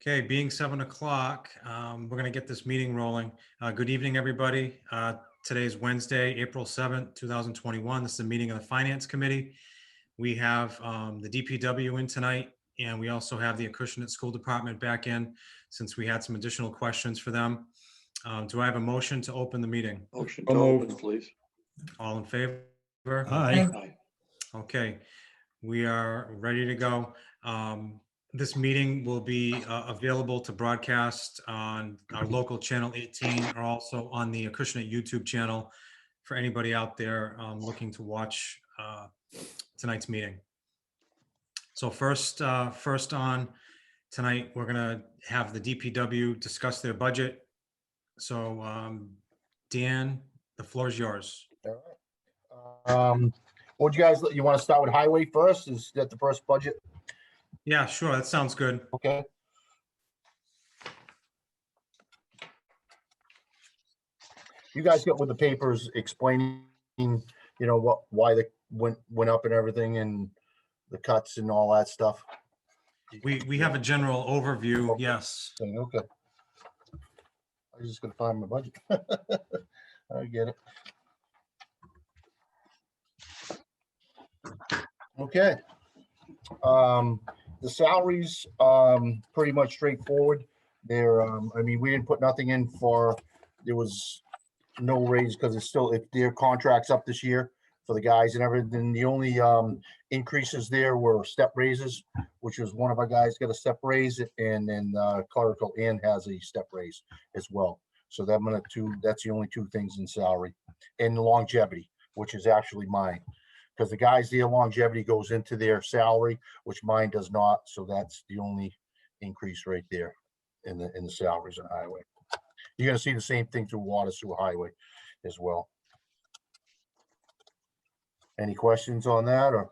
Okay, being 7 o'clock, we're going to get this meeting rolling. Good evening, everybody. Today is Wednesday, April 7th, 2021. This is a meeting of the Finance Committee. We have the DPW in tonight, and we also have the Acushnet School Department back in since we had some additional questions for them. Do I have a motion to open the meeting? Motion to open, please. All in favor? Aye. Aye. Okay, we are ready to go. This meeting will be available to broadcast on our local channel 18 or also on the Acushnet YouTube channel for anybody out there looking to watch tonight's meeting. So first on tonight, we're gonna have the DPW discuss their budget. So Dan, the floor is yours. All right. What you want to start with highway first? Is that the first budget? Yeah, sure, that sounds good. Okay. You guys got with the papers explaining, why they went up and everything and the cuts and all that stuff. We have a general overview, yes. Okay. I'm just gonna find my budget. I get it. Okay. The salaries, pretty much straightforward. We didn't put nothing in there was no raise because it's still, if their contract's up this year for the guys and everything, the only increases there were step raises, which was one of our guys got a step raise, and then clerical and has a step raise as well. So that's the only two things in salary, and longevity, which is actually mine. Because the guys, their longevity goes into their salary, which mine does not. So that's the only increase right there in the salaries on highway. You're gonna see the same thing through water, sewer, highway as well. Any questions on that or?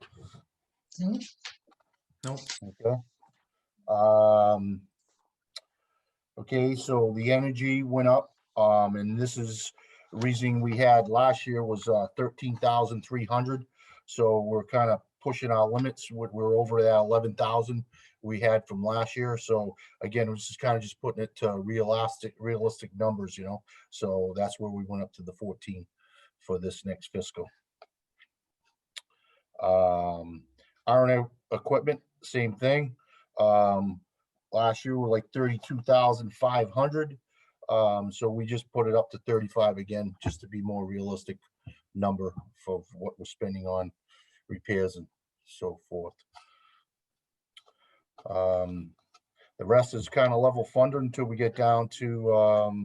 Nope. Okay. Okay, so the energy went up, and this is the reason we had last year was 13,300. So we're kind of pushing our limits. We're over that 11,000 we had from last year. So again, we're just kind of just putting it to realistic numbers, So that's where we went up to the 14 for this next fiscal. R&A equipment, same thing. Last year we're like 32,500. So we just put it up to 35 again, just to be more realistic number for what we're spending on repairs and so forth. The rest is kind of level funded until we get down to,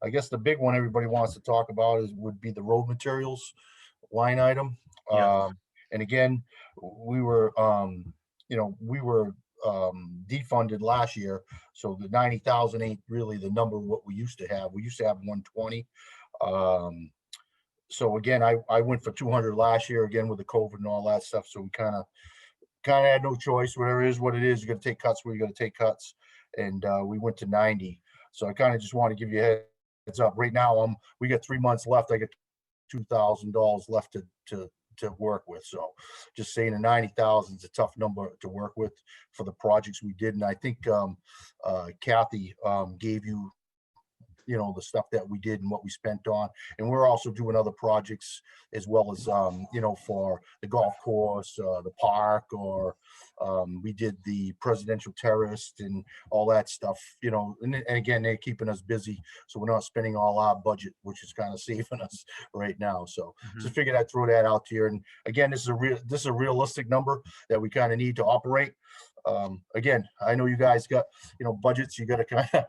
I guess the big one everybody wants to talk about would be the road materials line item. Yeah. And again, we were defunded last year, so the 90,000 ain't really the number what we used to have. We used to have 120. So again, I went for 200 last year again with the COVID and all that stuff. So we kind of had no choice. Whatever it is, what it is, you're gonna take cuts where you're gonna take cuts, and we went to 90. So I kind of just want to give you a heads up. Right now, we got 3 months left. I got $2,000 left to work with. So just saying the 90,000 is a tough number to work with for the projects we did. And I think Kathy gave you, the stuff that we did and what we spent on. And we're also doing other projects as well as, for the golf course, the park, or we did the presidential terrace and all that stuff, and again, they're keeping us busy. So we're not spending all our budget, which is kind of saving us right now. So just figured I'd throw that out here. And again, this is a realistic number that we kind of need to operate. Again, I know you guys got, budgets, you got to kind of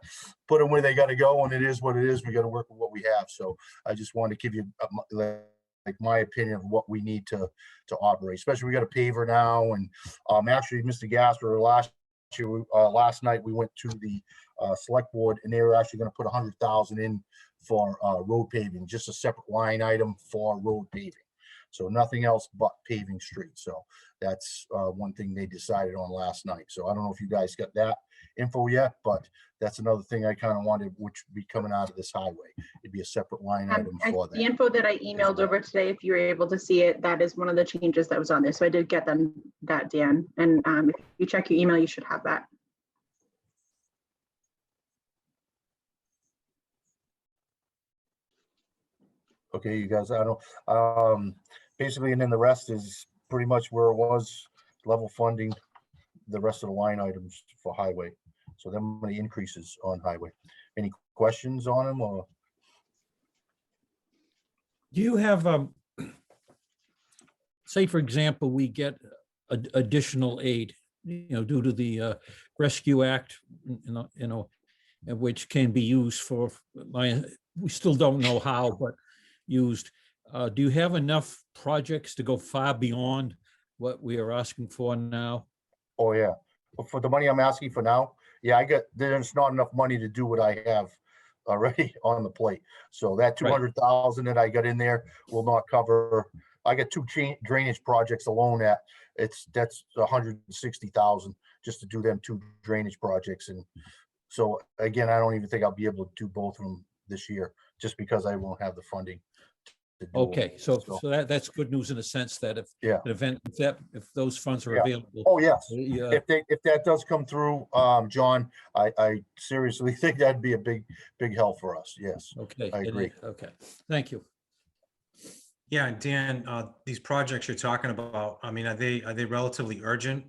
put them where they got to go, and it is what it is. We got to work with what we have. So I just wanted to give you like my opinion of what we need to operate, especially we got a paver now. And actually Mr. Gasper last night we went to the select board, and they were actually going to put 100,000 in for road paving, just a separate line item for road paving. So nothing else but paving streets. So that's one thing they decided on last night. So I don't know if you guys got that info yet, but that's another thing I kind of wanted, which would be coming out of this highway. It'd be a separate line item for that. The info that I emailed over today, if you were able to see it, that is one of the changes that was on there. So I did get that, Dan. And if you check your email, you should have that. Okay, you guys, I don't, basically, and then the rest is pretty much where it was, level funding, the rest of the line items for highway. So there are many increases on highway. Any questions on them or? Do you have, say, for example, we get additional aid, due to the Rescue Act, which can be used for we still don't know how, but used. Do you have enough projects to go far beyond what we are asking for now? Oh, yeah. But for the money I'm asking for now, yeah, there's not enough money to do what I have already on the plate. So that 200,000 that I got in there will not cover. I got two drainage projects alone that's 160,000 just to do them two drainage projects. And so again, I don't even think I'll be able to do both of them this year just because I won't have the funding. Okay, so that's good news in a sense that if Yeah. an event, if those funds are Yeah. available. Oh, yes. Yeah, If that does come through, John, I seriously think that'd be a big help for us. Yes. okay. I agree. Okay, thank you. Yeah, and Dan, these projects you're talking about, I mean, are they relatively urgent?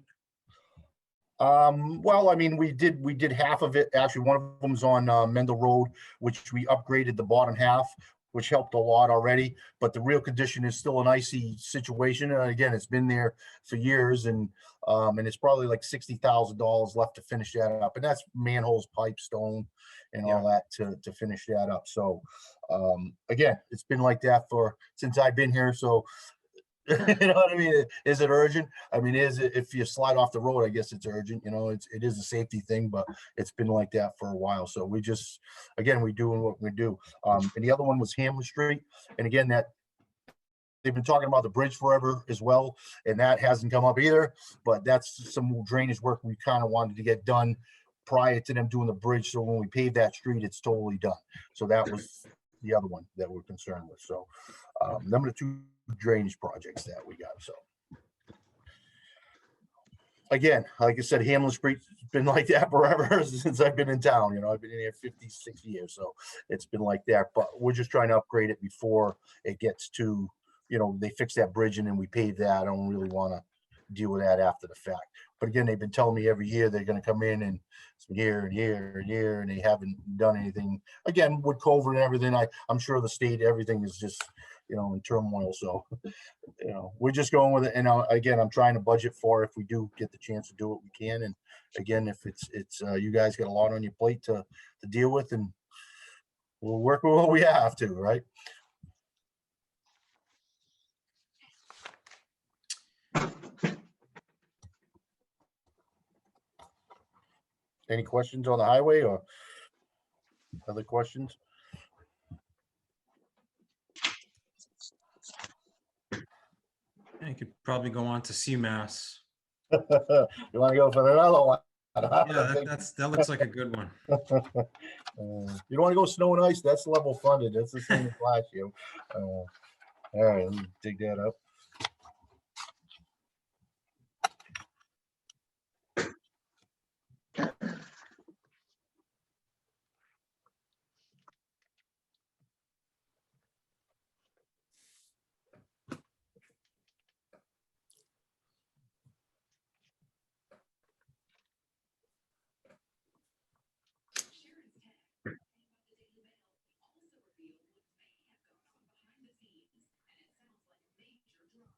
Well, I mean, we did half of it. Actually, one of them's on Mendel Road, which we upgraded the bottom half, which helped a lot already. But the real condition is still an icy situation. And again, it's been there for years, and it's probably like $60,000 left to finish that up. And that's manholes, pipe, stone, and all that to finish that up. So again, it's been like that since I've been here. So you know what I mean? Is it urgent? I mean, if you slide off the road, I guess it's urgent. It is a safety thing, but it's been like that for a while. So we just, again, we're doing what we do. And the other one was Hamlin Street. And again, that they've been talking about the bridge forever as well. And that hasn't come up either, but that's some drainage work we kind of wanted to get done prior to them doing the bridge. So when we pave that street, it's totally done. So that was the other one that we're concerned with. So number two drainage projects that we got. So again, like I said, Hamlin Street's been like that forever since I've been in town. I've been in here 56 years, so it's been like that. But we're just trying to upgrade it before it gets to, they fix that bridge and then we pave that. I don't really want to deal with that after the fact. But again, they've been telling me every year they're going to come in, and it's been year and year and year, and they haven't done anything. Again, with COVID and everything, I'm sure the state, everything is just, in turmoil. So, we're just going with it. And again, I'm trying to budget for if we do get the chance to do it, we can. And again, if it's you guys got a lot on your plate to deal with, and we'll work with what we have to, right? Any questions on the highway or other questions? Yeah, you could probably go on to CMAS. You want to go for another one? Yeah, that looks like a good one. You don't want to go snow and ice? That's level funded. That's the same as last year. All right, let me dig that up.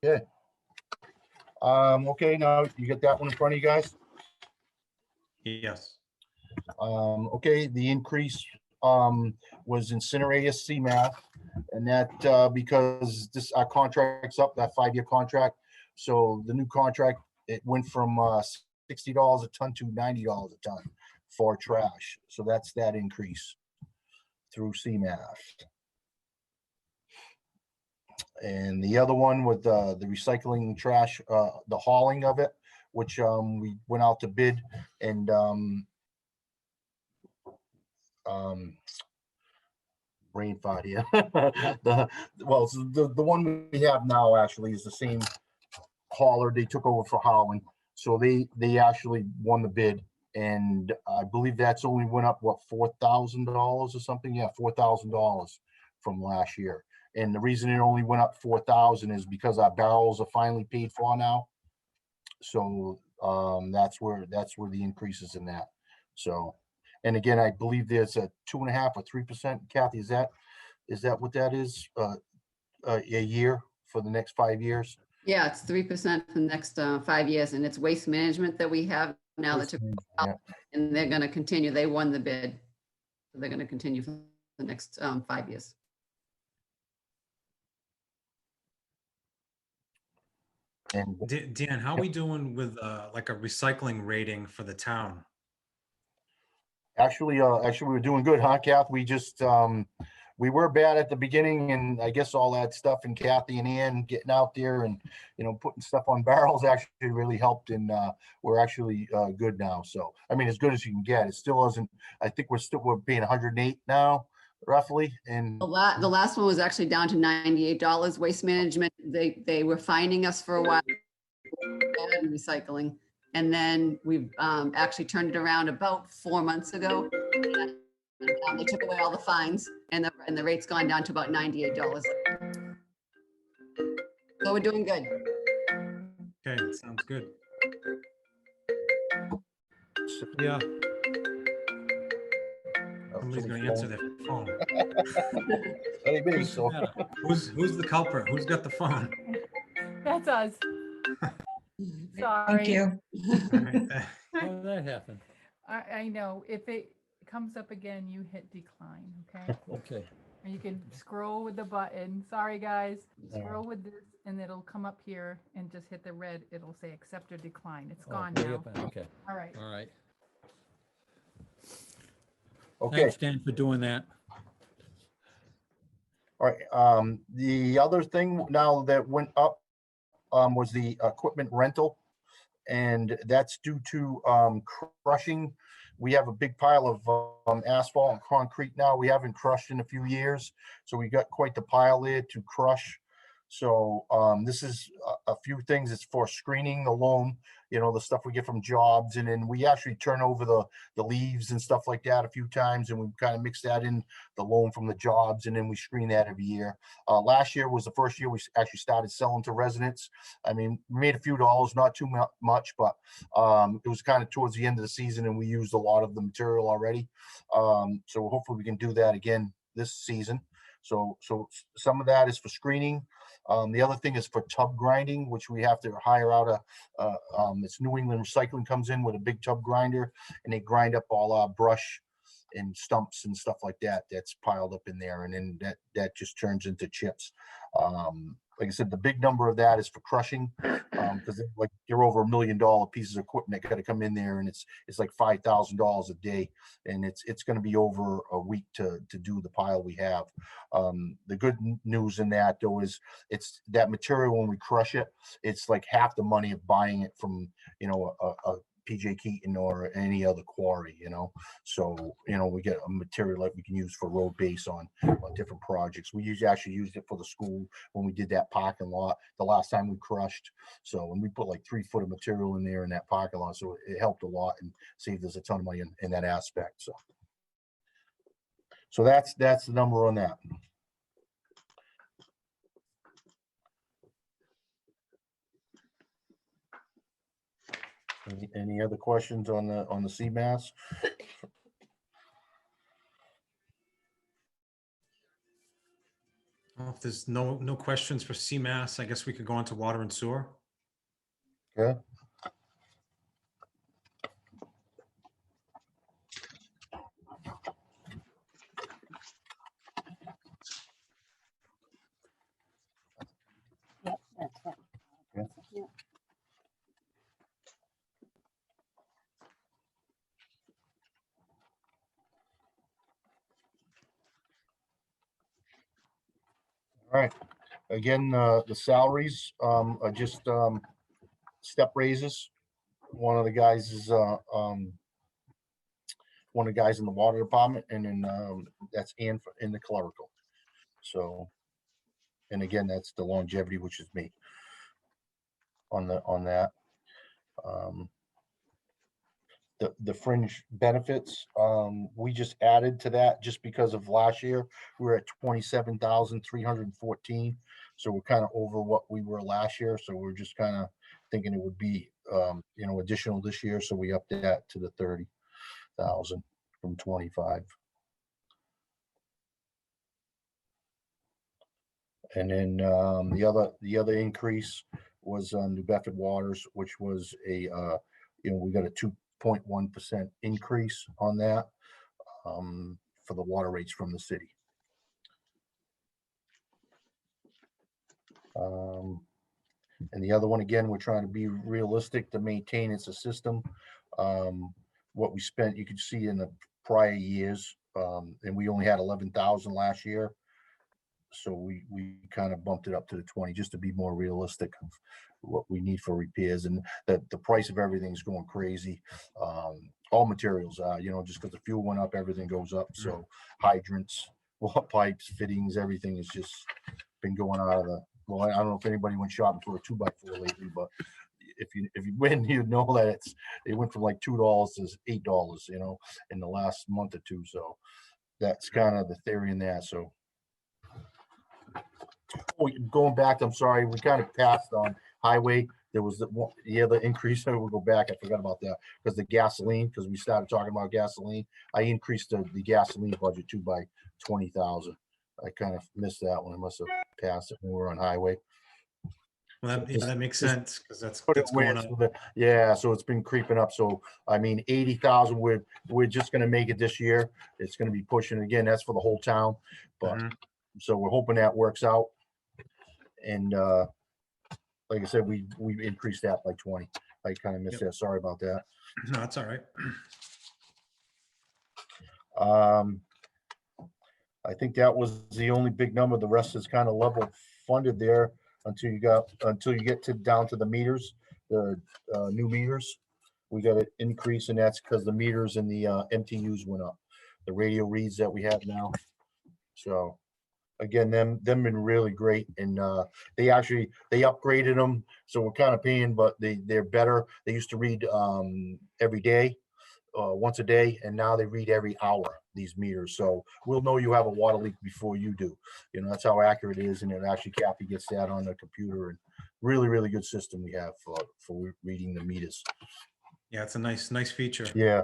Okay. Okay, now you get that one in front of you guys. Yes. Okay, the increase was incinerator CMAF, and that because our contract's up, that 5-year contract. So the new contract, it went from $60 a ton to $90 a ton for trash. So that's that increase through CMAF. And the other one with the recycling trash, the hauling of it, which we went out to bid, and brain fart here. the one we have now actually is the same hauler they took over for hauling. So they actually won the bid, and I believe that's only went up what, $4,000 or something. Yeah, $4,000 from last year. And the reason it only went up 4,000 is because our barrels are finally paid for now. So that's where the increase is in that. So, and again, I believe there's a 2.5 or 3%. Kathy, is that what that is? A year for the next 5 years? Yeah, it's 3% for the next 5 years, and it's waste management that we have now that took, Yeah. and they're gonna continue. They won the bid. So they're gonna continue for the next 5 years. And Dan, how are we doing with like a recycling rating for the town? actually, we were doing good, huh, Kath? We just, we were bad at the beginning, and I guess all that stuff, and Kathy and Ann getting out there and, putting stuff on barrels actually really helped, and we're actually good now. So, I mean, as good as you can get. It still isn't, I think we're paying 108 now, roughly, and The last one was actually down to $98. Waste management, they were fining us for a while in recycling. And then we've actually turned it around about 4 months ago. And, they took away all the fines, and the rate's gone down to about $98. So we're doing good. Okay, sounds good. Yeah, somebody's gonna answer their phone. Hey, me, so Yeah. Who's the culprit? Who's got the phone? That's us. Sorry. Thank you. All right, How did that happen? I know. If it comes up again, you hit decline, okay? Okay. And you can scroll with the button. Sorry, guys. Yeah. Scroll with this and it'll come up here and just hit the red. It'll say accept or decline. It's Oh, gone way now. up there. Okay. All right. All right. okay. Thanks, Dan, for doing that. All right. The other thing now that went up was the equipment rental, and that's due to crushing. We have a big pile of asphalt and concrete now. We haven't crushed in a few years, so we got quite the pile there to crush. So this is a few things. It's for screening the loam, the stuff we get from jobs, and then we actually turn over the leaves and stuff like that a few times, and we kind of mix that in the loam from the jobs, and then we screen that every year. Last year was the first year we actually started selling to residents. I mean, we made a few dollars, not too much, but it was kind of towards the end of the season, and we used a lot of the material already. So hopefully we can do that again this season. So some of that is for screening. The other thing is for tub grinding, which we have to hire out it's New England Recycling comes in with a big tub grinder, and they grind up all our brush and stumps and stuff like that that's piled up in there, and then that just turns into chips. Like I said, the big number of that is for crushing, because they're over $1 million pieces of equipment that got to come in there, and it's like $5,000 a day, and it's going to be over a week to do the pile we have. The good news in that though is it's that material when we crush it, it's like half the money of buying it from a PJ Keaton or any other quarry, so we get a material like we can use for road base on different projects. We actually used it for the school when we did that parking lot the last time we crushed. So when we put like 3 foot of material in there in that parking lot, so it helped a lot and saved us a ton of money in that aspect. So that's the number on that. Any other questions on the CMAS? well, if there's no questions for CMAS, I guess we could go on to water and sewer. Okay. All right. Again, the salaries are just step raises. One of the guys is one of the guys in the water department, and then that's Ann in the clerical. So, and again, that's the longevity, which is me on that. the fringe benefits, we just added to that just because of last year. We were at 27,314. So we're kind of over what we were last year. So we're just kind of thinking it would be, additional this year. So we upped that to the 30,000 from 25. And then the other increase was New Bedford Waters, which was we got a 2.1% increase on that for the water rates from the city. And the other one, again, we're trying to be realistic to maintain it's a system. What we spent, you could see in the prior years, and we only had 11,000 last year. So we kind of bumped it up to the 20 just to be more realistic of what we need for repairs, and that the price of everything is going crazy. All materials are, just because the fuel went up, everything goes up. So hydrants, pipes, fittings, everything has just been going out of the, well, I don't know if anybody went shopping for a 2x4 lately, but if you win, you know that it went from like $2 to $8, in the last month or two. So that's kind of the theory in that. So going back, I'm sorry, we kind of passed on highway. There was the other increase. I will go back. I forgot about that because the gasoline, because we started talking about gasoline. I increased the gasoline budget too by 20,000. I kind of missed that one. I must have passed it when we were on highway. Well, that makes sense because that's going up. Yeah, so it's been creeping up. So I mean, 80,000. We're just going to make it this year. It's going to be pushing again. That's for the whole town, but so we're hoping that works out. And like I said, we increased that by 20. I kind of missed that. Sorry about that. No, that's all right. I think that was the only big number. The rest is kind of level funded there until you get down to the meters, the new meters. We got an increase, and that's because the meters and the MTUs went up. The radio reads that we have now. So again, them been really great, and they upgraded them, so we're kind of paying, but they're better. They used to read every day, once a day, and now they read every hour, these meters. So we'll know you have a water leak before you do. That's how accurate it is, and it actually Kathy gets that on the computer, and really, really good system we have for reading the meters. Yeah, it's a nice feature. Yeah.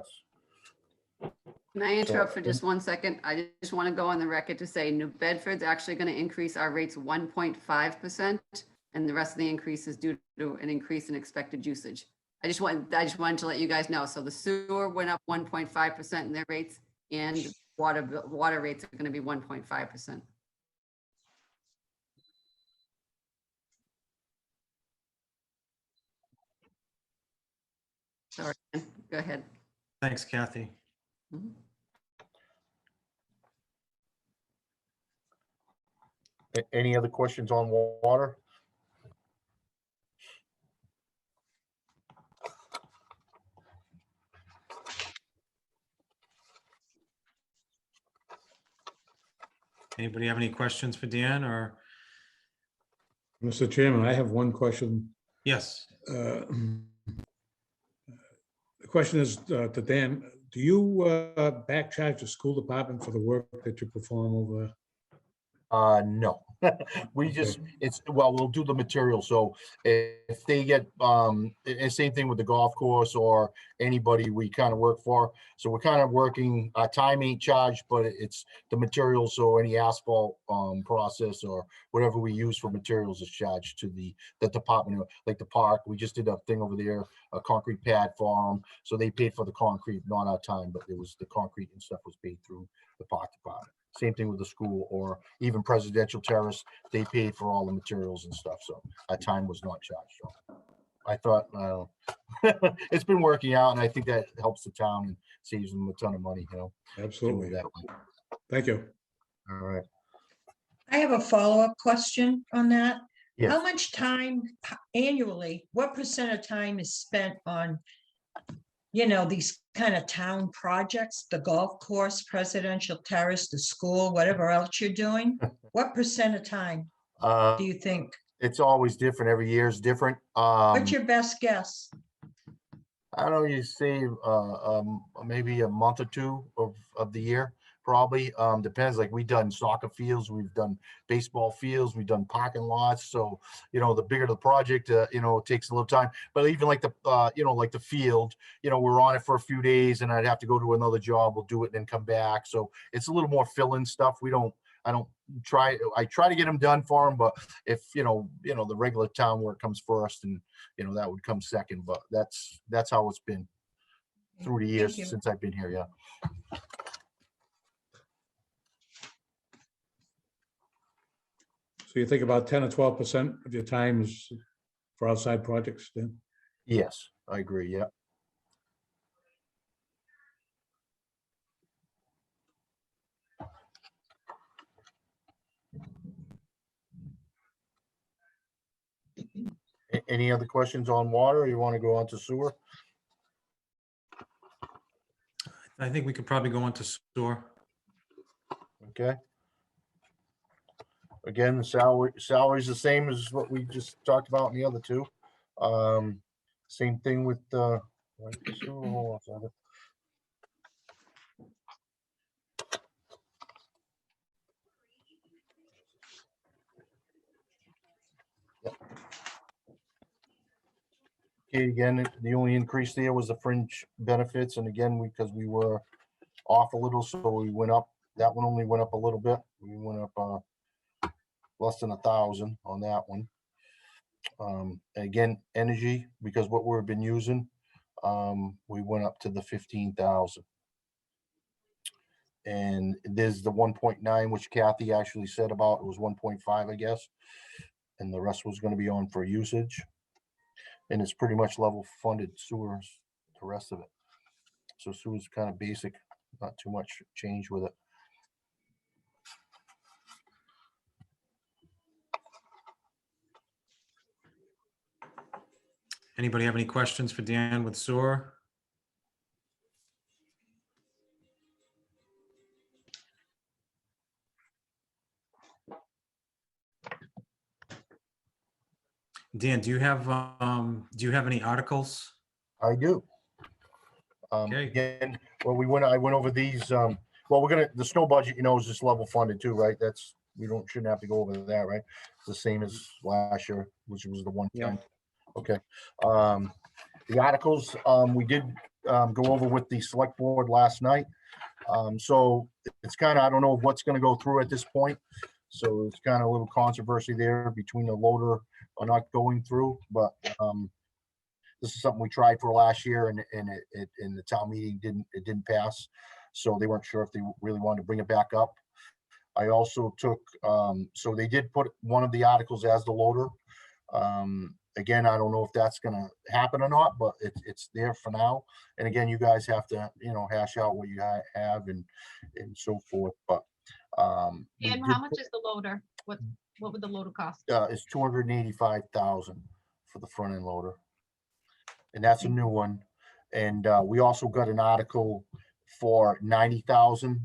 Can I interrupt for just 1 second? I just want to go on the record to say New Bedford's actually going to increase our rates 1.5%, and the rest of the increase is due to an increase in expected usage. I just wanted to let you guys know. So the sewer went up 1.5% in their rates, and water rates are going to be 1.5%. Sorry, go ahead. Thanks, Kathy. Any other questions on water? Anybody have any questions for Dan or? Mr. Chairman, I have one question. Yes. The question is to Dan, do you back charge the school department for the work that you perform over? No, we'll do the material. So if they get, and same thing with the golf course or anybody we kind of work for. So we're kind of working, our time ain't charged, but it's the materials. So any asphalt process or whatever we use for materials is charged to the department, like the park. We just did a thing over there, a concrete pad for them. So they paid for the concrete, not our time, but it was the concrete and stuff was paid through the park department. Same thing with the school or even Presidential Terrace. They paid for all the materials and stuff. So our time was not charged. So I thought it's been working out, and I think that helps the town and saves them a ton of money, Absolutely. that way. Thank you. All right. I have a follow-up question on that. Yes. How much time annually, what % of time is spent on, these kind of town projects, the golf course, Presidential Terrace, the school, whatever else you're doing? What % of time do you think? It's always different. Every year is different. What's your best guess? I don't know, you save maybe a month or two of the year, probably. Depends, like we done soccer fields, we've done baseball fields, we've done parking lots. So, the bigger the project, it takes a little time. But even like like the field, we're on it for a few days and I'd have to go to another job. We'll do it and then come back. So it's a little more fill-in stuff. I try to get them done for them, but if, the regular town work comes first and, that would come second, but that's how it's been through the years Thank you. since I've been here, yeah. So you think about 10 or 12% of your time is for outside projects then? Yes, I agree, yeah. Any other questions on water, or you want to go on to sewer? I think we could probably go on to sewer. Okay. Again, the salary's the same as what we just talked about in the other two. Same thing with hold on a second. Okay, again, the only increase there was the fringe benefits, and again, because we were off a little, so we went up. That one only went up a little bit. We went up less than 1,000 on that one. Again, energy, because what we've been using, we went up to the 15,000. And there's the 1.9, which Kathy actually said about. It was 1.5, I guess, and the rest was going to be on for usage. And it's pretty much level funded sewers, the rest of it. So sewer's kind of basic, not too much change with it. Anybody have any questions for Dan with sewer? Dan, do you have any articles? I do. Okay. Again, well, I went over these, well, the snow budget, is just level funded too, right? Shouldn't have to go over that, right? It's the same as last year, which was the 110. Okay. The articles, we did go over with the select board last night. So it's kind of, I don't know what's going to go through at this point. So it's kind of a little controversy there between the loader or not going through, but this is something we tried for last year, and it in the town meeting didn't pass. So they weren't sure if they really wanted to bring it back up. I also took, so they did put one of the articles as the loader. Again, I don't know if that's gonna happen or not, but it's there for now. And again, you guys have to, hash out what you have and so forth, but. And how much is the loader? What would the loader cost? It's 285,000 for the front end loader. And that's a new one. And we also got an article for 90,000.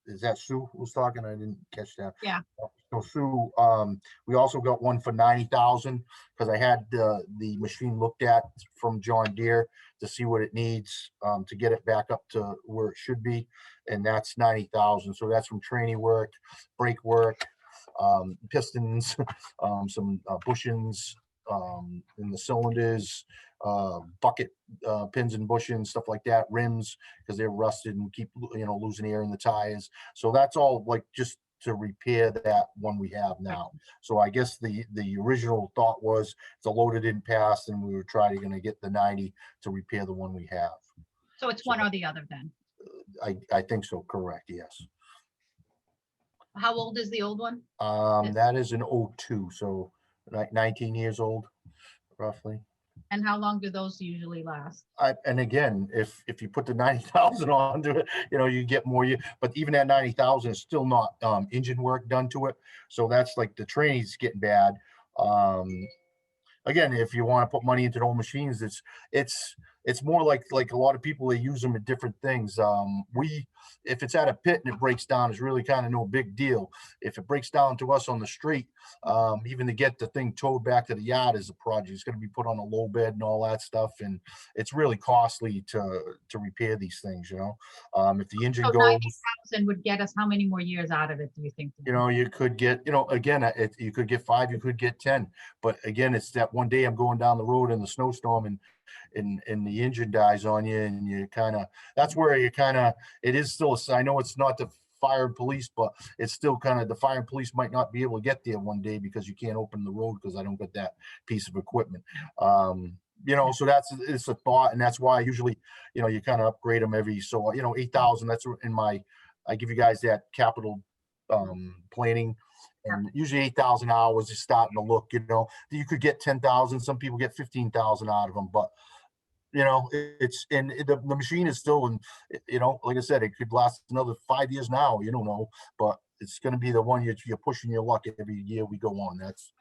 Is that Sue who was talking? I didn't catch that. Yeah. So Sue, we also got one for 90,000 because I had the machine looked at from John Deere to see what it needs to get it back up to where it should be. And that's 90,000. So that's from training work, brake work, pistons, some bushings in the cylinders, bucket pins and bushings, stuff like that, rims, because they're rusted and keep losing air in the tires. So that's all like just to repair that one we have now. So I guess the original thought was if the loader didn't pass, then we were going to get the 90 to repair the one we have. So it's one or the other then? I think so, correct, yes. How old is the old one? That is an 02, so 19 years old, roughly. And how long do those usually last? And again, if you put the 90,000 onto it, you get more. But even at 90,000, it's still not engine work done to it. So that's like the training's getting bad. Again, if you want to put money into the old machines, it's it's more like a lot of people, they use them in different things. If it's at a pit and it breaks down, it's really kind of no big deal. If it breaks down to us on the street, even to get the thing towed back to the yard is a project. It's going to be put on a low bed and all that stuff, and it's really costly to repair these things. If the engine So goes, 90,000 would get us how many more years out of it, do you think? you could get, again, you could get 5, you could get 10, but again, it's that one day I'm going down the road in the snowstorm and the engine dies on you, and you that's where it is still, I know it's not the fire and police, but it's still the fire and police might not be able to get there one day because you can't open the road because I don't get that piece of equipment. So it's a thought, and that's why usually, you upgrade them every, 8,000, that's I give you guys that capital planning, and usually 8,000 hours is starting to look, you could get 10,000, some people get 15,000 out of them, but it's, and the machine is still, and like I said, it could last another 5 years now, you don't know, but it's going to be the one you're pushing your luck every year we go on. That's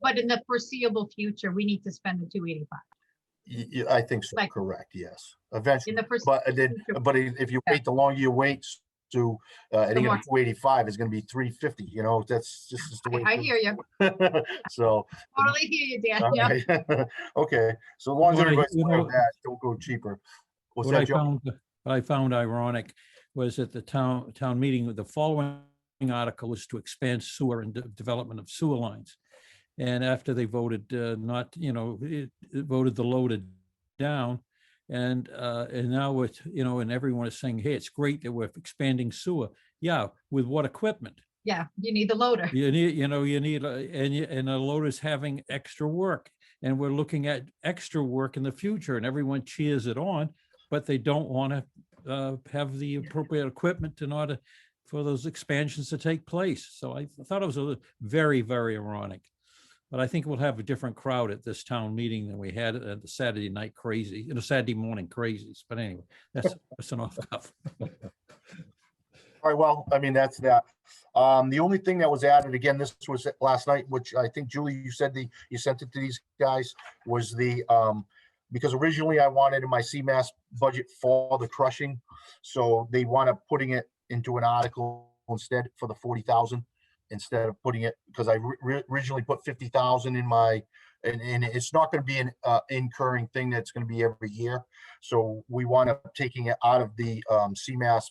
But in the foreseeable future, we need to spend the 285. I think so. Like, correct. Yes. Eventually. In the first, But if you wait, the longer you wait, to I think 285 is going to be 350. That's just the way. I hear you. So Totally hear you, Dan. Yeah. right. Okay. So as long as everybody's aware of that, don't go cheaper. What's that, Joe? What I found ironic was at the town meeting, the following article was to expand sewer and development of sewer lines. And after they voted it voted the loaded down. And now it's, and everyone is saying, hey, it's great that we're expanding sewer. Yeah, with what equipment? Yeah, you need the loader. You need, and the loader's having extra work. And we're looking at extra work in the future, and everyone cheers it on, but they don't want to have the appropriate equipment in order for those expansions to take place. So I thought it was very, very ironic. But I think we'll have a different crowd at this town meeting than we had at the Saturday night crazy, Saturday morning crazies. But anyway, that's an off. All right. Well, I mean, that's that. The only thing that was added, again, this was last night, which I think, Julie, you said you sent it to these guys, was because originally I wanted in my CMAS budget for the crushing. So they wound up putting it into an article instead for the 40,000. Instead of putting it, because I originally put 50,000 in my, and it's not going to be an incurring thing that's going to be every year. So we want up taking it out of the CMAS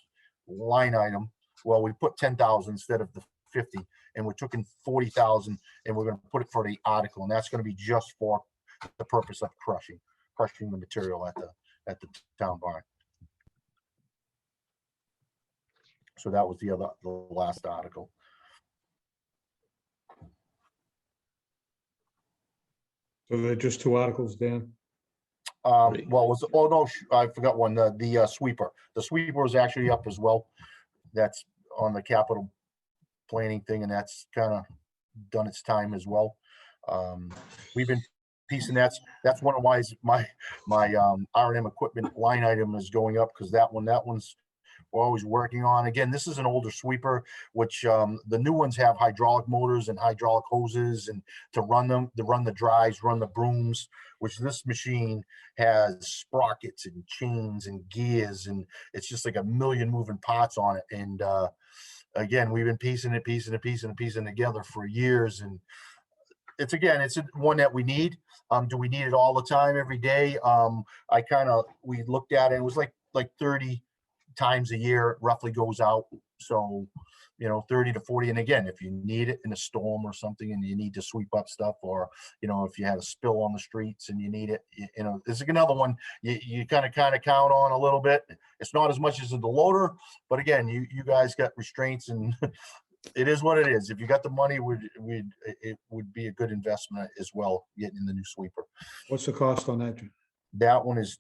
line item. Well, we put 10,000 instead of the 50, and we're taking 40,000, and we're going to put it for the article, and that's going to be just for the purpose of crushing the material at the town barn. So that was the last article. So they're just 2 articles, Dan? I forgot one, the sweeper. The sweeper is actually up as well. That's on the capital planning thing, and that's kind of done its time as well. We've been piecing that's one of why my R&M equipment line item is going up, because that one's we're always working on. Again, this is an older sweeper, which the new ones have hydraulic motors and hydraulic hoses, and to run the drives, run the brooms, which this machine has sprockets and chains and gears, and it's just like a million moving parts on it. And again, we've been piecing it together for years, and it's one that we need. Do we need it all the time, every day? We looked at it, it was like 30 times a year it roughly goes out. So 30 to 40. And again, if you need it in a storm or something and you need to sweep up stuff, or if you had a spill on the streets and you need it, this is another one you kind of count on a little bit. It's not as much as the loader, but again, you guys got restraints, and it is what it is. If you got the money, it would be a good investment as well, getting the new sweeper. What's the cost on that, Jim? That one is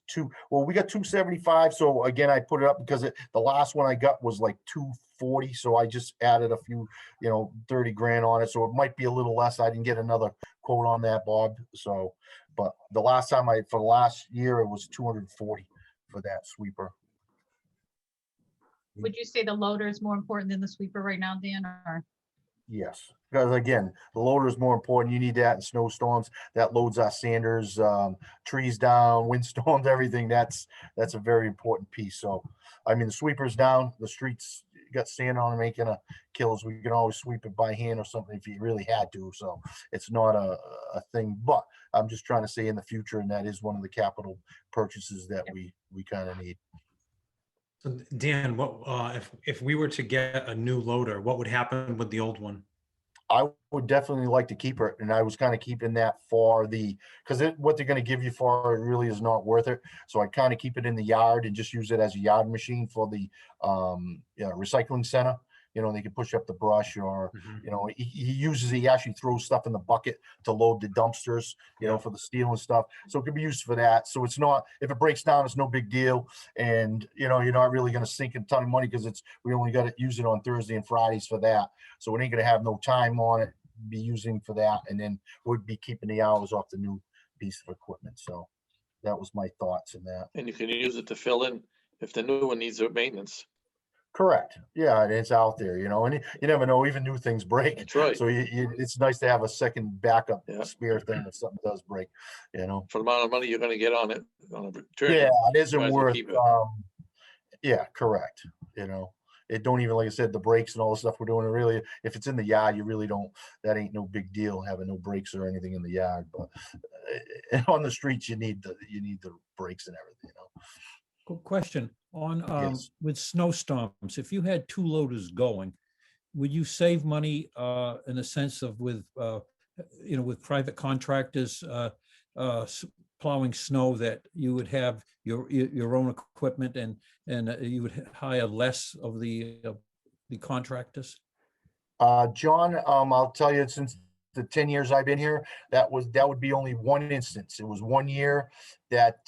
we got 275. So again, I put it up because the last one I got was like 240. So I just added a few, 30 grand on it. So it might be a little less. I didn't get another quote on that, Bob. So, but the last time for the last year, it was 240 for that sweeper. Would you say the loader is more important than the sweeper right now, Dan? Or Yes, because again, the loader is more important. You need that in snowstorms. That loads our sanders, trees down, windstorms, everything. That's a very important piece. So, I mean, the sweeper's down, the streets got sand on them, ain't gonna kill us. We can always sweep it by hand or something if you really had to. So it's not a thing, but I'm just trying to say in the future, and that is one of the capital purchases that we kind of need. So Dan, what, if we were to get a new loader, what would happen with the old one? I would definitely like to keep it, and I was kind of keeping that for because what they're going to give you for it really is not worth it. So I kind of keep it in the yard and just use it as a yard machine for the recycling center. You know, they can push up the brush, or Mhm. you know, he actually throws stuff in the bucket to load the dumpsters, you know, for the steel and stuff. So it could be used for that. So it's not, if it breaks down, it's no big deal. And you know, you're not really going to sink a ton of money because we only got to use it on Thursday and Fridays for that. So it ain't going to have no time on it, be using for that, and then would be keeping the hours off the new piece of equipment. So that was my thoughts in that. And you can use it to fill in if the new one needs maintenance. Correct. Yeah, it's out there, you know, and you never know, even new things break. That's right. So it's nice to have a second backup Yeah. spare thing if something does break, you know. For the amount of money you're gonna get on it, on a return. Yeah, it might isn't as well worth, keep it. yeah, correct. You know, it don't even, like I said, the brakes and all the stuff we're doing, really, if it's in the yard, you really don't, that ain't no big deal having no brakes or anything in the yard. But on the streets, you need the brakes and everything, you know. Good question. On, Yes. with snowstorms, if you had two loaders going, would you save money in the sense of with, you know, with private contractors plowing snow, that you would have your own equipment and you would hire less of the contractors? John, I'll tell you, since the 10 years I've been here, that would be only one instance. It was 1 year that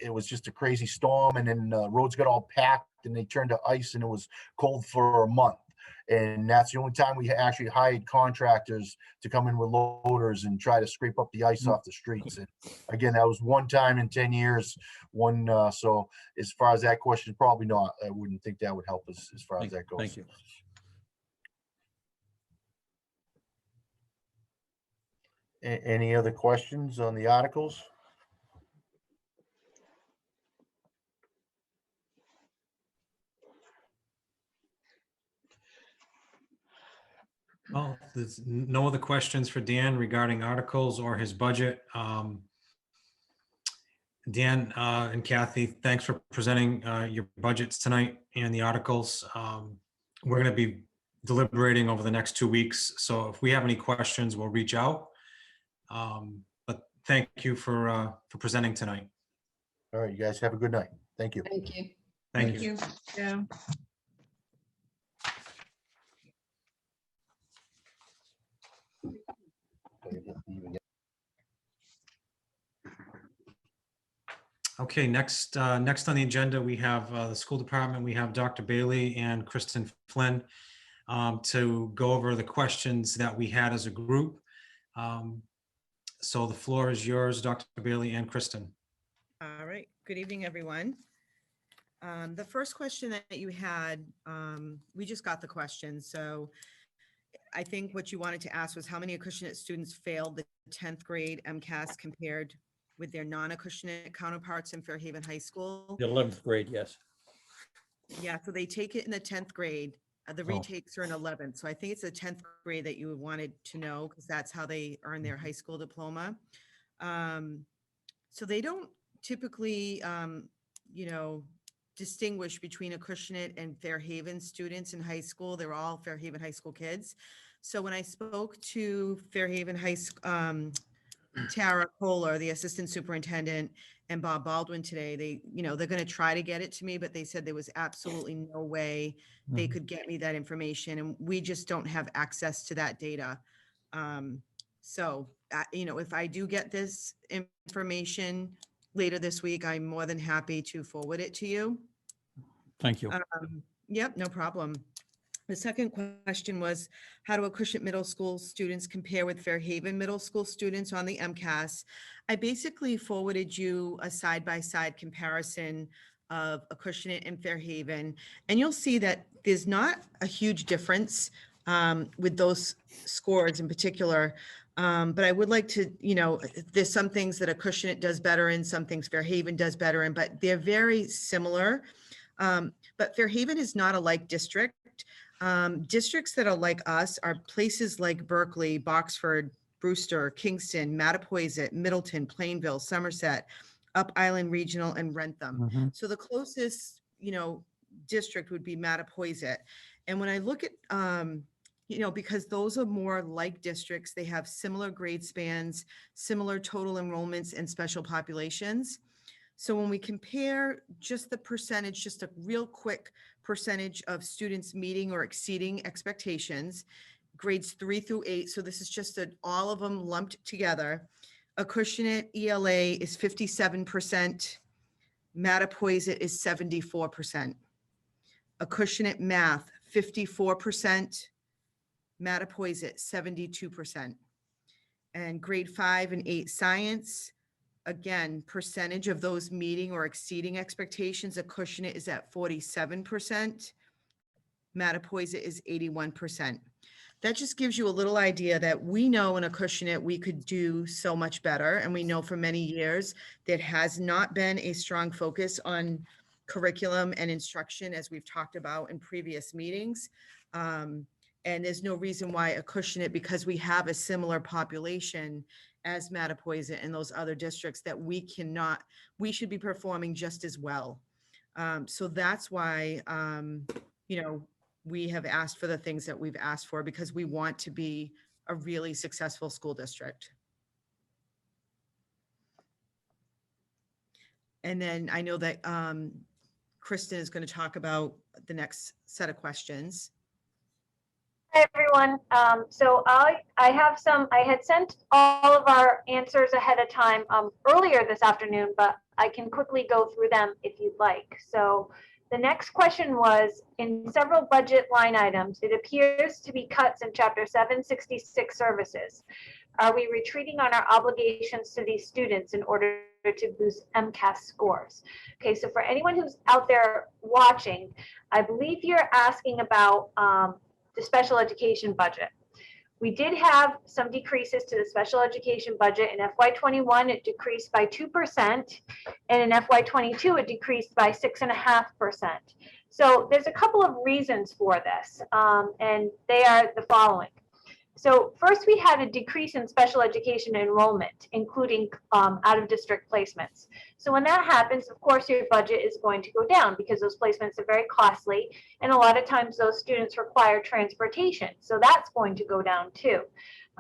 it was just a crazy storm, and then roads got all packed and they turned to ice, and it was cold for a month. And that's the only time we actually hired contractors to come in with loaders and try to scrape up the ice off the streets. And again, that was one time in 10 years. So as far as that question, probably not. I wouldn't think that would help us as far as that goes. Thank you. Any other questions on the articles? Well, there's no other questions for Dan regarding articles or his budget. Dan and Kathy, thanks for presenting your budgets tonight and the articles. We're going to be deliberating over the next 2 weeks. So if we have any questions, we'll reach out. But thank you for presenting tonight. All right, you guys have a good night. Thank you. Thank you. Thank you. Yeah. Okay, next on the agenda, we have the school department. We have Dr. Bailey and Kristen Flynn to go over the questions that we had as a group. So the floor is yours, Dr. Bailey and Kristen. All right. Good evening, everyone. The first question that you had, we just got the question. So I think what you wanted to ask was how many Acushnet students failed the 10th grade MCAS compared with their non-Acushnet counterparts in Fairhaven High School. The 11th grade, yes. Yeah, so they take it in the 10th grade. The Oh. retakes are in 11th. So I think it's the 10th grade that you wanted to know, because that's how they earn their high school diploma. So they don't typically, you know, distinguish between Acushnet and Fairhaven students in high school. They're all Fairhaven High School kids. So when I spoke to Fairhaven High School, Tara Kohler, the assistant superintendent, and Bob Baldwin today, they, you know, they're going to try to get it to me, but they said there was absolutely no way they could get me that information, and we just don't have access to that data. So, you know, if I do get this information later this week, I'm more than happy to forward it to you. Thank you. Yep, no problem. The second question was, how do Acushnet Middle School students compare with Fairhaven Middle School students on the MCAS? I basically forwarded you a side-by-side comparison of Acushnet and Fairhaven, and you'll see that there's not a huge difference with those scores in particular. But I would like to, there's some things that Acushnet does better in, some things Fairhaven does better in, but they're very similar. But Fairhaven is not a like district. Districts that are like us are places like Berkeley, Boxford, Brewster, Kingston, Mattapoisett, Middleton, Plainville, Somerset, Up Island Regional, and Rentham. Mhm. So the closest, district would be Mattapoisett. And when I look at, because those are more like districts, they have similar grade spans, similar total enrollments and special populations. So when we compare just the percentage, just a real quick percentage of students meeting or exceeding expectations, grades 3 through 8. So this is just all of them lumped together. Acushnet ELA is 57%. Mattapoisett is 74%. Acushnet Math, 54%. Mattapoisett, 72%. And grade 5 and 8 Science, again, percentage of those meeting or exceeding expectations, Acushnet is at 47%. Mattapoisett is 81%. That just gives you a little idea that we know in Acushnet we could do so much better. And we know for many years there has not been a strong focus on curriculum and instruction, as we've talked about in previous meetings. And there's no reason why Acushnet, because we have a similar population as Mattapoisett and those other districts, that we should be performing just as well. So that's why, we have asked for the things that we've asked for, because we want to be a really successful school district. And then I know that Kristen is going to talk about the next set of questions. Hi, everyone. So I had sent all of our answers ahead of time earlier this afternoon, but I can quickly go through them if you'd like. So the next question was, in several budget line items, it appears to be cuts in Chapter 766 services. Are we retreating on our obligations to these students in order to boost MCAS scores? Okay, so for anyone who's out there watching, I believe you're asking about the special education budget. We did have some decreases to the special education budget. In FY21, it decreased by 2%, and in FY22, it decreased by 6.5%. So there's a couple of reasons for this, and they are the following. So first, we had a decrease in special education enrollment, including out-of-district placements. So when that happens, of course, your budget is going to go down because those placements are very costly. And a lot of times those students require transportation. So that's going to go down too.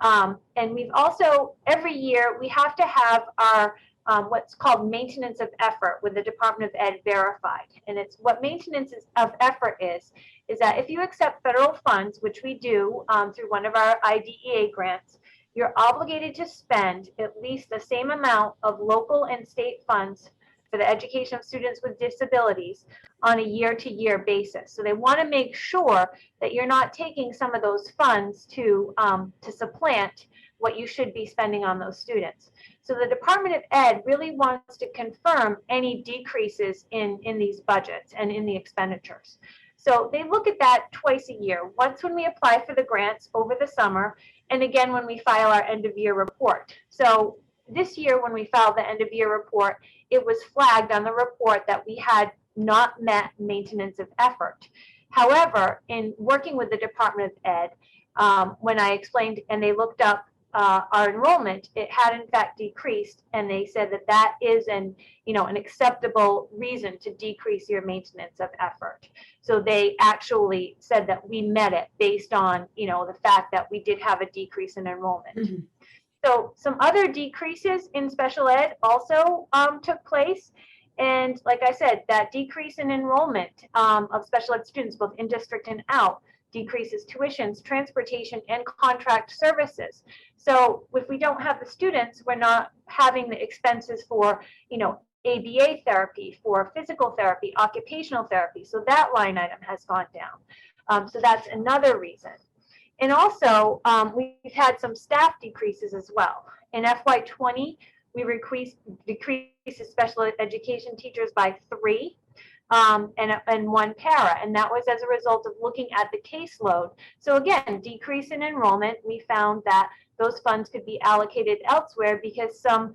And we've also, every year, we have to have our what's called maintenance of effort with the Department of Ed verified. And it's what maintenance of effort is that if you accept federal funds, which we do through one of our IDEA grants, you're obligated to spend at least the same amount of local and state funds for the education of students with disabilities on a year-to-year basis. So they want to make sure that you're not taking some of those funds to supplant what you should be spending on those students. So the Department of Ed really wants to confirm any decreases in these budgets and in the expenditures. So they look at that twice a year, once when we apply for the grants over the summer, and again when we file our end of year report. So this year when we filed the end of year report, it was flagged on the report that we had not met maintenance of effort. However, in working with the Department of Ed, when I explained and they looked up our enrollment, it had in fact decreased, and they said that that is an acceptable reason to decrease your maintenance of effort. So they actually said that we met it based on the fact that we did have a decrease in enrollment. Mm-hmm. So some other decreases in special ed also took place. And like I said, that decrease in enrollment of special ed students, both in district and out, decreases tuitions, transportation, and contract services. So if we don't have the students, we're not having the expenses for, ABA therapy, for physical therapy, occupational therapy. So that line item has gone down. So that's another reason. And also, we've had some staff decreases as well. In FY20, we decreased special education teachers by 3. and one para. And that was as a result of looking at the caseload. So again, decrease in enrollment, we found that those funds could be allocated elsewhere because some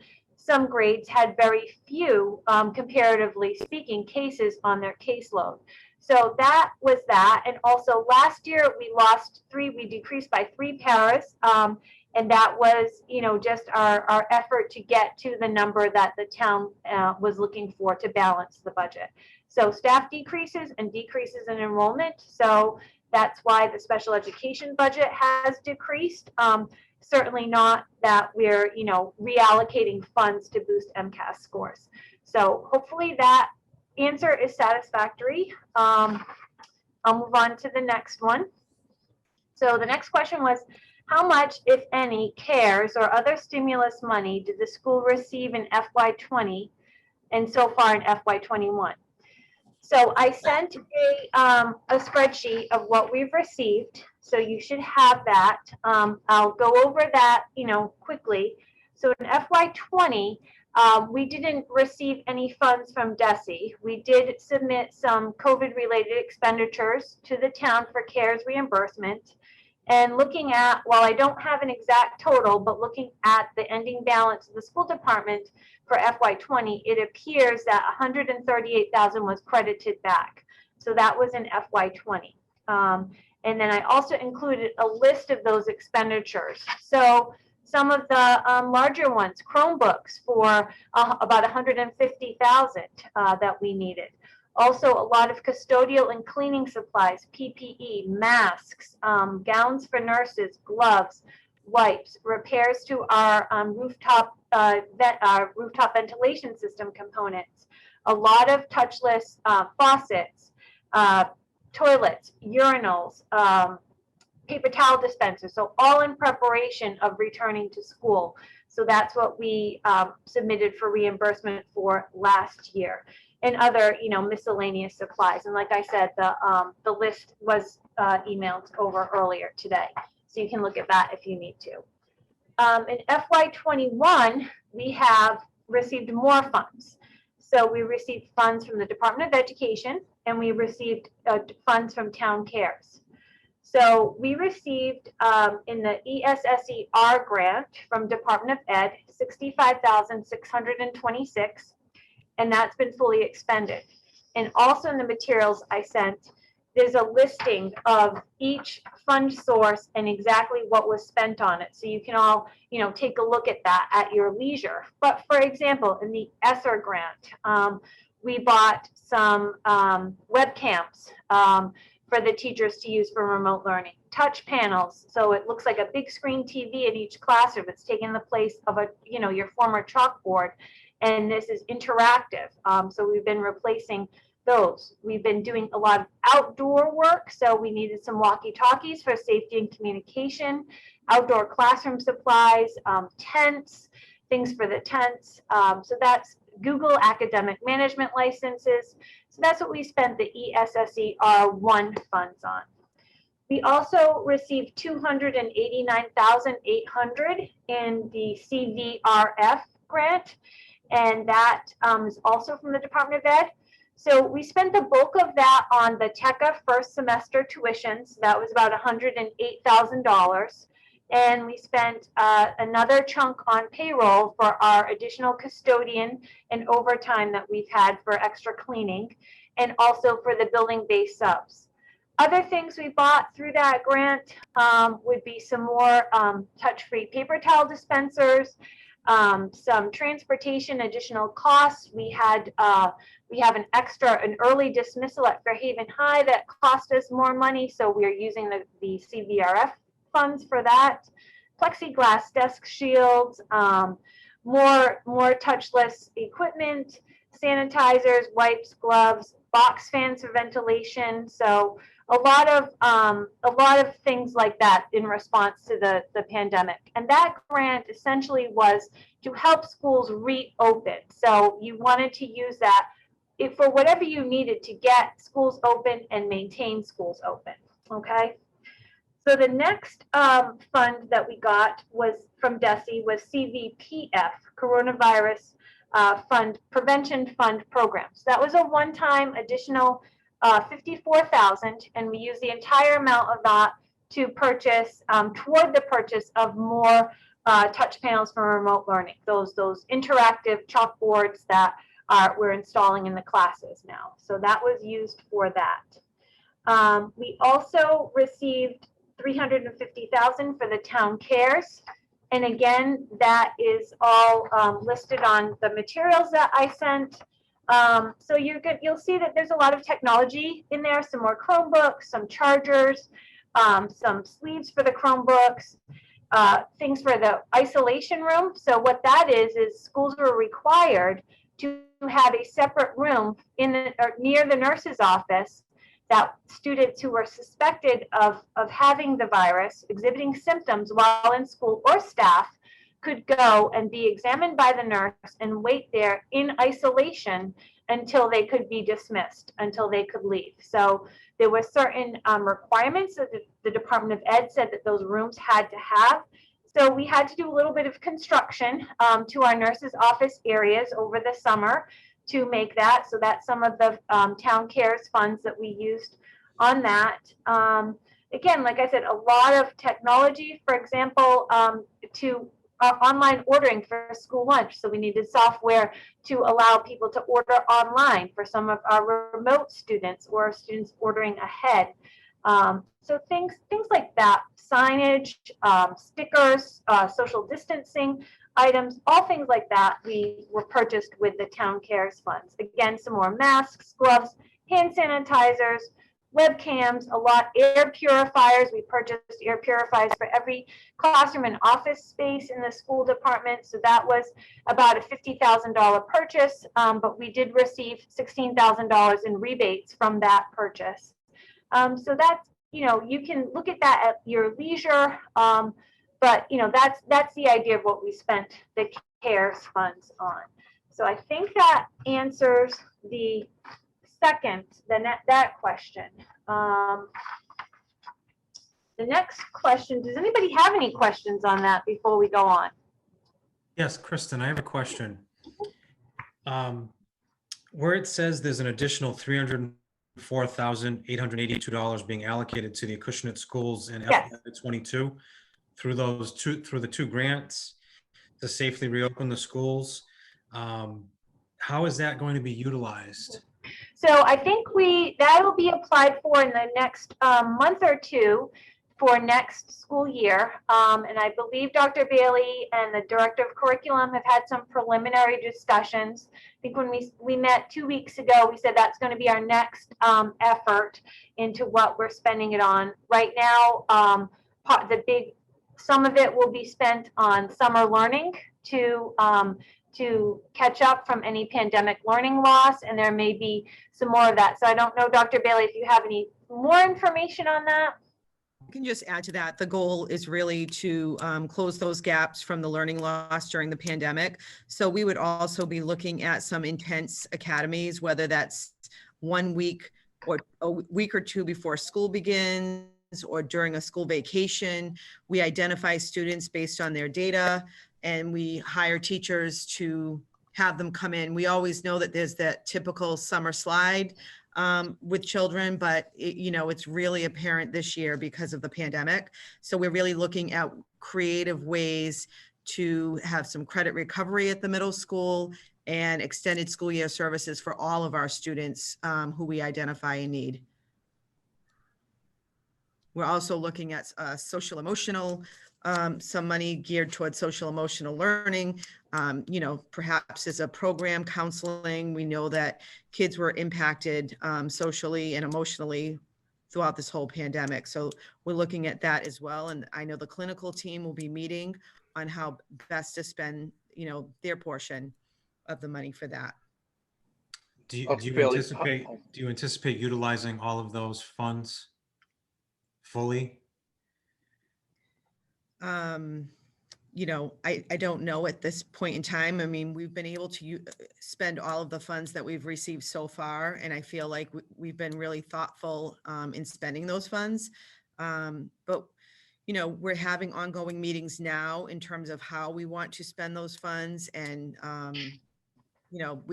grades had very few, comparatively speaking, cases on their caseload. So that was that. And also last year we decreased by 3 paras. And that was, just our effort to get to the number that the town was looking for to balance the budget. So staff decreases and decreases in enrollment. So that's why the special education budget has decreased. Certainly not that we're, reallocating funds to boost MCAS scores. So hopefully that answer is satisfactory. I'll move on to the next one. So the next question was, how much, if any, CARES or other stimulus money did the school receive in FY20 and so far in FY21? So I sent a spreadsheet of what we've received. So you should have that. I'll go over that, quickly. So in FY20, we didn't receive any funds from DESE. We did submit some COVID-related expenditures to the town for CARES reimbursement. And looking at, while I don't have an exact total, but looking at the ending balance of the school department for FY20, it appears that 138,000 was credited back. So that was in FY20. And then I also included a list of those expenditures. So some of the larger ones, Chromebooks for about 150,000 that we needed. Also, a lot of custodial and cleaning supplies, PPE, masks, gowns for nurses, gloves, wipes, repairs to our rooftop ventilation system components, a lot of touchless faucets, toilets, urinals, paper towel dispensers. So all in preparation of returning to school. So that's what we submitted for reimbursement for last year. And other, miscellaneous supplies. And like I said, the list was emailed over earlier today. So you can look at that if you need to. In FY21, we have received more funds. So we received funds from the Department of Education, and we received funds from Town Cares. So we received in the ESSER grant from Department of Ed, 65,626. And that's been fully expended. And also in the materials I sent, there's a listing of each fund source and exactly what was spent on it. So you can all, take a look at that at your leisure. But for example, in the ESSER grant, we bought some webcams for the teachers to use for remote learning. Touch panels, so it looks like a big screen TV in each classroom. It's taking the place of your former chalkboard. And this is interactive. So we've been replacing those. We've been doing a lot of outdoor work. So we needed some walkie-talkies for safety and communication, outdoor classroom supplies, tents, things for the tents. So that's Google academic management licenses. So that's what we spent the ESSER1 funds on. We also received $289,800 in the CVRF grant. And that is also from the Department of Ed. So we spent the bulk of that on the TECA first semester tuitions. That was about $108,000. And we spent another chunk on payroll for our additional custodian and overtime that we've had for extra cleaning, and also for the building-based subs. Other things we bought through that grant would be some more touch-free paper towel dispensers, some transportation additional costs. We have an early dismissal at Fairhaven High that cost us more money, so we're using the CVRF funds for that. Plexiglass desk shields, more touchless equipment, sanitizers, wipes, gloves, box fans for ventilation. So a lot of things like that in response to the pandemic. And that grant essentially was to help schools reopen. So you wanted to use that for whatever you needed to get schools open and maintain schools open. Okay. So the next fund that we got was from DESE was CVPF, Coronavirus prevention fund programs. That was a one-time additional 54,000, and we used the entire amount of that to purchase toward the purchase of more touch panels for remote learning. Those interactive chalkboards that we're installing in the classes now. So that was used for that. We also received 350,000 for the town cares. And again, that is all listed on the materials that I sent. So you'll see that there's a lot of technology in there, some more Chromebooks, some chargers, some sleeves for the Chromebooks, things for the isolation room. So what that is schools were required to have a separate room or near the nurse's office that students who were suspected of having the virus, exhibiting symptoms while in school, or staff could go and be examined by the nurse and wait there in isolation until they could be dismissed, until they could leave. So there were certain requirements that the Department of Ed said that those rooms had to have. So we had to do a little bit of construction to our nurses' office areas over the summer to make that. So that's some of the town cares funds that we used on that. Again, like I said, a lot of technology, for example, to online ordering for school lunch. So we needed software to allow people to order online for some of our remote students or students ordering ahead. So things like that, signage, stickers, social distancing items, all things like that we were purchased with the town cares funds. Again, some more masks, gloves, hand sanitizers, webcams, a lot, air purifiers. We purchased air purifiers for every classroom and office space in the school department. So that was about a $50,000 purchase, but we did receive $16,000 in rebates from that purchase. So that's, you can look at that at your leisure, but that's the idea of what we spent the CARES funds on. So I think that answers the second, that question. The next question, does anybody have any questions on that before we go on? Yes, Kristen, I have a question. Where it says there's an additional $304,882 being allocated to the Acushnet schools in Yes. FY22 through the two grants to safely reopen the schools. How is that going to be utilized? So I think that will be applied for in the next month or two for next school year. And I believe Dr. Bailey and the Director of Curriculum have had some preliminary discussions. I think when we met 2 weeks ago, we said that's going to be our next effort into what we're spending it on. Right now, some of it will be spent on summer learning to catch up from any pandemic learning loss, and there may be some more of that. So I don't know, Dr. Bailey, if you have any more information on that. I can just add to that. The goal is really to close those gaps from the learning loss during the pandemic. So we would also be looking at some intense academies, whether that's 1 week or a week or two before school begins or during a school vacation. We identify students based on their data, and we hire teachers to have them come in. We always know that there's that typical summer slide with children, but it's really apparent this year because of the pandemic. So we're really looking at creative ways to have some credit recovery at the middle school and extended school year services for all of our students who we identify in need. We're also looking at social emotional, some money geared towards social emotional learning, perhaps as a program counseling. We know that kids were impacted socially and emotionally throughout this whole pandemic. So we're looking at that as well. And I know the clinical team will be meeting on how best to spend, their portion of the money for that. Do you anticipate utilizing all of those funds fully? I don't know at this point in time. I mean, we've been able to spend all of the funds that we've received so far, and I feel like we've been really thoughtful in spending those funds. But we're having ongoing meetings now in terms of how we want to spend those funds, and you know,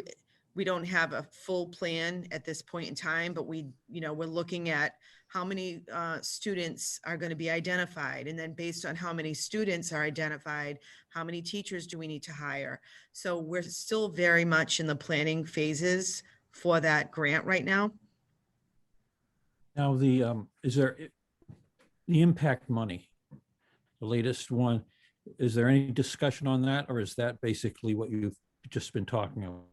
we don't have a full plan at this point in time, but we're looking at how many students are going to be identified. And then based on how many students are identified, how many teachers do we need to hire? So we're still very much in the planning phases for that grant right now. Now, is there the impact money, the latest one, is there any discussion on that, or is that basically what you've just been talking about?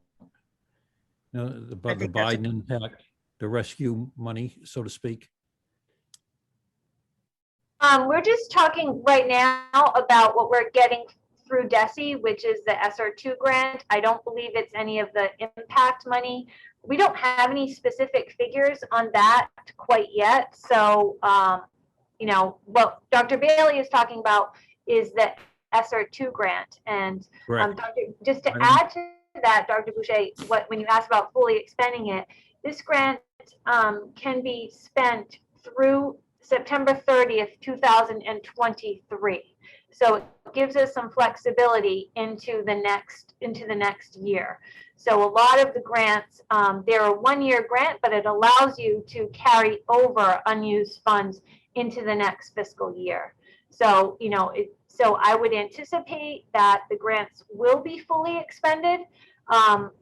You know, about the think that's a- Biden impact, the rescue money, so to speak? We're just talking right now about what we're getting through DESE, which is the SR2 grant. I don't believe it's any of the impact money. We don't have any specific figures on that quite yet. So, what Dr. Bailey is talking about is the SR2 grant. And just to add to that, Dr. Boucher, when you asked about fully expending it, this grant can be spent through September 30th, 2023. So it gives us some flexibility into the next year. So a lot of the grants, they're a one-year grant, but it allows you to carry over unused funds into the next fiscal year. So, so I would anticipate that the grants will be fully expended.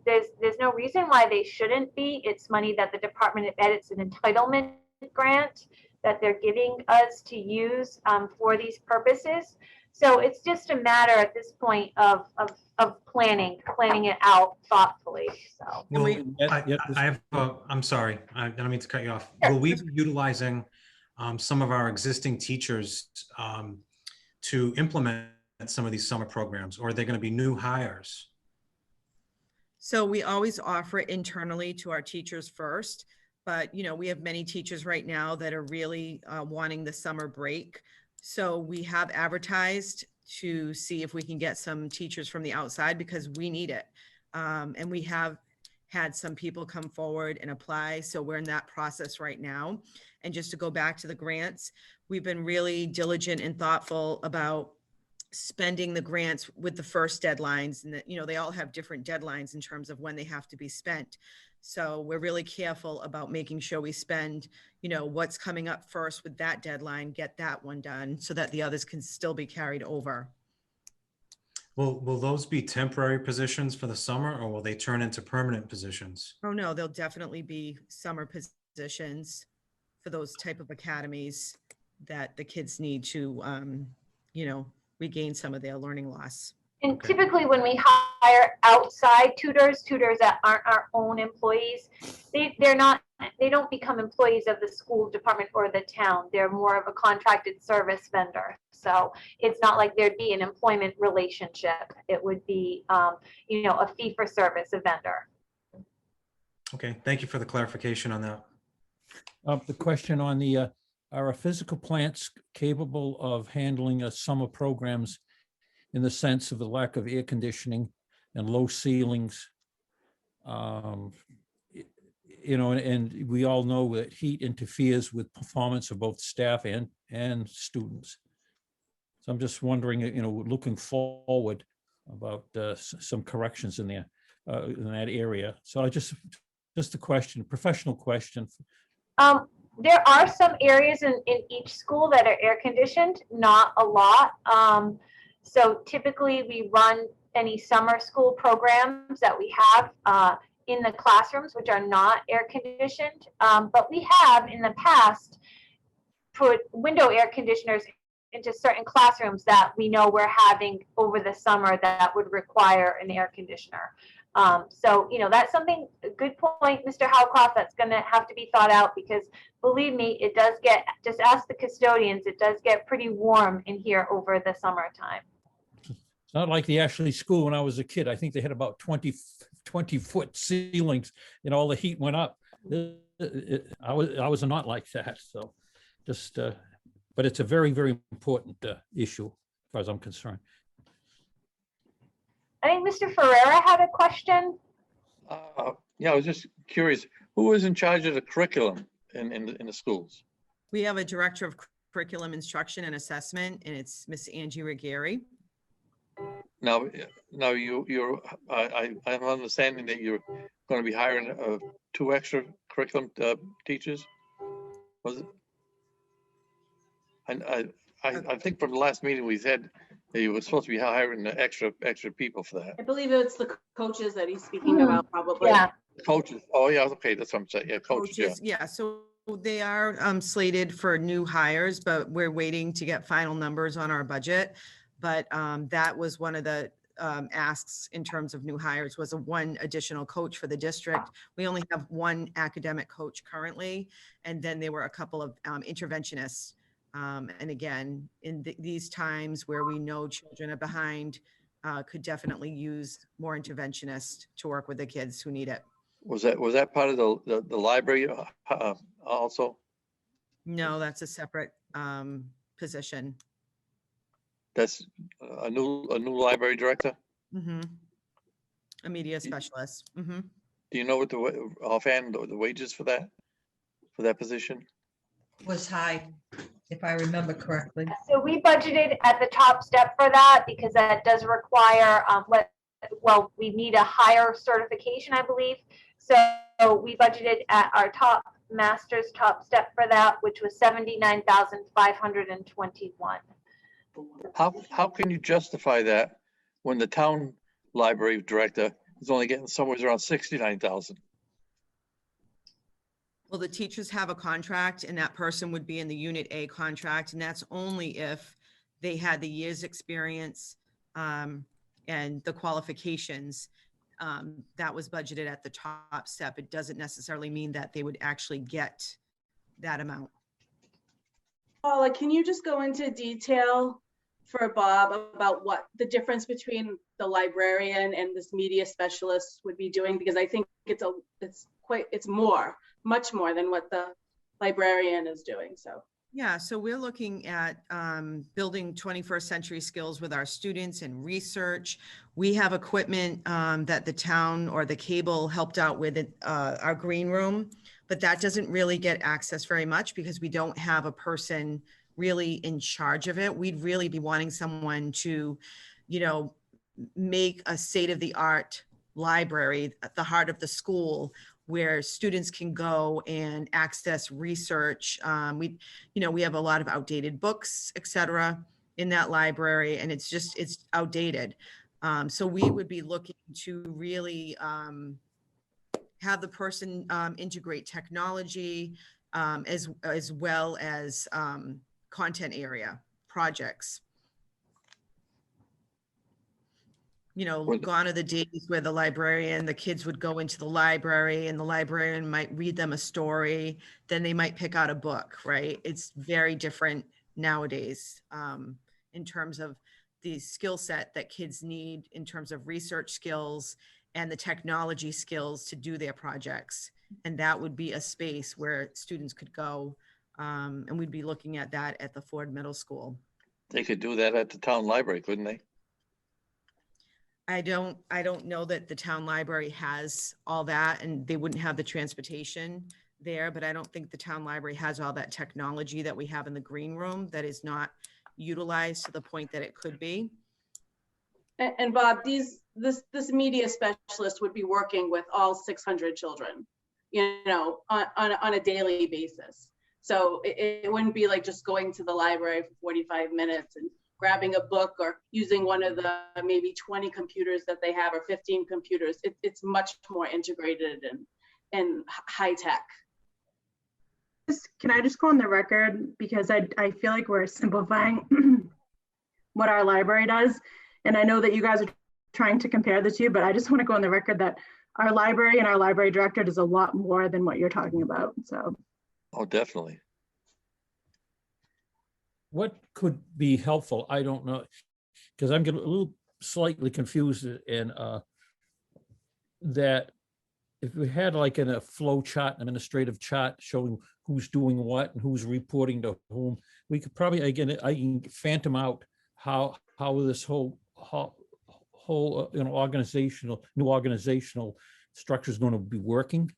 There's no reason why they shouldn't be. It's money that the Department of Ed, it's an entitlement grant that they're giving us to use for these purposes. So it's just a matter at this point of planning it out thoughtfully. So. Well, I'm sorry, I don't mean to cut you off. Will we be utilizing some of our existing teachers to implement some of these summer programs, or are they going to be new hires? So we always offer it internally to our teachers first, but we have many teachers right now that are really wanting the summer break. So we have advertised to see if we can get some teachers from the outside because we need it. And we have had some people come forward and apply. So we're in that process right now. And just to go back to the grants, we've been really diligent and thoughtful about spending the grants with the first deadlines, and that, they all have different deadlines in terms of when they have to be spent. So we're really careful about making sure we spend, what's coming up first with that deadline, get that one done so that the others can still be carried over. Will those be temporary positions for the summer, or will they turn into permanent positions? Oh, no, they'll definitely be summer positions for those type of academies that the kids need to, regain some of their learning loss. And typically when we hire outside tutors that aren't our own employees, they don't become employees of the school department or the town. They're more of a contracted service vendor. So it's not like there'd be an employment relationship. It would be, a fee for service, a vendor. Okay, thank you for the clarification on that. The question on the, are our physical plants capable of handling summer programs in the sense of the lack of air conditioning and low ceilings? And we all know that heat interferes with performance of both staff and students. So I'm just wondering, looking forward about some corrections in there, in that area. So just a question, professional question. There are some areas in each school that are air conditioned, not a lot. So typically we run any summer school programs that we have in the classrooms, which are not air conditioned. But we have in the past put window air conditioners into certain classrooms that we know we're having over the summer that would require an air conditioner. So, that's something, a good point, Mr. Howcroft, that's going to have to be thought out because believe me, it does get, just ask the custodians, it does get pretty warm in here over the summertime. It's not like the Ashley School when I was a kid. I think they had about 20-foot ceilings and all the heat went up. I was not like that. So just, but it's a very, very important issue as far as I'm concerned. I think Mr. Ferreira had a question. Yeah, I was just curious, who is in charge of the curriculum in the schools? We have a director of curriculum instruction and assessment, and it's Miss Angie Ruggieri. Now, I'm understanding that you're going to be hiring 2 extra curriculum teachers. Was it? I think from the last meeting we said that you were supposed to be hiring extra people for that. I believe it's the coaches that he's speaking about, probably. Yeah. Coaches. Oh yeah, okay, that's what I'm saying. Yeah, coaches. Yeah. Coaches, yeah, so they are slated for new hires, but we're waiting to get final numbers on our budget. But that was one of the asks in terms of new hires, was one additional coach for the district. We only have one academic coach currently, and then there were a couple of interventionists. And again, in these times where we know children are behind, could definitely use more interventionists to work with the kids who need it. Was that part of the library also? No, that's a separate position. That's a new library director. Mm-hmm. A media specialist. Mm-hmm. Do you know what offhand the wages for that position? Was high, if I remember correctly. So we budgeted at the top step for that because that does require, well, we need a higher certification, I believe. So we budgeted at our top master's top step for that, which was 79,521. How can you justify that when the town library director is only getting somewhere around 69,000? Well, the teachers have a contract and that person would be in the Unit A contract, and that's only if they had the year's experience and the qualifications. That was budgeted at the top step. It doesn't necessarily mean that they would actually get that amount. Paula, can you just go into detail for Bob about what the difference between the librarian and this media specialist would be doing? Because I think it's much more than what the librarian is doing. So Yeah, so we're looking at building 21st century skills with our students and research. We have equipment that the town or the cable helped out with our green room, but that doesn't really get access very much because we don't have a person really in charge of it. We'd really be wanting someone to, make a state-of-the-art library at the heart of the school where students can go and access research. We have a lot of outdated books, et cetera, in that library, and it's outdated. So we would be looking to really have the person integrate technology as well as content area projects. Gone are the days where the kids would go into the library and the librarian might read them a story, then they might pick out a book, right? It's very different nowadays in terms of the skill set that kids need in terms of research skills and the technology skills to do their projects. And that would be a space where students could go, and we'd be looking at that at the Ford Middle School. They could do that at the town library, couldn't they? I don't know that the town library has all that, and they wouldn't have the transportation there, but I don't think the town library has all that technology that we have in the green room that is not utilized to the point that it could be. And Bob, this media specialist would be working with all 600 children, on a daily basis. So it wouldn't be like just going to the library for 45 minutes and grabbing a book or using one of the maybe 20 computers that they have or 15 computers. It's much more integrated and high tech. Can I just go on the record, because I feel like we're simplifying what our library does. And I know that you guys are trying to compare the two, but I just want to go on the record that our library and our library director does a lot more than what you're talking about. So. Oh, definitely. What could be helpful? I don't know, because I'm getting a little slightly confused in that if we had like in a flow chart, an administrative chart showing who's doing what and who's reporting to whom, we could probably, again, I can phantom out how this whole new organizational structure is going to be working.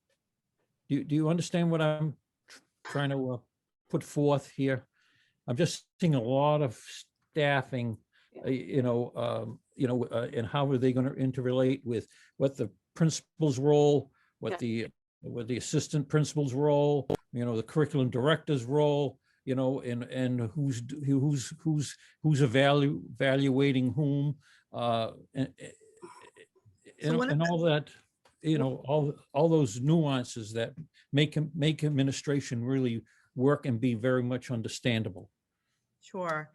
Do you understand what I'm trying to put forth here? I'm just seeing a lot of staffing and how are they going to interrelate with what the principal's role, what the assistant principal's role, the curriculum director's role, and who's evaluating whom, and all that, all those nuances that make administration really work and be very much understandable. Sure.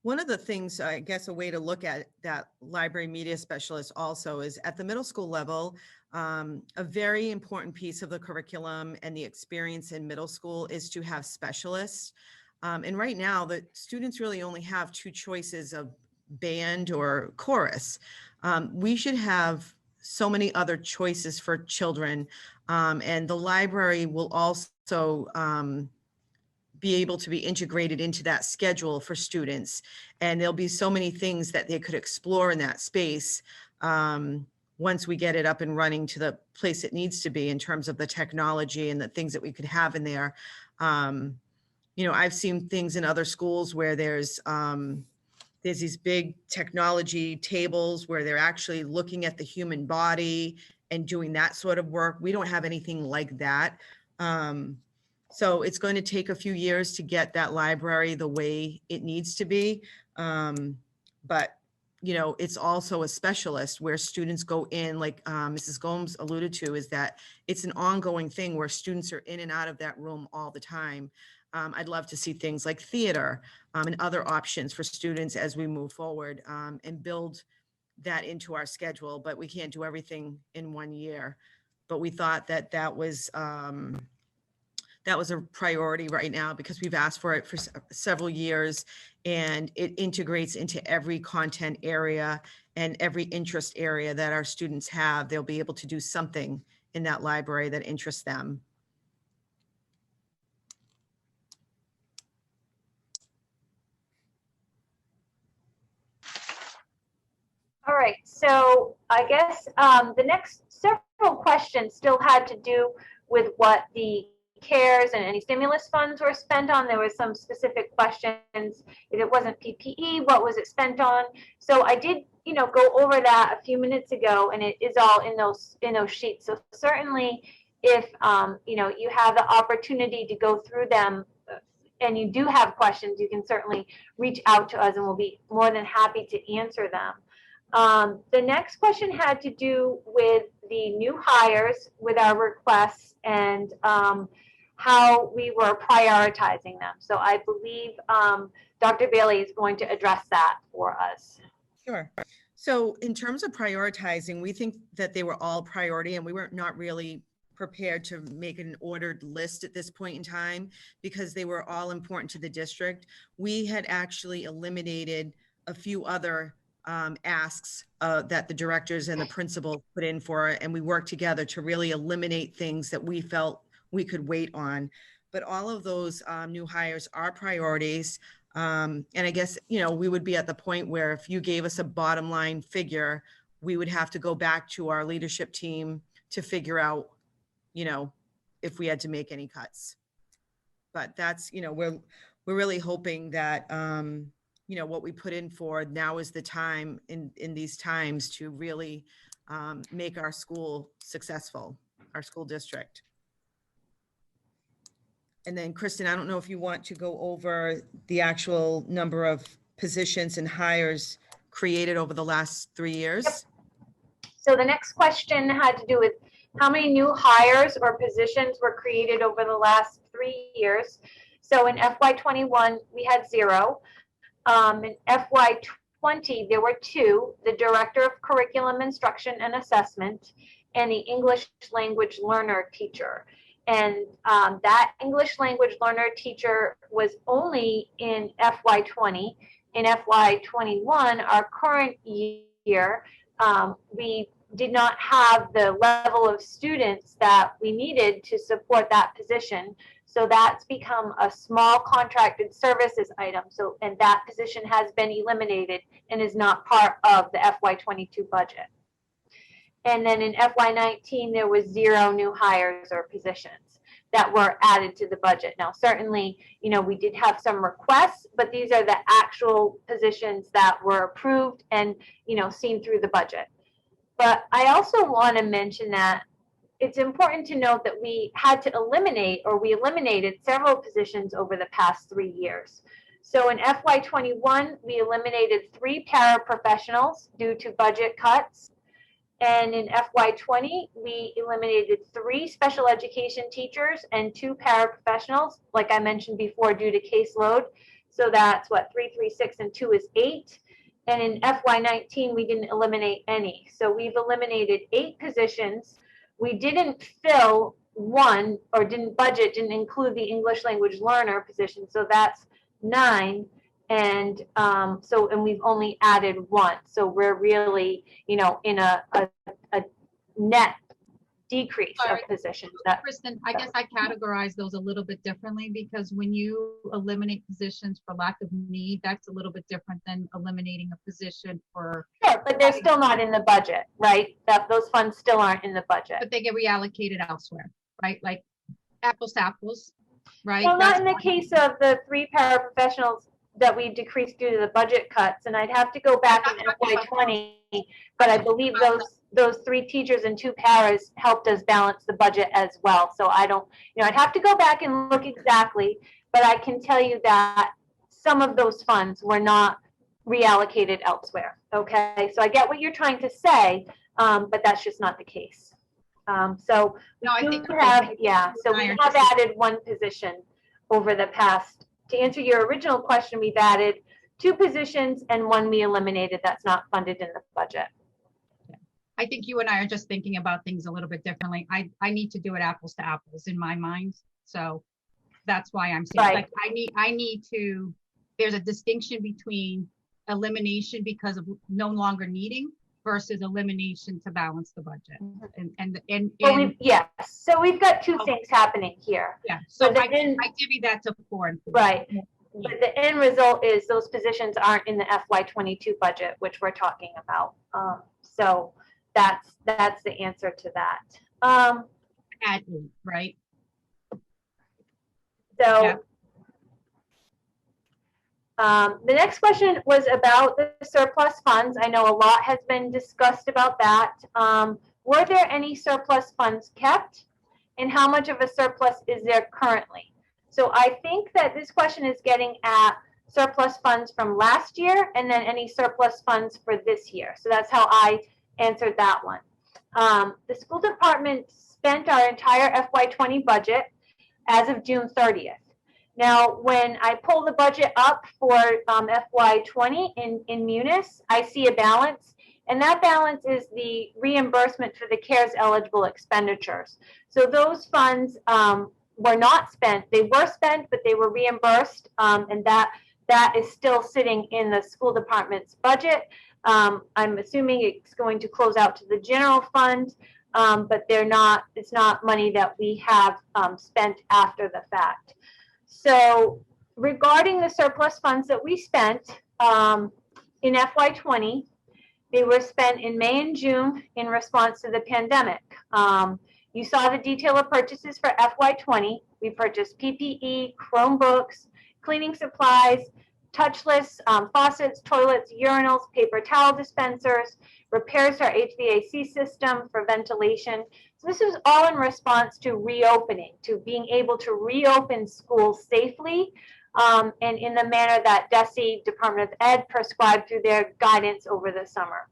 One of the things, I guess, a way to look at that library media specialist also is at the middle school level, a very important piece of the curriculum and the experience in middle school is to have specialists. And right now, the students really only have two choices of band or chorus. We should have so many other choices for children. And the library will also be able to be integrated into that schedule for students. And there'll be so many things that they could explore in that space once we get it up and running to the place it needs to be in terms of the technology and the things that we could have in there. I've seen things in other schools where there's these big technology tables where they're actually looking at the human body and doing that sort of work. We don't have anything like that. So it's going to take a few years to get that library the way it needs to be. But, it's also a specialist where students go in, like Mrs. Gomes alluded to, is that it's an ongoing thing where students are in and out of that room all the time. I'd love to see things like theater and other options for students as we move forward and build that into our schedule, but we can't do everything in 1 year. But we thought that was a priority right now because we've asked for it for several years, and it integrates into every content area and every interest area that our students have. They'll be able to do something in that library that interests them. All right, so I guess the next several questions still had to do with what the CARES and any stimulus funds were spent on. There was some specific questions. If it wasn't PPE, what was it spent on? So I did, go over that a few minutes ago, and it is all in those sheets. So certainly, if you have the opportunity to go through them, and you do have questions, you can certainly reach out to us, and we'll be more than happy to answer them. The next question had to do with the new hires, with our requests, and how we were prioritizing them. So I believe Dr. Bailey is going to address that for us. Sure. So in terms of prioritizing, we think that they were all priority, and we were not really prepared to make an ordered list at this point in time because they were all important to the district. We had actually eliminated a few other asks that the directors and the principal put in for it, and we worked together to really eliminate things that we felt we could wait on. But all of those new hires are priorities. And I guess, we would be at the point where if you gave us a bottom line figure, we would have to go back to our leadership team to figure out, if we had to make any cuts. But that's, we're really hoping that, what we put in for now is the time in these times to really make our school successful, our school district. And then Kristen, I don't know if you want to go over the actual number of positions and hires created over the last 3 years. Yep. So the next question had to do with how many new hires or positions were created over the last 3 years. So in FY21, we had 0. In FY20, there were 2, the Director of Curriculum Instruction and Assessment and the English Language Learner Teacher. And that English Language Learner Teacher was only in FY20. In FY21, our current year, we did not have the level of students that we needed to support that position. So that's become a small contracted services item. So, and that position has been eliminated and is not part of the FY22 budget. And then in FY19, there was 0 new hires or positions. that were added to the budget. Now, certainly, we did have some requests, but these are the actual positions that were approved and, seen through the budget. But I also want to mention that it's important to note that we had to eliminate, or we eliminated several positions over the past 3 years. So in FY21, we eliminated 3 paraprofessionals due to budget cuts. And in FY20, we eliminated 3 special education teachers and 2 paraprofessionals, like I mentioned before, due to caseload. So that's what, 3, 3, 6, and 2 is 8. And in FY19, we didn't eliminate any. So we've eliminated 8 positions. We didn't fill 1, or didn't include the English language learner position. So that's 9. And and we've only added 1. So we're really, in a net decrease of positions. Kristen, I guess I categorize those a little bit differently, because when you eliminate positions for lack of need, that's a little bit different than eliminating a position for. Sure, but they're still not in the budget, right? Those funds still aren't in the budget. But they get reallocated elsewhere, right? Like apples to apples, right? Well, not in the case of the 3 paraprofessionals that we decreased due to the budget cuts, and I'd have to go back in FY20, but I believe those 3 teachers and 2 paras helped us balance the budget as well. So I don't, I'd have to go back and look exactly, but I can tell you that some of those funds were not reallocated elsewhere. Okay, so I get what you're trying to say, but that's just not the case. So no, I think we have added 1 position over the past. To answer your original question, we've added 2 positions and 1 we eliminated that's not funded in the budget. I think you and I are just thinking about things a little bit differently. I need to do it apples to apples in my mind. So that's why I'm saying, like, I need to, there's a distinction between elimination because of no longer needing versus elimination to balance the budget. Yes. So we've got 2 things happening here. Yeah. So I divvy that to 4 and 4. Right. But the end result is those positions aren't in the FY22 budget, which we're talking about. So that's the answer to that. Right. So. Yeah. The next question was about the surplus funds. I know a lot has been discussed about that. Were there any surplus funds kept? And how much of a surplus is there currently? So I think that this question is getting at surplus funds from last year and then any surplus funds for this year. So that's how I answered that one. The school department spent our entire FY20 budget as of June 30th. Now, when I pull the budget up for FY20 in Munis, I see a balance, and that balance is the reimbursement for the CARES eligible expenditures. So those funds were not spent. They were spent, but they were reimbursed, and that is still sitting in the school department's budget. I'm assuming it's going to close out to the general fund, but it's not money that we have spent after the fact. So regarding the surplus funds that we spent in FY20, they were spent in May and June in response to the pandemic. You saw the detail of purchases for FY20. We purchased PPE, Chromebooks, cleaning supplies, touchless faucets, toilets, urinals, paper towel dispensers, repairs to our HVAC system for ventilation. So this is all in response to reopening, to being able to reopen schools safely and in the manner that DESE, Department of Ed, prescribed through their guidance over the summer.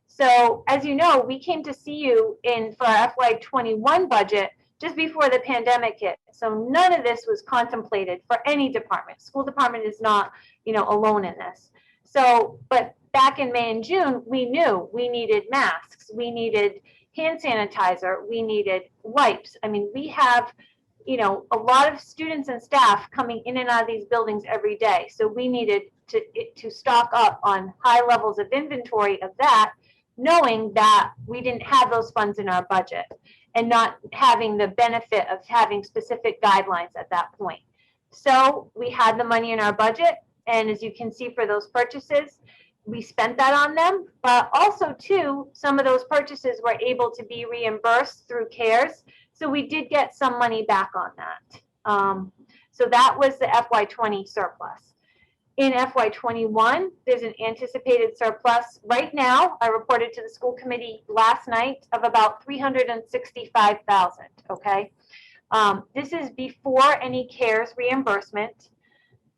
So as you know, we came to see you for our FY21 budget just before the pandemic hit. So none of this was contemplated for any department. School department is not, alone in this. So, but back in May and June, we knew we needed masks, we needed hand sanitizer, we needed wipes. I mean, we have, a lot of students and staff coming in and out of these buildings every day. So we needed to stock up on high levels of inventory of that, knowing that we didn't have those funds in our budget and not having the benefit of having specific guidelines at that point. So we had the money in our budget. And as you can see for those purchases, we spent that on them, but also too, some of those purchases were able to be reimbursed through CARES. So we did get some money back on that. So that was the FY20 surplus. In FY21, there's an anticipated surplus. Right now, I reported to the school committee last night of about $365,000, okay? This is before any CARES reimbursement.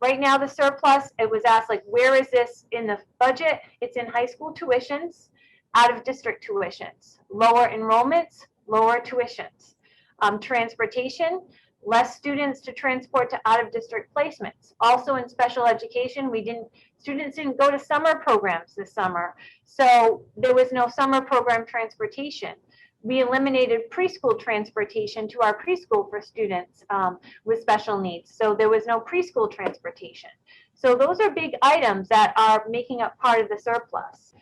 Right now, the surplus, it was asked, like, where is this in the budget? It's in high school tuitions, out of district tuitions, lower enrollments, lower tuitions. Transportation, less students to transport to out of district placements. Also in special education, students didn't go to summer programs this summer. So there was no summer program transportation. We eliminated preschool transportation to our preschool for students with special needs. So there was no preschool transportation. So those are big items that are making up part of the surplus.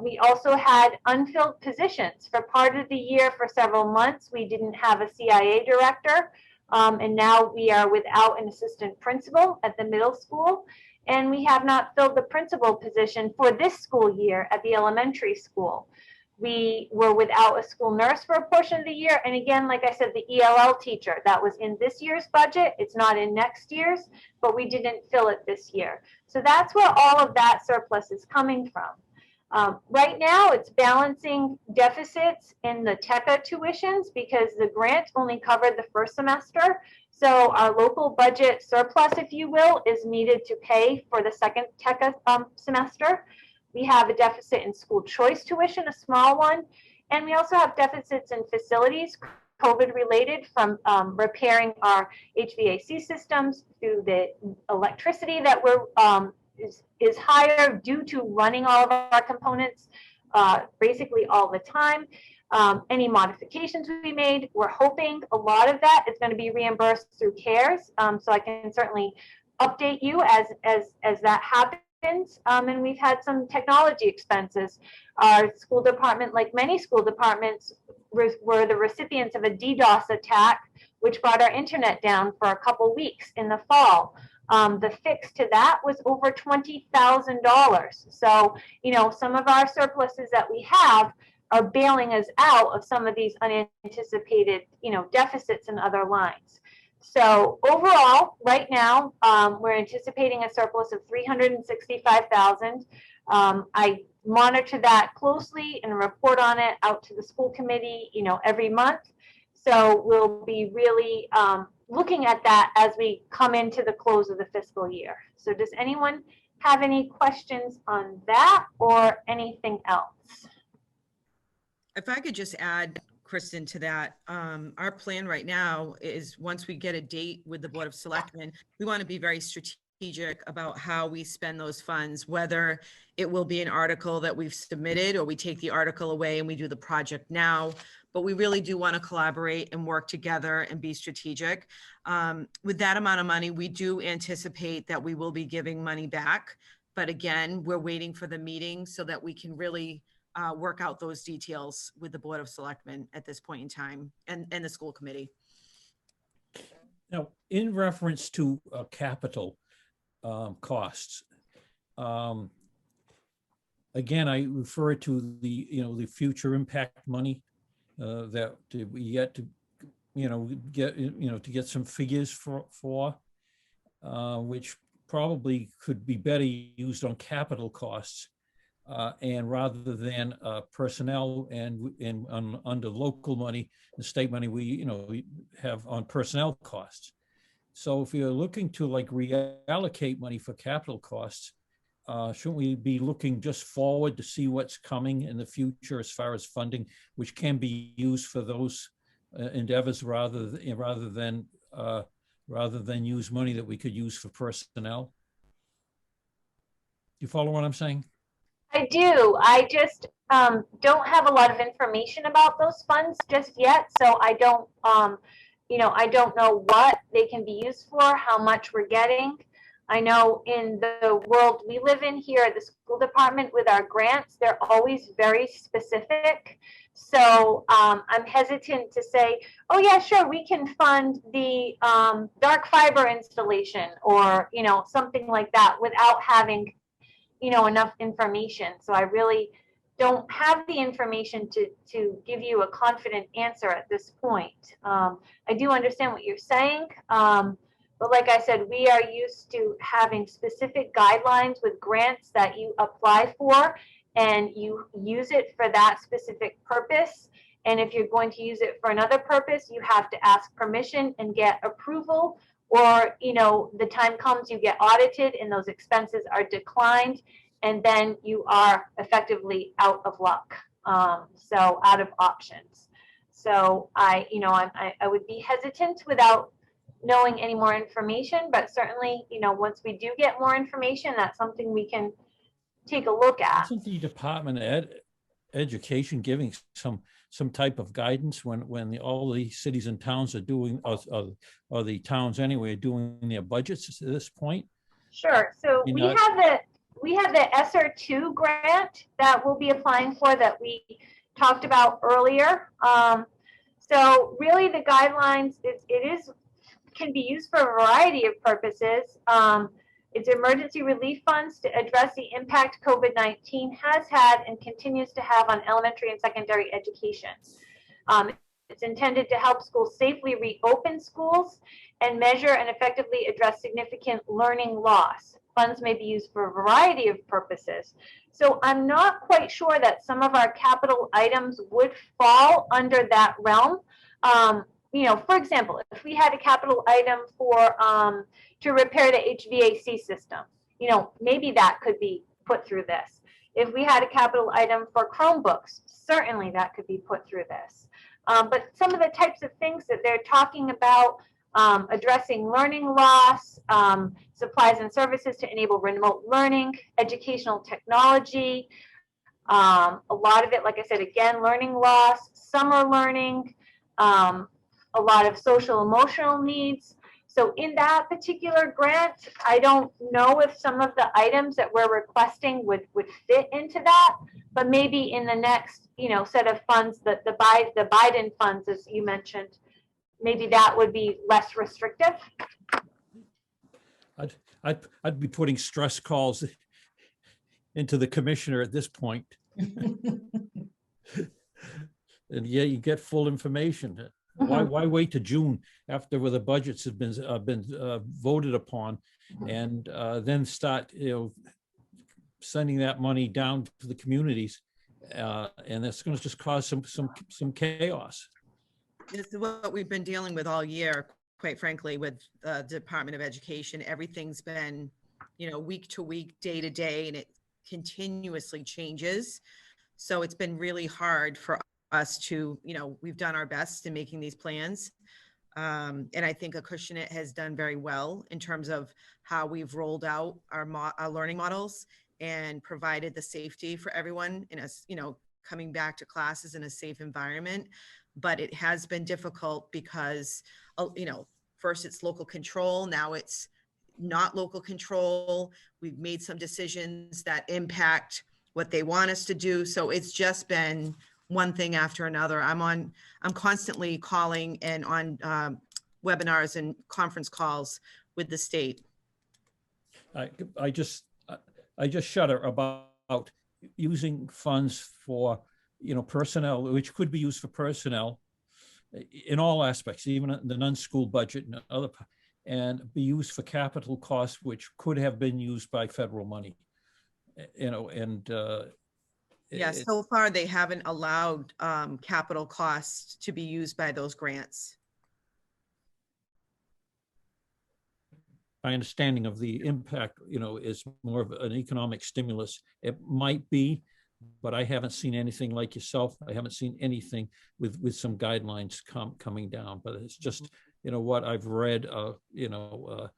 We also had unfilled positions for part of the year. For several months, we didn't have a CIA director. And now we are without an assistant principal at the middle school. And we have not filled the principal position for this school year at the elementary school. We were without a school nurse for a portion of the year. And again, like I said, the ELL teacher, that was in this year's budget. It's not in next year's, but we didn't fill it this year. So that's where all of that surplus is coming from. Right now, it's balancing deficits in the TECA tuitions because the grant only covered the first semester. So our local budget surplus, if you will, is needed to pay for the second TECA semester. We have a deficit in school choice tuition, a small one. And we also have deficits in facilities, COVID related, from repairing our HVAC systems through the electricity that we're is higher due to running all of our components basically all the time. Any modifications we made, we're hoping a lot of that is going to be reimbursed through CARES. So I can certainly update you as that happens. And we've had some technology expenses. Our school department, like many school departments, were the recipients of a DDoS attack, which brought our internet down for a couple weeks in the fall. The fix to that was over $20,000. So, you know, some of our surpluses that we have are bailing us out of some of these unanticipated, you know, deficits in other lines. So overall, right now, we're anticipating a surplus of $365,000. I monitor that closely and report on it out to the school committee, you know, every month. So we'll be really looking at that as we come into the close of the fiscal year. So does anyone have any questions on that or anything else? If I could just add, Kristen, to that, our plan right now is once we get a date with the Board of Selectmen, we want to be very strategic about how we spend those funds, whether it will be an article that we've submitted or we take the article away and we do the project now. But we really do want to collaborate and work together and be strategic. With that amount of money, we do anticipate that we will be giving money back. But again, we're waiting for the meeting so that we can really work out those details with the Board of Selectmen at this point in time and the school committee. Now, in reference to capital costs, again, I refer to the, you know, the future impact money that we yet to, you know, to get some figures for which probably could be better used on capital costs. And rather than personnel and under local money, the state money, we have on personnel costs. So if you're looking to like reallocate money for capital costs, shouldn't we be looking just forward to see what's coming in the future as far as funding, which can be used for those endeavors rather than use money that we could use for personnel? You follow what I'm saying? I do. I just don't have a lot of information about those funds just yet. So I don't, I don't know what they can be used for, how much we're getting. I know in the world we live in here at the school department with our grants, they're always very specific. So I'm hesitant to say, oh yeah, sure, we can fund the dark fiber installation or, something like that without having enough information. So I really don't have the information to give you a confident answer at this point. I do understand what you're saying, but like I said, we are used to having specific guidelines with grants that you apply for, and you use it for that specific purpose. And if you're going to use it for another purpose, you have to ask permission and get approval, or, you know, the time comes, you get audited and those expenses are declined, and then you are effectively out of luck. So out of options. So I would be hesitant without knowing any more information, but certainly, you know, once we do get more information, that's something we can take a look at. Isn't the Department of Education giving some type of guidance when all the cities and towns are doing, or the towns anyway, are doing their budgets at this point? Sure. So we have the ESSER 2 grant that we'll be applying for that we talked about earlier. So really the guidelines, can be used for a variety of purposes. It's emergency relief funds to address the impact COVID-19 has had and continues to have on elementary and secondary education. It's intended to help schools safely reopen schools and measure and effectively address significant learning loss. Funds may be used for a variety of purposes. So I'm not quite sure that some of our capital items would fall under that realm. You know, for example, if we had a capital item for to repair the HVAC system, you know, maybe that could be put through this. If we had a capital item for Chromebooks, certainly that could be put through this. But some of the types of things that they're talking about, addressing learning loss, supplies and services to enable remote learning, educational technology, a lot of it, like I said, again, learning loss, summer learning, a lot of social emotional needs. So in that particular grant, I don't know if some of the items that we're requesting would fit into that, but maybe in the next, you know, set of funds, the Biden funds, as you mentioned, maybe that would be less restrictive. I'd be putting stress calls into the commissioner at this point. And yeah, you get full information. Why wait to June after the budgets have been voted upon, and then start, you know, sending that money down to the communities, and that's going to just cause some chaos. This is what we've been dealing with all year, quite frankly, with the Department of Education. Everything's been, you know, week to week, day to day, and it continuously changes. So it's been really hard for us to, you know, we've done our best in making these plans. And I think Acushnet has done very well in terms of how we've rolled out our learning models and provided the safety for everyone in us, you know, coming back to classes in a safe environment. But it has been difficult because, you know, first it's local control, now it's not local control. We've made some decisions that impact what they want us to do. So it's just been one thing after another. I'm constantly calling and on webinars and conference calls with the state. I just shudder about using funds for, you know, personnel, which could be used for personnel in all aspects, even the non-school budget and other, and be used for capital costs, which could have been used by federal money, you know, and yeah, so far they haven't allowed capital costs to be used by those grants. My understanding of the impact, you know, is more of an economic stimulus. It might be, but I haven't seen anything like yourself. I haven't seen anything with some guidelines coming down. But it's just, you know, what I've read, you know,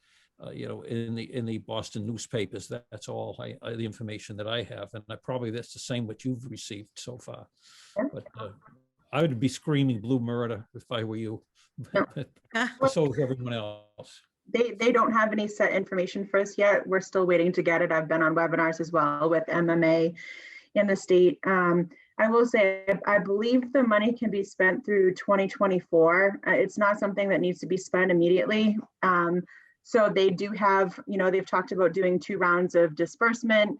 in the Boston newspapers. That's all the information that I have, and that's the same what you've received so far. But I would be screaming blue murder if I were you. So is everyone else. They don't have any set information for us yet. We're still waiting to get it. I've been on webinars as well with MMA in the state. I will say, I believe the money can be spent through 2024. It's not something that needs to be spent immediately. So they do have, you know, they've talked about doing 2 rounds of disbursement.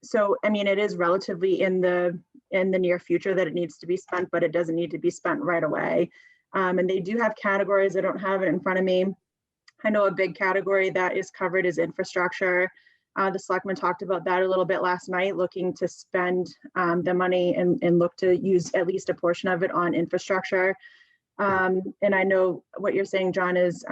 So, I mean, it is relatively in the near future that it needs to be spent, but it doesn't need to be spent right away. And they do have categories. I don't have it in front of me. I know a big category that is covered is infrastructure. The selectmen talked about that a little bit last night, looking to spend the money and look to use at least a portion of it on infrastructure. And I know what you're saying, John, is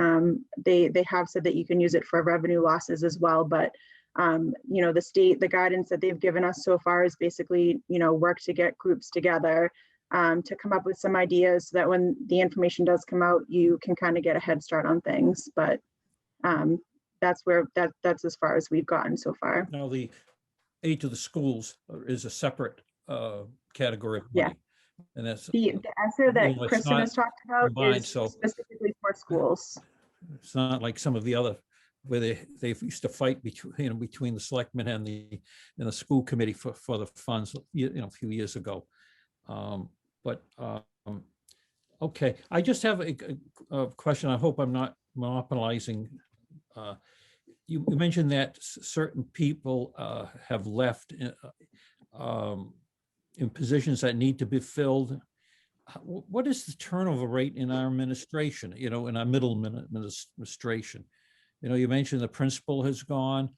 they have said that you can use it for revenue losses as well. But, you know, the state, the guidance that they've given us so far is basically, you know, work to get groups together to come up with some ideas so that when the information does come out, you can kind of get a head start on things. But that's as far as we've gotten so far. Now, the aid to the schools is a separate category of money. And that's The ESSER that you know, it's Kristen not has talked about combined, is so specifically for schools. it's not like some of the other where they used to fight between the selectmen and the school committee for the funds, you know, a few years ago. Okay, I just have a question. I hope I'm not monopolizing. You mentioned that certain people have left in positions that need to be filled. What is the turnover rate in our administration, you know, in our middle administration? You know, you mentioned the principal has gone,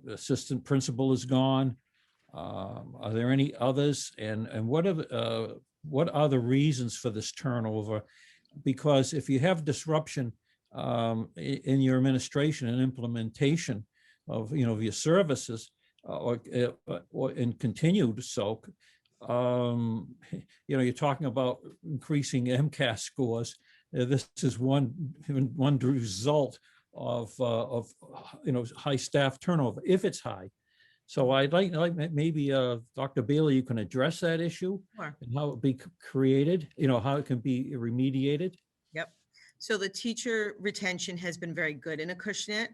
assistant principal is gone. Are there any others? And what are the reasons for this turnover? Because if you have disruption in your administration and implementation of, you know, your services, or and continued so, you know, you're talking about increasing MCAS scores. This is one result of you know, high staff turnover, if it's high. So I'd like maybe Dr. Bailey, you can address that issue. Sure. And how it be created, you know, how it can be remediated. Yep. So the teacher retention has been very good in Acushnet,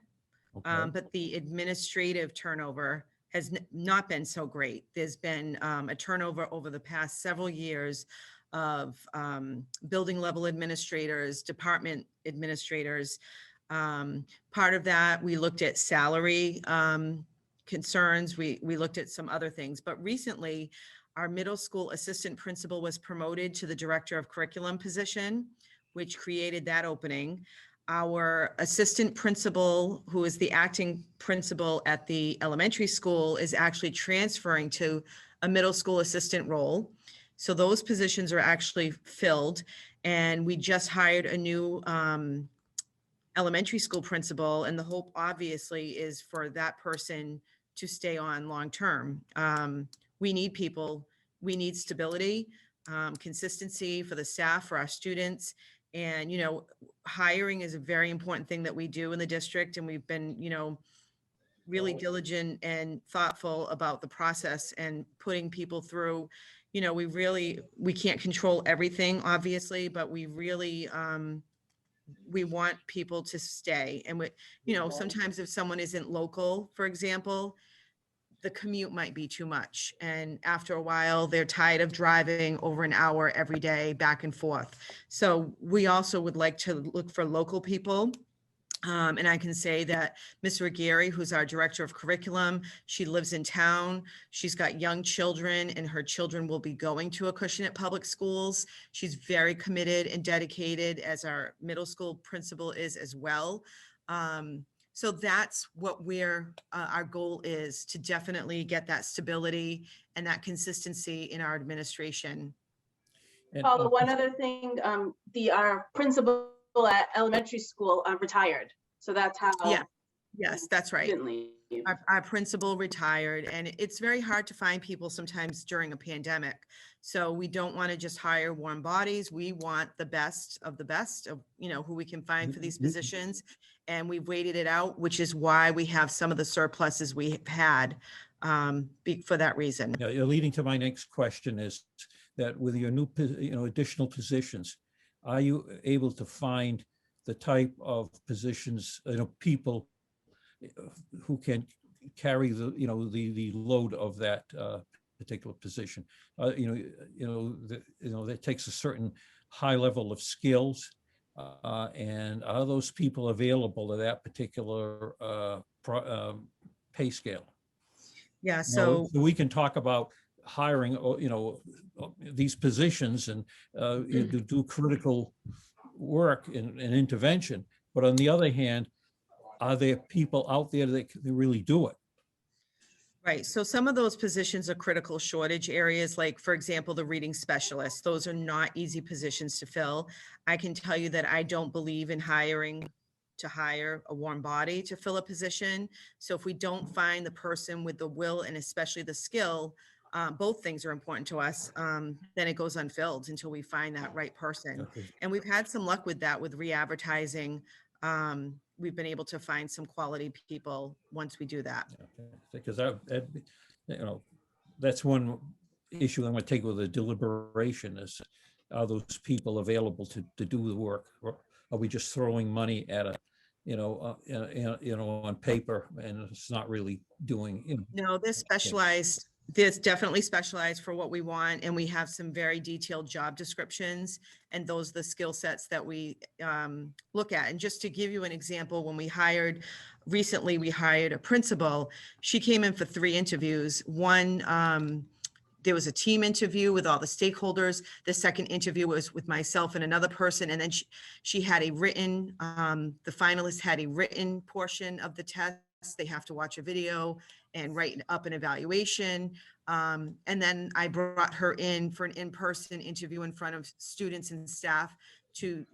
but the administrative turnover has not been so great. There's been a turnover over the past several years of building level administrators, department administrators. Part of that, we looked at salary concerns. We looked at some other things, but recently our middle school assistant principal was promoted to the director of curriculum position, which created that opening. Our assistant principal, who is the acting principal at the elementary school, is actually transferring to a middle school assistant role. So those positions are actually filled. And we just hired a new elementary school principal. And the hope obviously is for that person to stay on long-term. We need people, we need stability, consistency for the staff, for our students. And, you know, hiring is a very important thing that we do in the district. And we've been, you know, really diligent and thoughtful about the process and putting people through, you know, we can't control everything, obviously, but we really, we want people to stay. And you know, sometimes if someone isn't local, for example, the commute might be too much. And after a while, they're tired of driving over an hour every day back and forth. So we also would like to look for local people. And I can say that Ms. Ruggieri, who's our director of curriculum, she lives in town. She's got young children and her children will be going to Acushnet Public Schools. She's very committed and dedicated, as our middle school principal is as well. So that's what our goal is, to definitely get that stability and that consistency in our administration. Paul, the one other thing, our principal at elementary school retired. So that's how. Yeah. Yes, that's right. Our principal retired, and it's very hard to find people sometimes during a pandemic. So we don't want to just hire warm bodies. We want the best of, you know, who we can find for these positions. And we've waited it out, which is why we have some of the surpluses we've had for that reason. Yeah, leading to my next question is that with your new, you know, additional positions, are you able to find the type of positions, you know, people who can carry the, you know, the load of that particular position? That takes a certain high level of skills, and are those people available to that particular pay scale? Yeah, You know, so, we can talk about hiring, these positions and do critical work and intervention. But on the other hand, are there people out there that can really do it? right, so some of those positions are critical shortage areas, like, for example, the reading specialist. Those are not easy positions to fill. I can tell you that I don't believe in to hire a warm body to fill a position. So if we don't find the person with the will and especially the skill, both things are important to us, then it goes unfilled until we find that right person. And we've had some luck with that, with re-advertising. We've been able to find some quality people once we do that. Because that's one issue I'm going to take with the deliberation is, are those people available to do the work? Or are we just throwing money at on paper and it's not really doing, No, they're specialized. There's definitely specialized for what we want. And we have some very detailed job descriptions. And those are the skill sets that we look at. And just to give you an example, when recently we hired a principal. She came in for 3 interviews. One, there was a team interview with all the stakeholders. The second interview was with myself and another person. And then she had a written, the finalists had a written portion of the test. They have to watch a video and write up an evaluation. And then I brought her in for an in-person interview in front of students and staff to,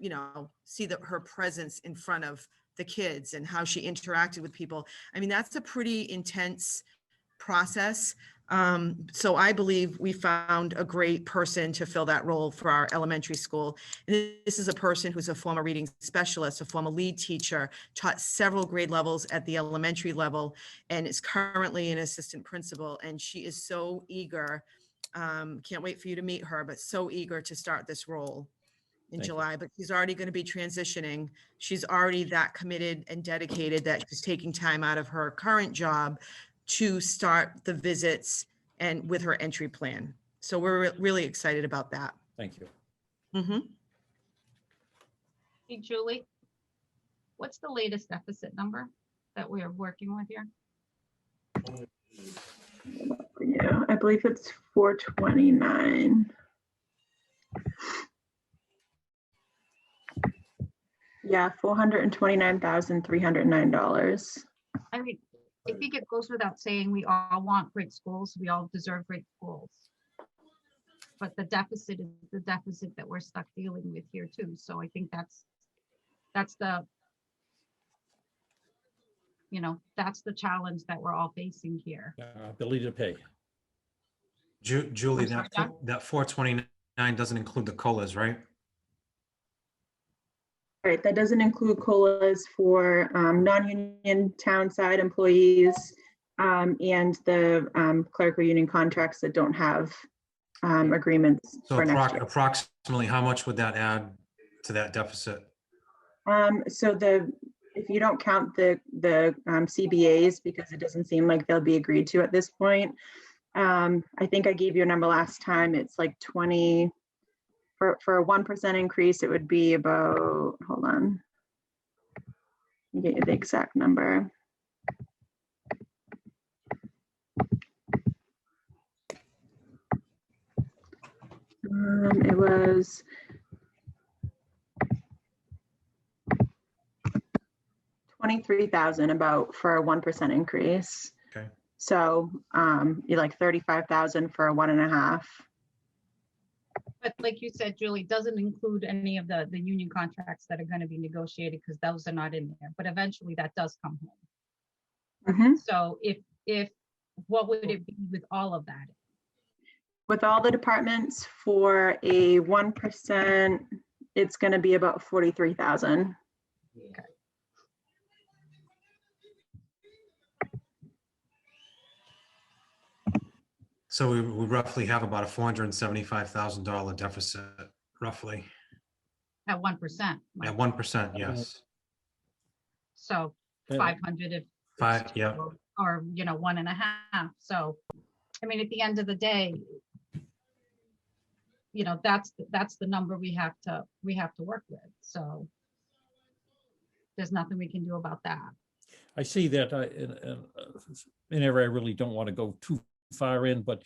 see her presence in front of the kids and how she interacted with people. I mean, that's a pretty intense process. So I believe we found a great person to fill that role for our elementary school. And this is a person who's a former reading specialist, a former lead teacher, taught several grade levels at the elementary level, and is currently an assistant principal. And she is so eager. Can't wait for you to meet her, but so eager to start this role in July. But she's already going to be transitioning. She's already that committed and dedicated that she's taking time out of her current job to start the visits and with her entry plan. So we're really excited about that. Thank you. Mm-hmm. Hey, Julie, what's the latest deficit number that we are working with here? Yeah, I believe it's 429. Yeah, $429,309. I mean, I think it goes without saying, we all want great schools. We all deserve great schools. But the deficit is the deficit that we're stuck dealing with here too. So I think that's the, that's the challenge that we're all facing here. Ability to pay. Julie, I'm sorry, that 429 doesn't include the COLAs, right? Right, that doesn't include COLAs for non-union town side employees and the clerical union contracts that don't have agreements So for next year. approximately how much would that add to that deficit? So if you don't count the CBAs, because it doesn't seem like they'll be agreed to at this point, I think I gave you a number last time. It's like 20. For a 1% increase, it would be about, hold on, let me get you the exact number. It was $23,000 about for a 1% increase. Okay. So you're like $35,000 for a 1.5. But like you said, Julie, doesn't include any of the union contracts that are going to be negotiated, because those are not in there. But eventually that does come home. Mm-hmm. So if what would it be with all of that? With all the departments for a 1%, it's going to be about 43,000. Okay. So we roughly have about a $475,000 deficit, roughly. At 1%. At 1%, yes. So 500 if. 5, yeah. Or 1.5. So, I mean, at the end of the day, that's the number we have to work with. So there's nothing we can do about that. I see that in area, I really don't want to go too far in, but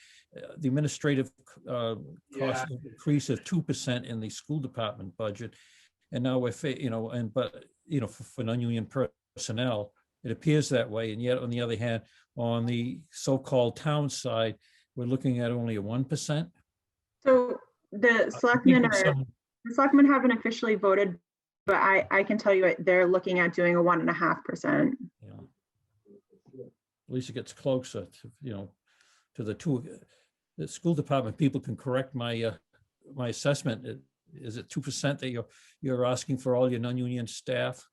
the administrative cost increase of 2% in the school department budget. And now if, for non-union personnel, it appears that way. And yet, on the other hand, on the so-called town side, we're looking at only a 1%. So the selectmen haven't officially voted, but I can tell you they're looking at doing a 1.5%. Yeah. At least it gets closer to, to the two. The school department people can correct my my assessment. Is it 2% that you're asking for all your non-union staff?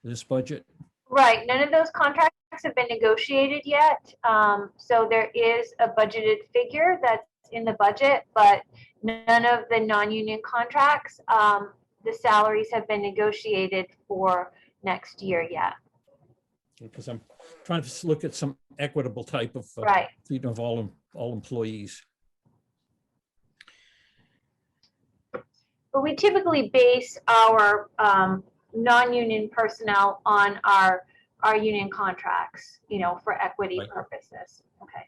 This budget? Right. None of those contracts have been negotiated yet. So there is a budgeted figure that's in the budget, but none of the non-union contracts, the salaries have been negotiated for next year yet. Because I'm trying to look at some equitable type of treatment of all employees. But we typically base our non-union personnel on our union contracts, for equity purposes. Okay.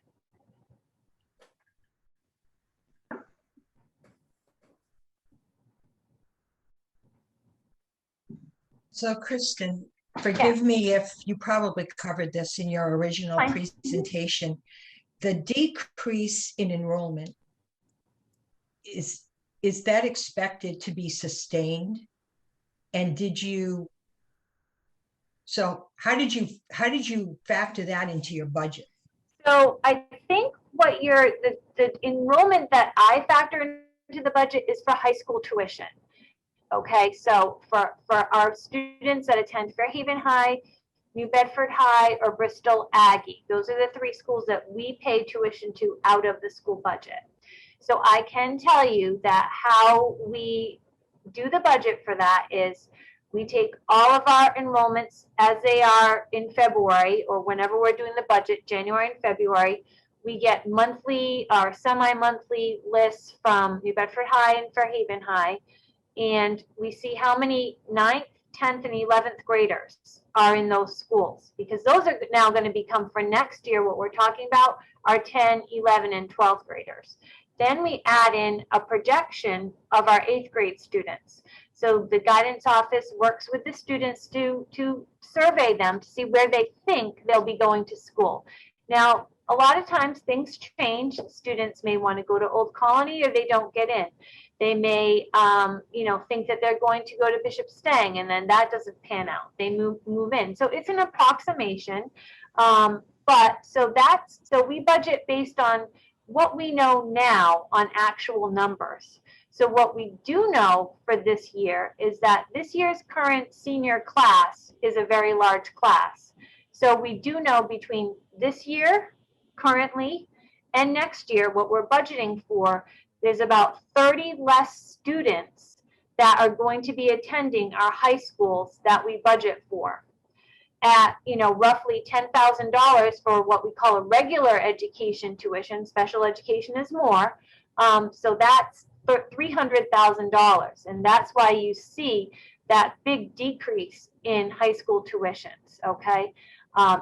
So Kristen, forgive me if you probably covered this in your original presentation. The decrease in enrollment, is that expected to be sustained? And how did you factor that into your budget? So I think what the enrollment that I factor into the budget is for high school tuition. Okay, so for our students that attend Fairhaven High, New Bedford High, or Bristol Aggie, those are the 3 schools that we pay tuition to out of the school budget. So I can tell you that how we do the budget for that is we take all of our enrollments as they are in February, or whenever we're doing the budget, January and February. We get monthly or semi-monthly lists from New Bedford High and Fairhaven High, and we see how many 9th, 10th, and 11th graders are in those schools, because those are now going to become, for next year, what we're talking about are 10, 11, and 12th graders. Then we add in a projection of our 8th grade students. So the guidance office works with the students to survey them to see where they think they'll be going to school. Now, a lot of times things change. Students may want to go to Old Colony, or they don't get in. They may, think that they're going to go to Bishop Stang, and then that doesn't pan out. They move in. So it's an approximation. So we budget based on what we know now on actual numbers. So what we do know for this year is that this year's current senior class is a very large class. So we do know between this year currently and next year, what we're budgeting for, there's about 30 less students that are going to be attending our high schools that we budget for, at roughly $10,000 for what we call a regular education tuition. Special education is more. So that's $300,000, and that's why you see that big decrease in high school tuitions, okay,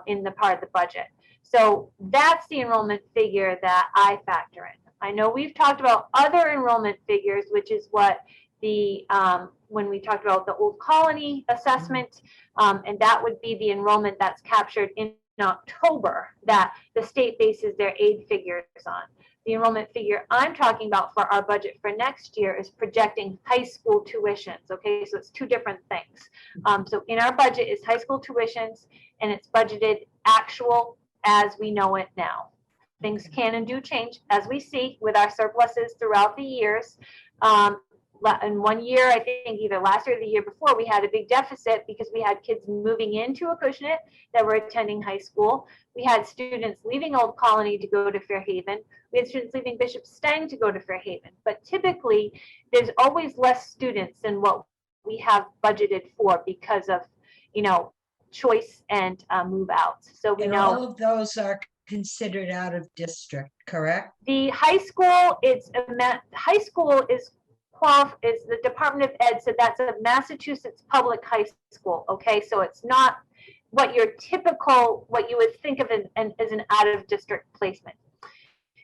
in the part of the budget. So that's the enrollment figure that I factor in. I know we've talked about other enrollment figures, which is what the when we talked about the Old Colony assessment, and that would be the enrollment that's captured in October that the state bases their aid figures on. The enrollment figure I'm talking about for our budget for next year is projecting high school tuitions. Okay, so it's 2 different things. So in our budget is high school tuitions, and it's budgeted actual as we know it now. Things can and do change, as we see with our surpluses throughout the years. In one year, I think either last year or the year before, we had a big deficit because we had kids moving into Acushnet that were attending high school. We had students leaving Old Colony to go to Fairhaven. We had students leaving Bishop Stang to go to Fairhaven. But typically, there's always less students than what we have budgeted for because of, choice and move outs. So we know all of those are considered out of district, correct? The high school is the Department of Ed, so that's a Massachusetts public high school. Okay, so it's not what your typical, what you would think of as an out-of-district placement.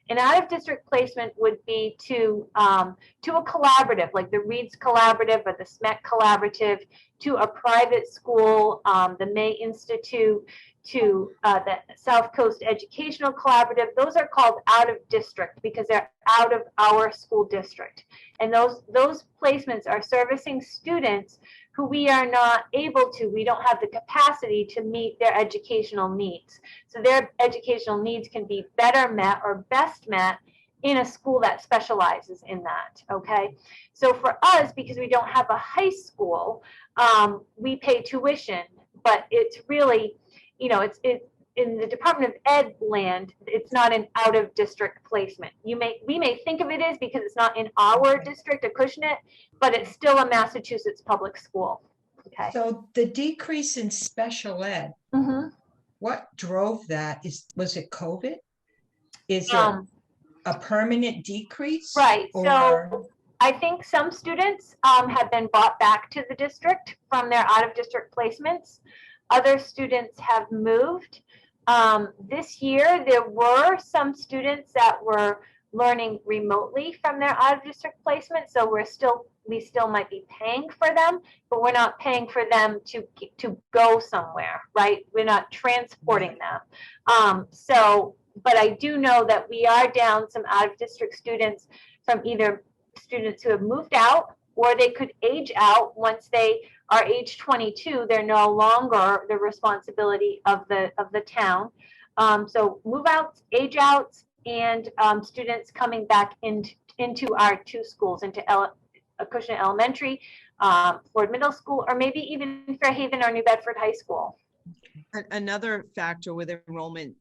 An out-of-district placement would be to a collaborative, like the Reeds Collaborative or the SMEC Collaborative, to a private school, the May Institute, to the South Coast Educational Collaborative. Those are called out-of-district because they're out of our school district. And those placements are servicing students who we are not able to, we don't have the capacity to meet their educational needs. So their educational needs can be better met or best met in a school that specializes in that, okay? So for us, because we don't have a high school, we pay tuition, but it's really, you know, it's in the Department of Ed land, it's not an out-of-district placement. We may think of it as because it's not in our district, Acushnet, but it's still a Massachusetts public school. Okay. So the decrease in special ed, what drove that? Was it COVID? Is it a permanent decrease? Right. Or... So I think some students have been brought back to the district from their out-of-district placements. Other students have moved. This year, there were some students that were learning remotely from their out-of-district placement. So we still might be paying for them, but we're not paying for them to go somewhere, right? We're not transporting them. But I do know that we are down some out-of-district students from either students who have moved out, or they could age out. Once they are age 22, they're no longer the responsibility of the town. So move outs, age outs, and students coming back into our two schools, into Acushnet Elementary, Ford Middle School, or maybe even Fairhaven or New Bedford High School. Another factor with enrollment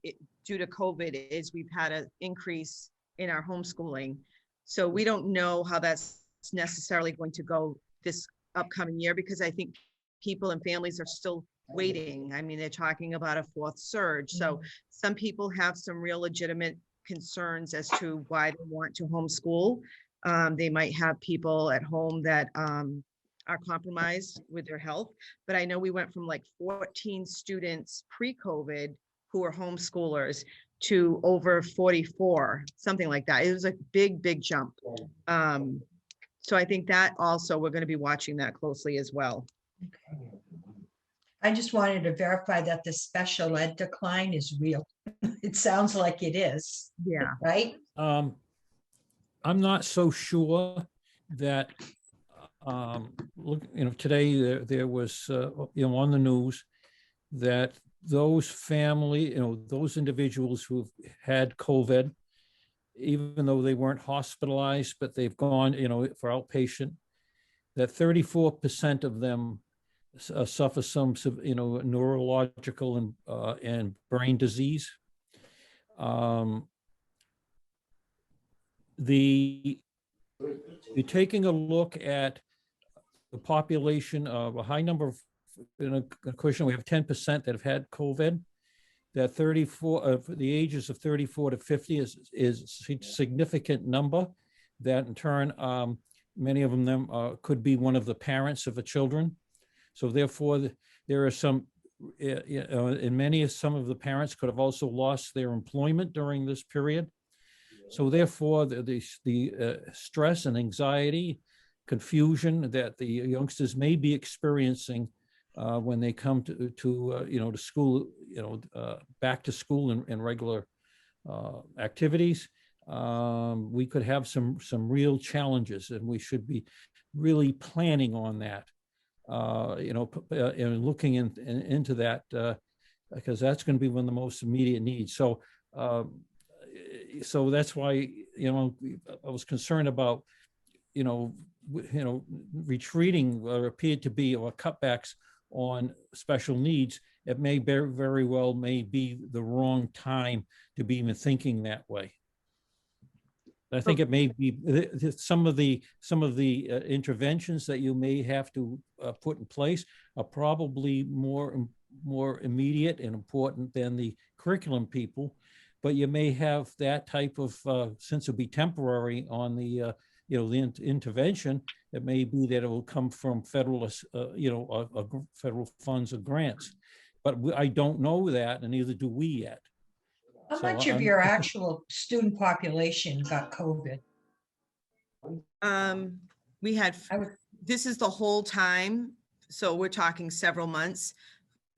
due to COVID is we've had an increase in our homeschooling. So we don't know how that's necessarily going to go this upcoming year, because I think people and families are still waiting. I mean, they're talking about a fourth surge. So some people have some real legitimate concerns as to why they want to homeschool. They might have people at home that are compromised with their health. But I know we went from like 14 students pre-COVID who were homeschoolers to over 44, something like that. It was a big, big jump. So I think that also, we're going to be watching that closely as well. I just wanted to verify that the special ed decline is real. It sounds like it is. Yeah. Right? I'm not so sure that, look, today there was, on the news that those those individuals who've had COVID, even though they weren't hospitalized, but they've gone, for outpatient, that 34% of them suffer some, neurological and brain disease. You're taking a look at the population of a high number of, Acushnet, we have 10% that have had COVID. That 34 the ages of 34 to 50 is a significant number. That in turn, many of them could be one of the parents of the children. So therefore, there are some, some of the parents could have also lost their employment during this period. So therefore, the stress and anxiety, confusion that the youngsters may be experiencing when they come to school, back to school and regular activities, we could have some real challenges, and we should be really planning on that, and looking into that, because that's going to be one of the most immediate needs. So, so that's why, I was concerned about, retreating what appeared to be, or cutbacks on special needs. It may very well be the wrong time to be even thinking that way. I think it may be some of the interventions that you may have to put in place are probably more immediate and important than the curriculum people, but you may have that type of, since it'll be temporary on the intervention, it may be that it will come from federal, federal funds or grants. but I don't know that, and neither do we yet. How So much of I'm- your actual student population got COVID? We had, I would, this is the whole time, so we're talking several months.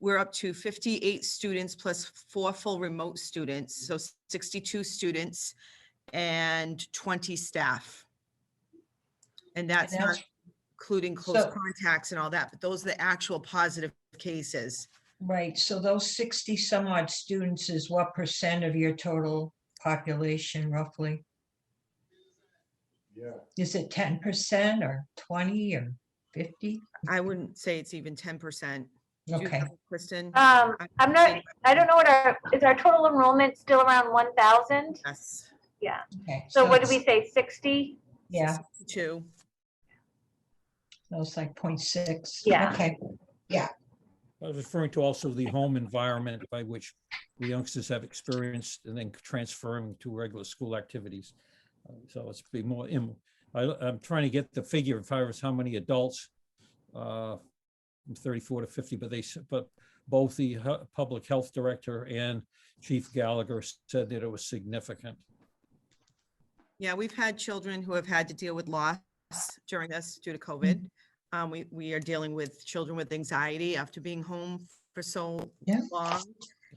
We're up to 58 students plus 4 full remote students, so 62 students and 20 staff. And that's not that's- including close So- contacts and all that, but those are the actual positive cases. right, so those 60 some odd students is what % of your total population roughly? Yeah. Is it 10% or 20 or 50? I wouldn't say it's even 10%. Do you Okay. have it, Kristen? I'm not, I don't know what is our total enrollment still around 1,000? Yes. Yeah. Okay. So what did it's- we say, 60? Yeah, 2. so it's like 0.6. Yeah. Okay, I was referring to also the home environment by which the youngsters have experienced and then transferring to regular school activities. So it's be more, I'm trying to get the figure as far as how many adults, from 34 to 50, but both the public health director and Chief Gallagher said that it was significant. Yeah, we've had children who have had to deal with loss during this due to COVID. We are dealing with children with anxiety after being home for so Yeah. long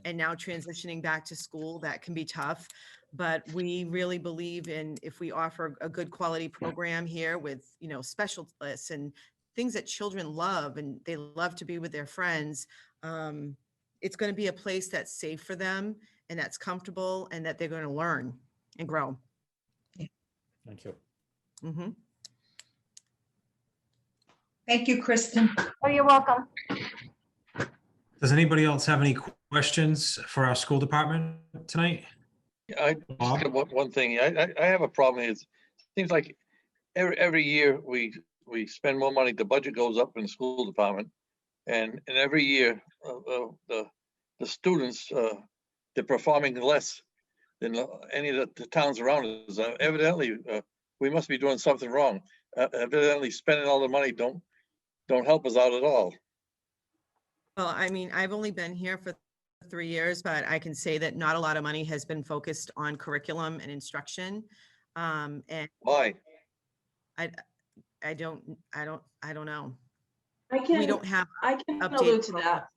and now transitioning back to school. That can be tough, but we really believe in if we offer a good quality program here with, you know, specialists and things that children love and they love to be with their friends. It's going to be a place that's safe for them and that's comfortable and that they're going to learn and grow. Thank you. Mm-hmm. thank you, Kristen. Oh, you're welcome. Does anybody else have any questions for our school department tonight? I just got one thing. I have a problem. It seems like every year we spend more money, the budget goes up in the school department. And every year, the students, they're performing less than any of the towns around us. Evidently, we must be doing something wrong. Evidently, spending all the money don't help us out at all. Well, I mean, I've only been here for 3 years, but I can say that not a lot of money has been focused on curriculum and instruction. And Why? I don't know. I can, We don't have I can updated allude to that.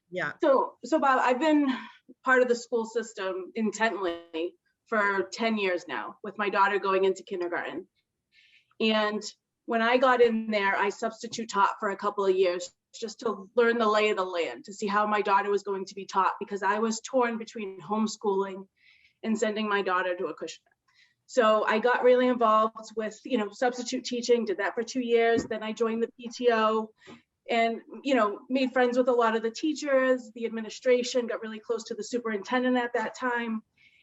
Yeah. So Bob, I've been part of the school system intently for 10 years now, with my daughter going into kindergarten. And when I got in there, I substitute taught for a couple of years just to learn the lay of the land, to see how my daughter was going to be taught, because I was torn between homeschooling and sending my daughter to Acushnet. So I got really involved with, you know, substitute teaching, did that for 2 years. Then I joined the PTO and, you know, made friends with a lot of the teachers, the administration, got really close to the superintendent at that time.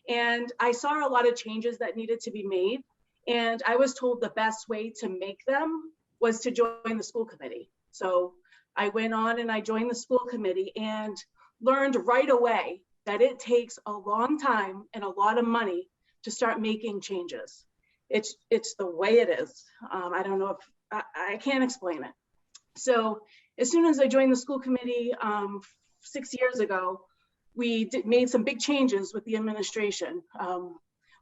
And I saw a lot of changes that needed to be made. And I was told the best way to make them was to join the school committee. So I went on and I joined the school committee and learned right away that it takes a long time and a lot of money to start making changes. It's the way it is. I don't know if I can't explain it. So as soon as I joined the school committee 6 years ago, we made some big changes with the administration.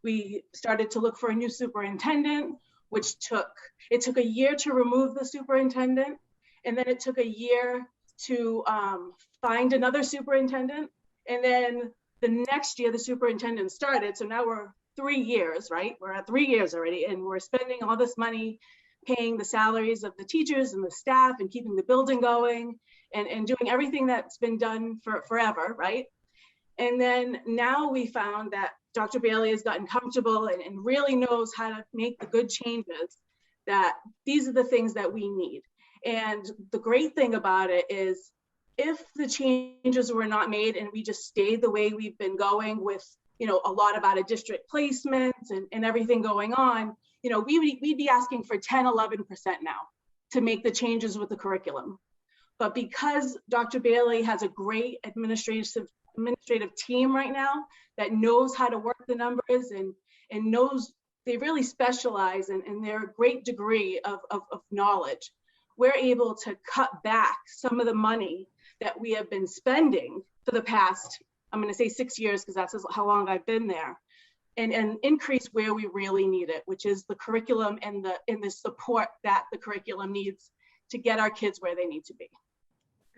We started to look for a new superintendent, which took a year to remove the superintendent. And then it took a year to find another superintendent. And then the next year, the superintendent started. So now we're 3 years, right? We're at 3 years already, and we're spending all this money paying the salaries of the teachers and the staff and keeping the building going and doing everything that's been done for forever, right? And then now we found that Dr. Bailey has gotten comfortable and really knows how to make the good changes, that these are the things that we need. And the great thing about it is if the changes were not made and we just stayed the way we've been going with, you know, a lot of out of district placements and everything going on, you know, we'd be asking for 10, 11% now to make the changes with the curriculum. But because Dr. Bailey has a great administrative team right now that knows how to work the numbers and knows they really specialize in their great degree of knowledge, we're able to cut back some of the money that we have been spending for the past, I'm going to say 6 years, because that's how long I've been there, and increase where we really need it, which is the curriculum and the support that the curriculum needs to get our kids where they need to be.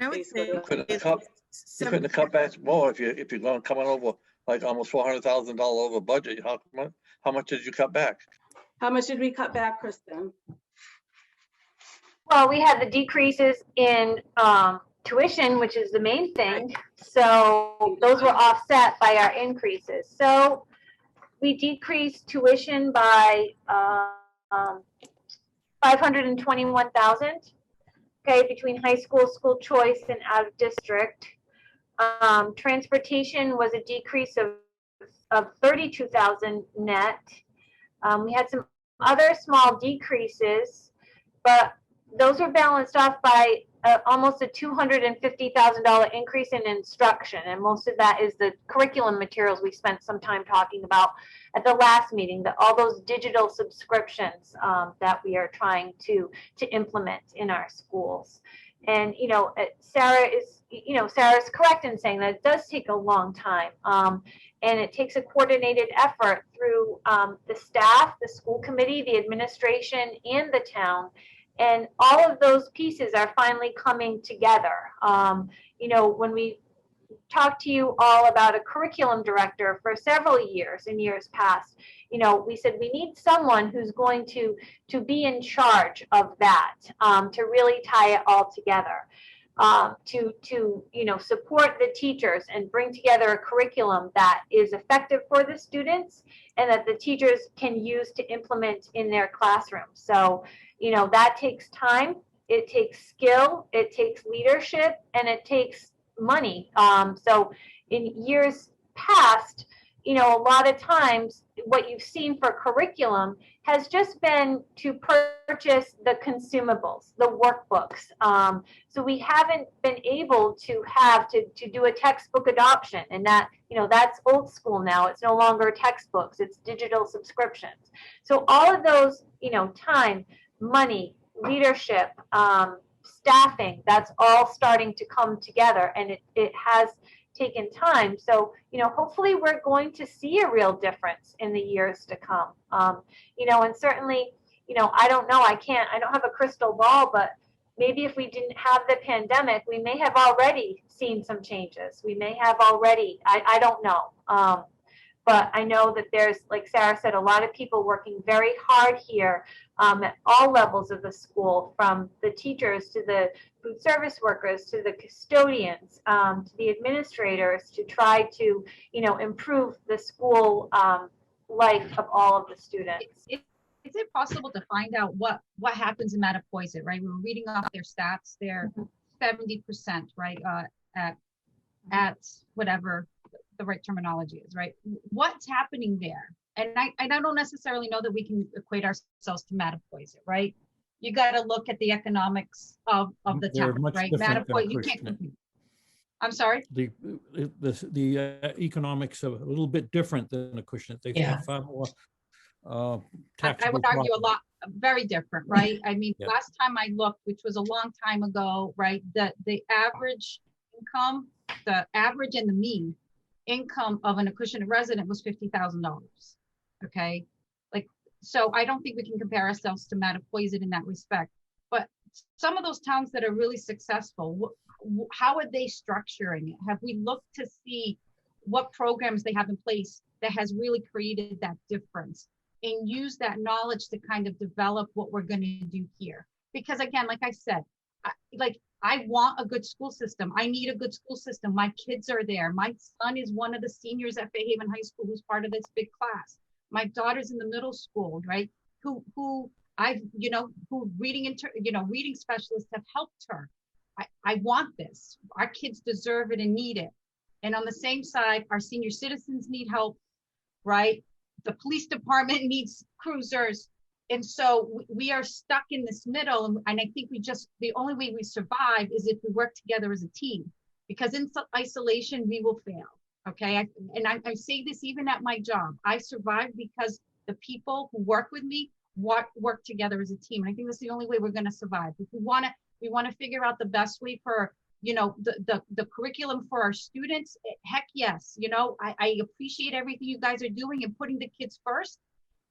I would say You couldn't have cut back more if you're going coming over like almost $400,000 over budget. How much did you cut back? How much did we cut back, Kristen? Well, we had the decreases in tuition, which is the main thing. So those were offset by our increases. So we decreased tuition by 521,000. Okay, between high school, school choice, and out of district. Transportation was a decrease of 32,000 net. We had some other small decreases, but those were balanced off by almost a $250,000 increase in instruction. And most of that is the curriculum materials we spent some time talking about at the last meeting, all those digital subscriptions that we are trying to implement in our schools. And, Sarah's correct in saying that it does take a long time. And it takes a coordinated effort through the staff, the school committee, the administration, and the town. And all of those pieces are finally coming together. When we talked to you all about a curriculum director for several years in years past, we said we need someone who's going to be in charge of that, to really tie it all together, to support the teachers and bring together a curriculum that is effective for the students and that the teachers can use to implement in their classrooms. So, that takes time, it takes skill, it takes leadership, and it takes money. So in years past, a lot of times what you've seen for curriculum has just been to purchase the consumables, the workbooks. So we haven't been able to do a textbook adoption, and that's old school now. It's no longer textbooks, it's digital subscriptions. So all of those, time, money, leadership, staffing, that's all starting to come together, and it has taken time. So, hopefully we're going to see a real difference in the years to come. And certainly, I don't know, I don't have a crystal ball, but maybe if we didn't have the pandemic, we may have already seen some changes. We may have already, I don't know. But I know that there's, like Sarah said, a lot of people working very hard here at all levels of the school, from the teachers to the food service workers to the custodians, to the administrators, to try to, improve the school life of all of the students. Is it possible to find out what happens in Mattapoisett, right? We were reading off their stats. They're 70%, right? At whatever the right terminology is, right? What's happening there? And I don't necessarily know that we can equate ourselves to Mattapoisett, right? You got to look at the economics of the They're town, much right? different than Mattapoisett, you can't Acushnet. compete. I'm sorry? The economics are a little bit different than Acushnet. They Yeah. have far more I taxable would argue a property. lot, very different, right? I mean, Yeah. last time I looked, which was a long time ago, right? The average income, the average and the mean income of an Acushnet resident was $50,000. Okay. So I don't think we can compare ourselves to Mattapoisett in that respect, but some of those towns that are really successful, how are they structuring it? Have we looked to see what programs they have in place that has really created that difference, and use that knowledge to kind of develop what we're going to do here? Because again, like I said, I want a good school system. I need a good school system. My kids are there. My son is one of the seniors at Fairhaven High School who's part of this big class. My daughter's in the middle school, right? Who reading specialists have helped her. I want this. Our kids deserve it and need it. And on the same side, our senior citizens need help, right? The police department needs cruisers. And so we are stuck in this middle. And I think the only way we survive is if we work together as a team, because in isolation, we will fail. Okay. I say this even at my job. I survive because the people who work with me work together as a team. And I think that's the only way we're going to survive. If we want to figure out the best way for the curriculum for our students, heck yes. I appreciate everything you guys are doing and putting the kids first.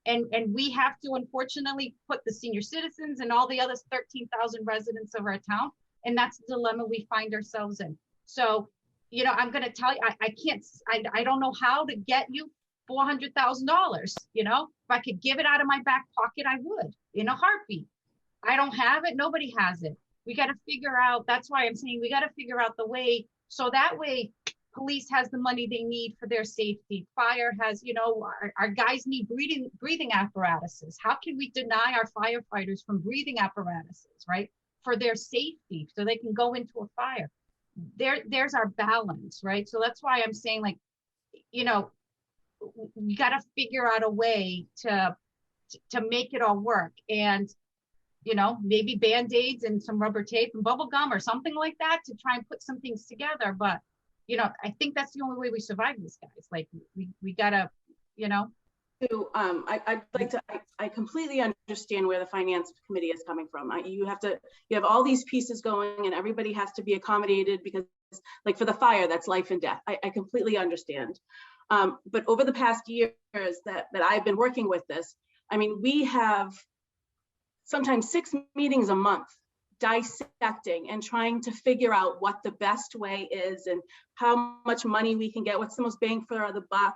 And we have to unfortunately put the senior citizens and all the other 13,000 residents of our town. And that's the dilemma we find ourselves in. So, I'm going to tell you, I don't know how to get you $400,000. If I could give it out of my back pocket, I would in a heartbeat. I don't have it. Nobody has it. We got to figure out. That's why I'm saying we got to figure out the way. So that way police has the money they need for their safety. Fire has, our guys need breathing apparatuses. How can we deny our firefighters from breathing apparatuses, right? For their safety, so they can go into a fire. There's our balance, right? So that's why I'm saying, like, we got to figure out a way to make it all work. And, maybe Band-Aids and some rubber tape and bubble gum or something like that to try and put some things together. But, I think that's the only way we survive this, guys. Like, we gotta, So, I'd like to, I completely understand where the finance committee is coming from. You have all these pieces going and everybody has to be accommodated because, like, for the fire, that's life and death. I completely understand. But over the past years that I've been working with this, I mean, we have sometimes 6 meetings a month dissecting and trying to figure out what the best way is and how much money we can get, what's the most bang for the buck,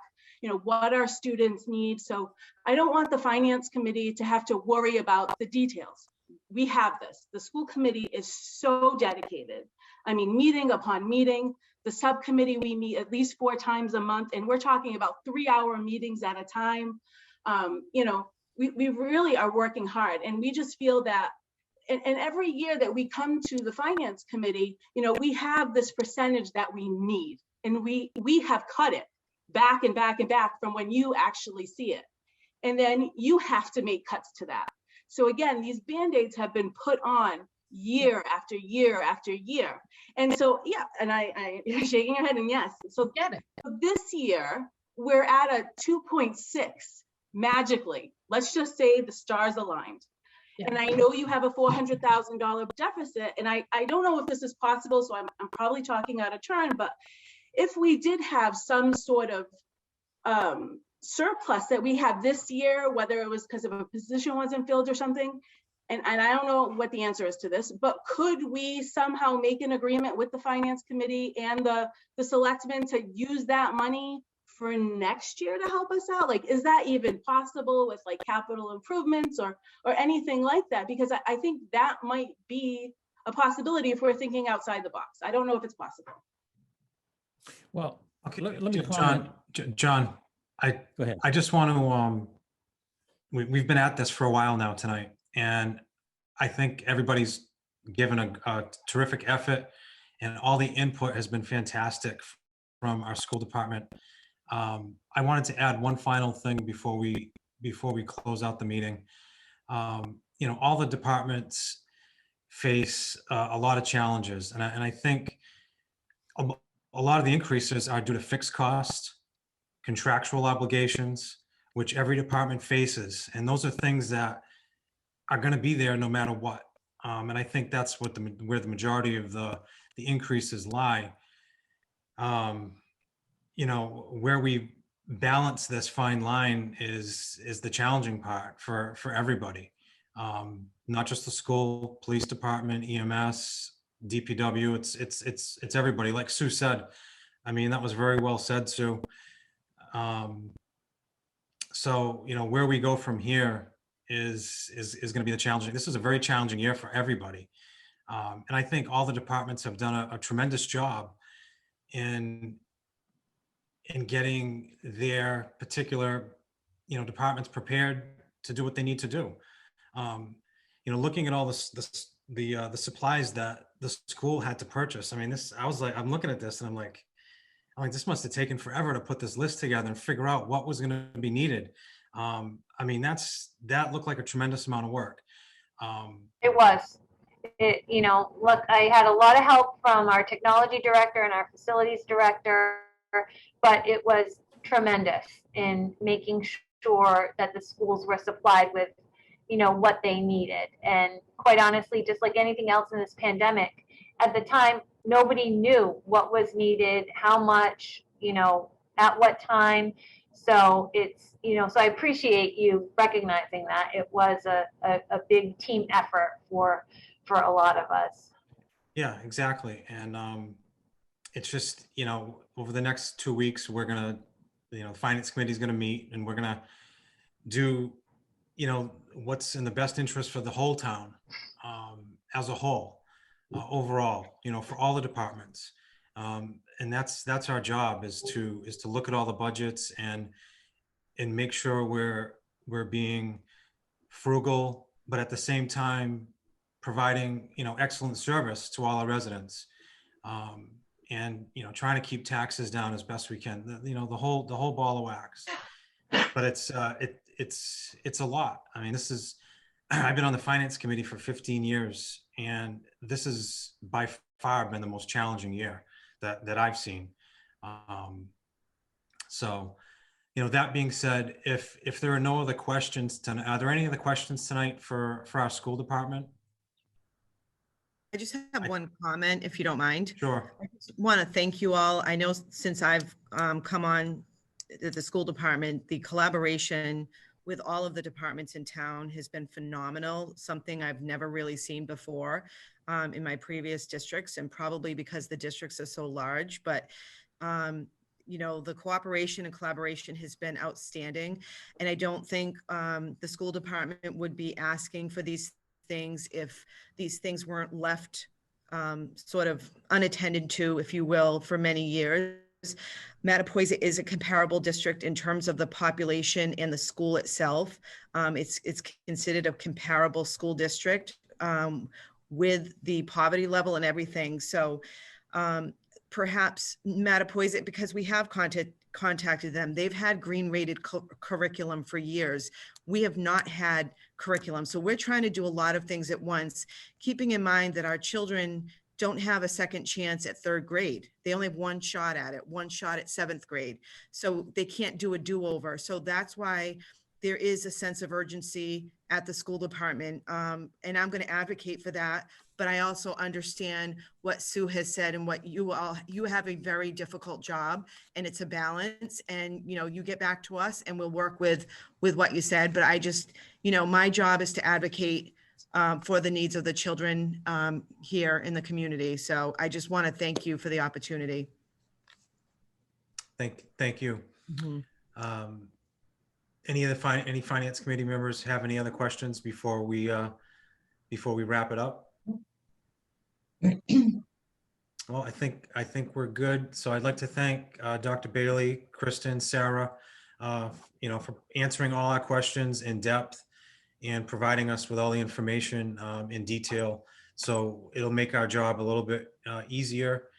what our students need. So I don't want the finance committee to have to worry about the details. We have this. The school committee is so dedicated. I mean, meeting upon meeting. The subcommittee, we meet at least 4 times a month, and we're talking about 3-hour meetings at a time. We really are working hard, and we just feel that, and every year that we come to the finance committee, we have this percentage that we need, and we have cut it back and back and back from when you actually see it. And then you have to make cuts to that. So again, these Band-Aids have been put on year after year after year. And so, yeah, and you're shaking your head, and yes. So get it. This year, we're at a 2.6 magically. Let's just say the stars aligned. Yeah. And I know you have a $400,000 deficit, and I don't know if this is possible, so I'm probably talking out of turn, but if we did have some sort of surplus that we have this year, whether it was because of a position wasn't filled or something, and I don't know what the answer is to this, but could we somehow make an agreement with the finance committee and the selectmen to use that money for next year to help us out? Like, is that even possible with like capital improvements or anything like that? Because I think that might be a possibility if we're thinking outside the box. I don't know if it's possible. Well, okay, let me comment. John, go ahead. I just want to, we've been at this for a while now tonight, and I think everybody's given a terrific effort, and all the input has been fantastic from our school department. I wanted to add one final thing before we close out the meeting. All the departments face a lot of challenges, and I think a lot of the increases are due to fixed costs, contractual obligations, which every department faces, and those are things that are going to be there no matter what. And I think that's where the majority of the increases lie. Where we balance this fine line is the challenging part for everybody, not just the school, police department, EMS, DPW. It's everybody. Like Sue said, I mean, that was very well said, Sue. So where we go from here is going to be the challenging. This is a very challenging year for everybody, and I think all the departments have done a tremendous job in getting their particular departments prepared to do what they need to do. Looking at all the supplies that the school had to purchase. I mean, I'm looking at this and I'm like, this must have taken forever to put this list together and figure out what was going to be needed. I mean, that looked like a tremendous amount of work. It was. Look, I had a lot of help from our technology director and our facilities director, but it was tremendous in making sure that the schools were supplied with, what they needed. And quite honestly, just like anything else in this pandemic, at the time, nobody knew what was needed, how much, you know, at what time. So it's, you know, so I appreciate you recognizing that it was a big team effort for a lot of us. Yeah, exactly. And it's just, you know, over the next 2 weeks, we're gonna, you know, finance committee is gonna meet and we're gonna do, you know, what's in the best interest for the whole town, as a whole, overall, you know, for all the departments. And that's our job, is to look at all the budgets and make sure we're being frugal, but at the same time providing, you know, excellent service to all our residents. And, you know, trying to keep taxes down as best we can, you know, the whole ball of wax. But it's a lot. I mean, this is, I've been on the finance committee for 15 years, and this is by far been the most challenging year that I've seen. So, you know, that being said, if there are no other questions tonight, are there any other questions tonight for our school department? I just have one comment, if you don't mind. Sure. I just want to thank you all. I know since I've come on the school department, the collaboration with all of the departments in town has been phenomenal, something I've never really seen before in my previous districts, and probably because the districts are so large. But you know, the cooperation and collaboration has been outstanding. And I don't think the school department would be asking for these things if these things weren't left sort of unattended to, if you will, for many years. Mattapoisett is a comparable district in terms of the population and the school itself. It's considered a comparable school district with the poverty level and everything. So perhaps Mattapoisett, because we have contacted them, they've had green rated curriculum for years. We have not had curriculum. So we're trying to do a lot of things at once, keeping in mind that our children don't have a second chance at 3rd grade. They only have one shot at it, one shot at 7th grade. So they can't do a do-over. So that's why there is a sense of urgency at the school department. And I'm going to advocate for that. But I also understand what Sue has said and what you have a very difficult job, and it's a balance. And, you know, you get back to us and we'll work with what you said. But I just, you know, my job is to advocate for the needs of the children here in the community. So I just want to thank you for the opportunity. Thank you. Mm-hmm. Any finance committee members have any other questions before we wrap it up? Well, I think we're good. So I'd like to thank Dr. Bailey, Kristen, Sarah, you know, for answering all our questions in depth and providing us with all the information in detail. So it'll make our job a little bit easier.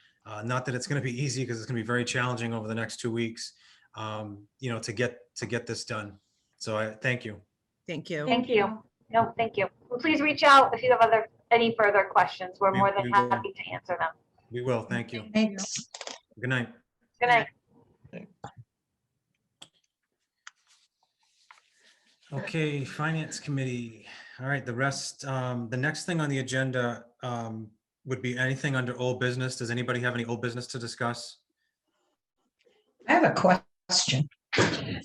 Not that it's going to be easy, because it's going to be very challenging over the next 2 weeks, you know, to get this done. So I thank you. Thank you. Thank you. No, thank you. Well, please reach out if you have any further questions. We're more than happy to answer them. We will. Thank you. Thanks. Good night. Good night. Okay, Finance Committee. All right, the rest, the next thing on the agenda would be anything under old business. Does anybody have any old business to discuss? I have a question.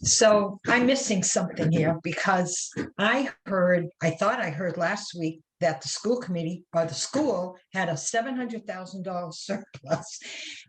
So I'm missing something here because I thought I heard last week that the school committee or the school had a $700,000 surplus.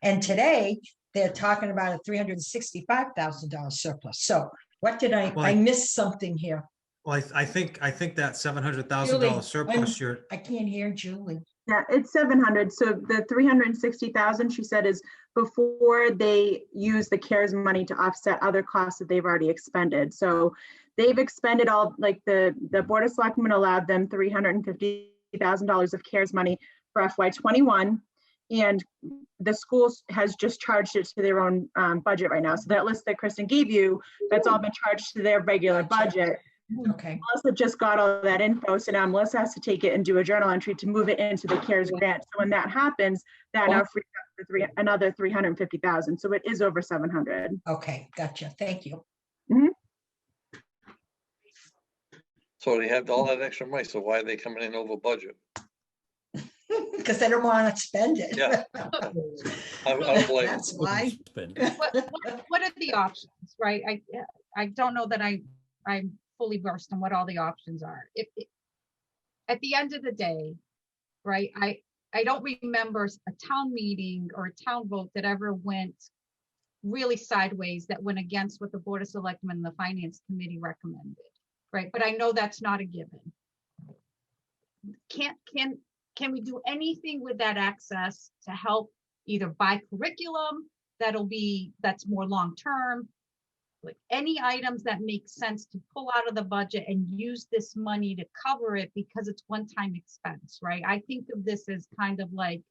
And today they're talking about a $365,000 surplus. So what did I missed something here? Well, I think that $700,000 surplus I can't hear Julie. Yeah, it's 700. So the 360,000 she said is before they use the CARES money to offset other costs that they've already expended. So they've expended all, like the Board of Selectmen allowed them $350,000 of CARES money for FY21, and the school has just charged it to their own budget right now. So that list that Kristen gave you, that's all been charged to their regular budget. Okay. Melissa just got all that info, so now Melissa has to take it and do a journal entry to move it into the CARES grant. So when that happens, that now frees up for another 350,000. So it is over 700. Okay, gotcha. Thank you. Mm-hmm. So they have all that extra money, so why are they coming in over budget? because they don't want to spend it. Yeah. I don't blame them. That's why. What are the options, right? I don't know that I'm fully versed in what all the options are. At the end of the day, right, I don't remember a town meeting or a town vote that ever went really sideways, that went against what the Board of Selectmen and the Finance Committee recommended, right? But I know that's not a given. Can we do anything with that access to help either buy curriculum that's more long-term, like any items that make sense to pull out of the budget and use this money to cover it because it's one-time expense, right? I think of this as kind of like,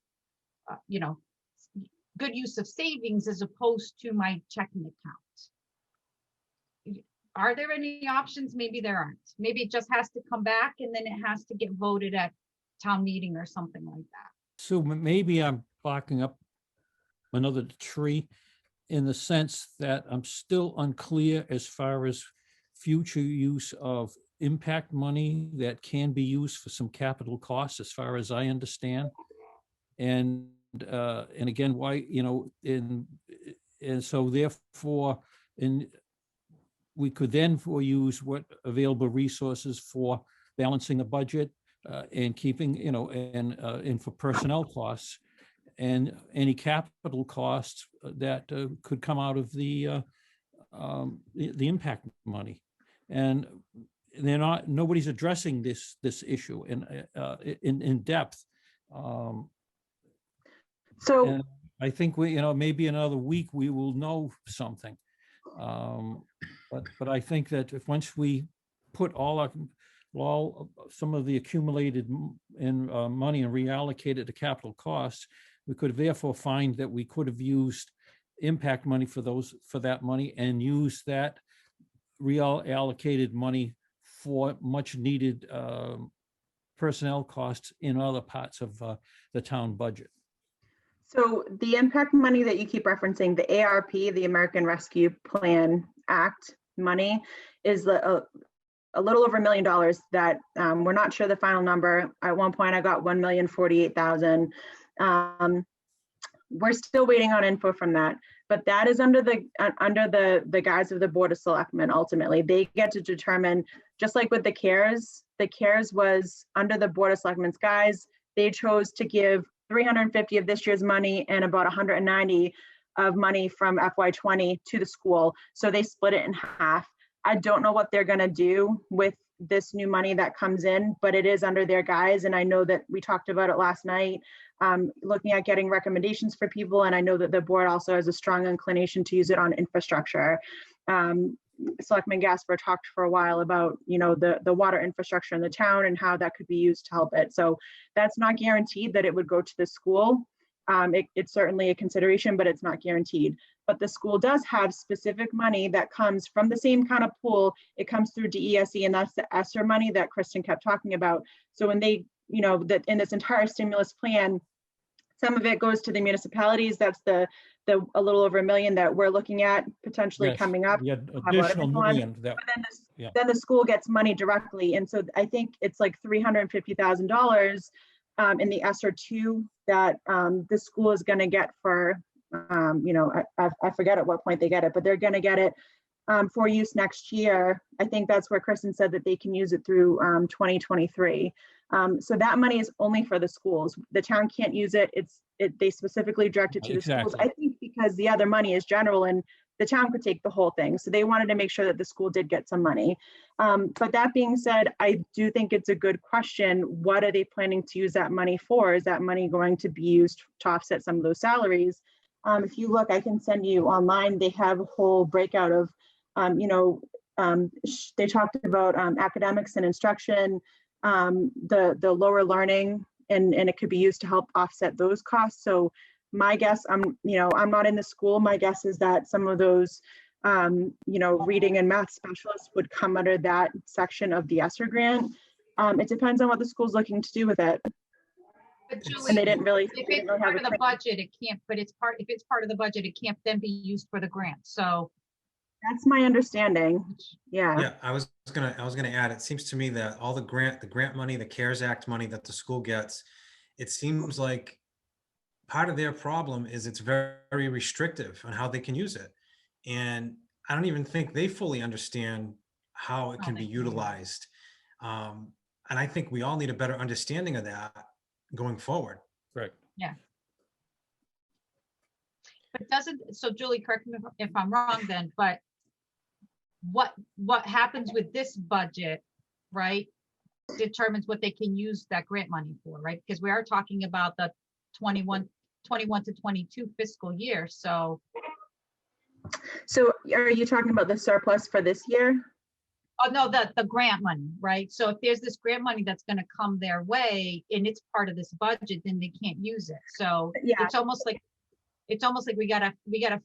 good use of savings as opposed to my checking account. Are there any options? Maybe there aren't. Maybe it just has to come back and then it has to get voted at town meeting or something like that. So maybe I'm barking up another tree in the sense that I'm still unclear as far as future use of impact money that can be used for some capital costs, as far as I understand. And again, why, and so therefore, we could then use what available resources for balancing the budget and keeping, and for personnel costs and any capital costs that could come out of the impact money. And nobody's addressing this issue in depth. So I think maybe another week we will know something. But I think that once we put some of the accumulated money and reallocate it to capital costs, we could therefore find that we could have used impact money for that money and use that reallocated money for much needed personnel costs in other parts of the town budget. So the impact money that you keep referencing, the ARP, the American Rescue Plan Act money, is a little over $1 million that we're not sure the final number. At one point I got 1,048,000. We're still waiting on info from that, but that is under the guise of the Board of Selectmen. Ultimately, they get to determine, just like with the CARES was under the Board of Selectmen's guise. They chose to give 350 of this year's money and about 190 of money from FY20 to the school. So they split it in half. I don't know what they're going to do with this new money that comes in, but it is under their guise. And I know that we talked about it last night, looking at getting recommendations for people. And I know that the board also has a strong inclination to use it on infrastructure. Selectman Gasper talked for a while about, the water infrastructure in the town and how that could be used to help it. So that's not guaranteed that it would go to the school. It's certainly a consideration, but it's not guaranteed. But the school does have specific money that comes from the same kind of pool. It comes through DESE, and that's the ESSER money that Kristen kept talking about. So when they, that in this entire stimulus plan, some of it goes to the municipalities. That's the a little over $1 million that we're looking at potentially coming up. Yeah, additional million. But then the school gets money directly. And so I think it's like $350,000 in the ESSER 2 that the school is going to get for, I forget at what point they get it, but they're going to get it for use next year. I think that's where Kristen said that they can use it through 2023. So that money is only for the schools. The town can't use it. They specifically direct it to the schools. I think because the other money is general and the town could take the whole thing. So they wanted to make sure that the school did get some money. But that being said, I do think it's a good question. What are they planning to use that money for? Is that money going to be used to offset some of those salaries? If you look, I can send you online. They have a whole breakout of, they talked about academics and instruction, the lower learning, and it could be used to help offset those costs. So my guess, I'm not in the school. My guess is that some of those, reading and math specialists would come under that section of the ESSER grant. It depends on what the school's looking to do with it. But Julie, And they didn't really, if it's part of the budget, it can't, but if it's part of the budget, it can't then be used for the grant. So that's my understanding. Yeah. Yeah, I was gonna add, it seems to me that all the grant money, the CARES Act money that the school gets it seems like part of their problem is it's very, very restrictive on how they can use it. And I don't even think they fully understand how it can be utilized. And I think we all need a better understanding of that going forward. Right. Yeah. But doesn't, so Julie, correct me if I'm wrong then, but what happens with this budget, right, determines what they can use that grant money for, right? Because we are talking about the 21 to 22 fiscal year, so. So are you talking about the surplus for this year? Oh, no, the grant money, right? So if there's this grant money that's gonna come their way and it's part of this budget, then they can't use it. So Yeah. it's almost like we gotta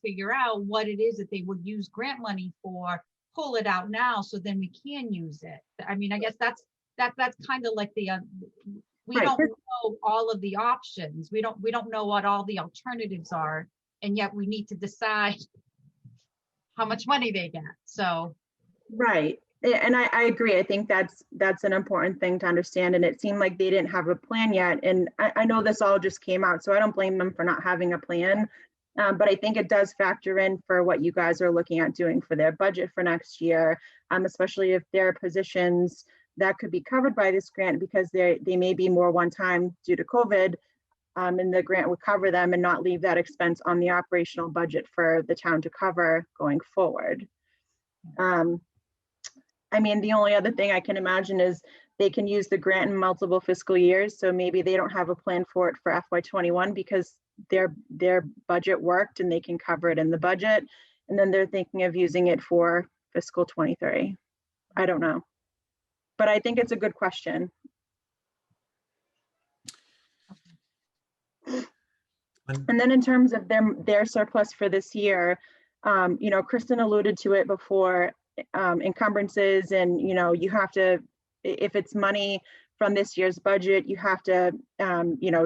figure out what it is that they would use grant money for, pull it out now, so then we can use it. I mean, I guess that's kind of like the, we Right. don't know all of the options. We don't know what all the alternatives are, and yet we need to decide how much money they get, so. Right. And I agree. I think that's an important thing to understand. And it seemed like they didn't have a plan yet. And I know this all just came out, so I don't blame them for not having a plan. But I think it does factor in for what you guys are looking at doing for their budget for next year, especially if there are positions that could be covered by this grant because they may be more one-time due to COVID, and the grant would cover them and not leave that expense on the operational budget for the town to cover going forward. I mean, the only other thing I can imagine is they can use the grant in multiple fiscal years. So maybe they don't have a plan for it for FY21 because their budget worked and they can cover it in the budget. And then they're thinking of using it for fiscal 23. I don't know. But I think it's a good question. And then in terms of their surplus for this year, you know, Kristen alluded to it before, encumbrances, and you have to, if it's money from this year's budget, you have to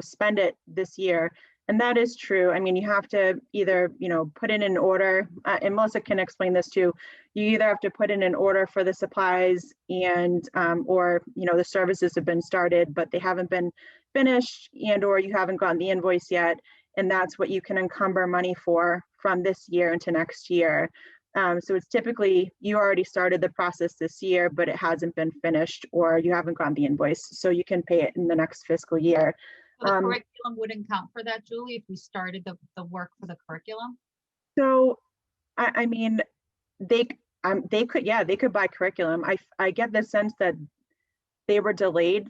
spend it this year. And that is true. I mean, you have to either put in an order, and Melissa can explain this too. You either have to put in an order for the supplies and or the services have been started but they haven't been finished, and or you haven't gotten the invoice yet, and that's what you can encumber money for from this year into next year. So it's typically you already started the process this year, but it hasn't been finished or you haven't gotten the invoice. So you can pay it in the next fiscal year. So the curriculum wouldn't count for that, Julie, if we started the work for the curriculum? So, I mean, they could, yeah, they could buy curriculum. I get the sense that they were delayed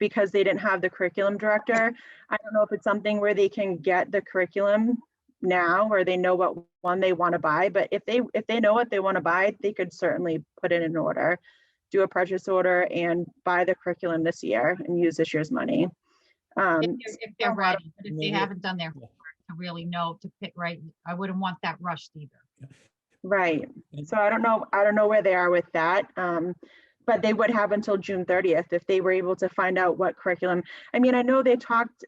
because they didn't have the curriculum director. I don't know if it's something where they can get the curriculum now or they know what one they want to buy, but if they know what they want to buy, they could certainly put it in order, do a purchase order and buy the curriculum this year and use this year's money. If they're ready, but if they haven't done their homework to really know to pick right, I wouldn't want that rushed either. Right. So I don't know where they are with that. But they would have until June 30th if they were able to find out what curriculum. I mean, I know they talked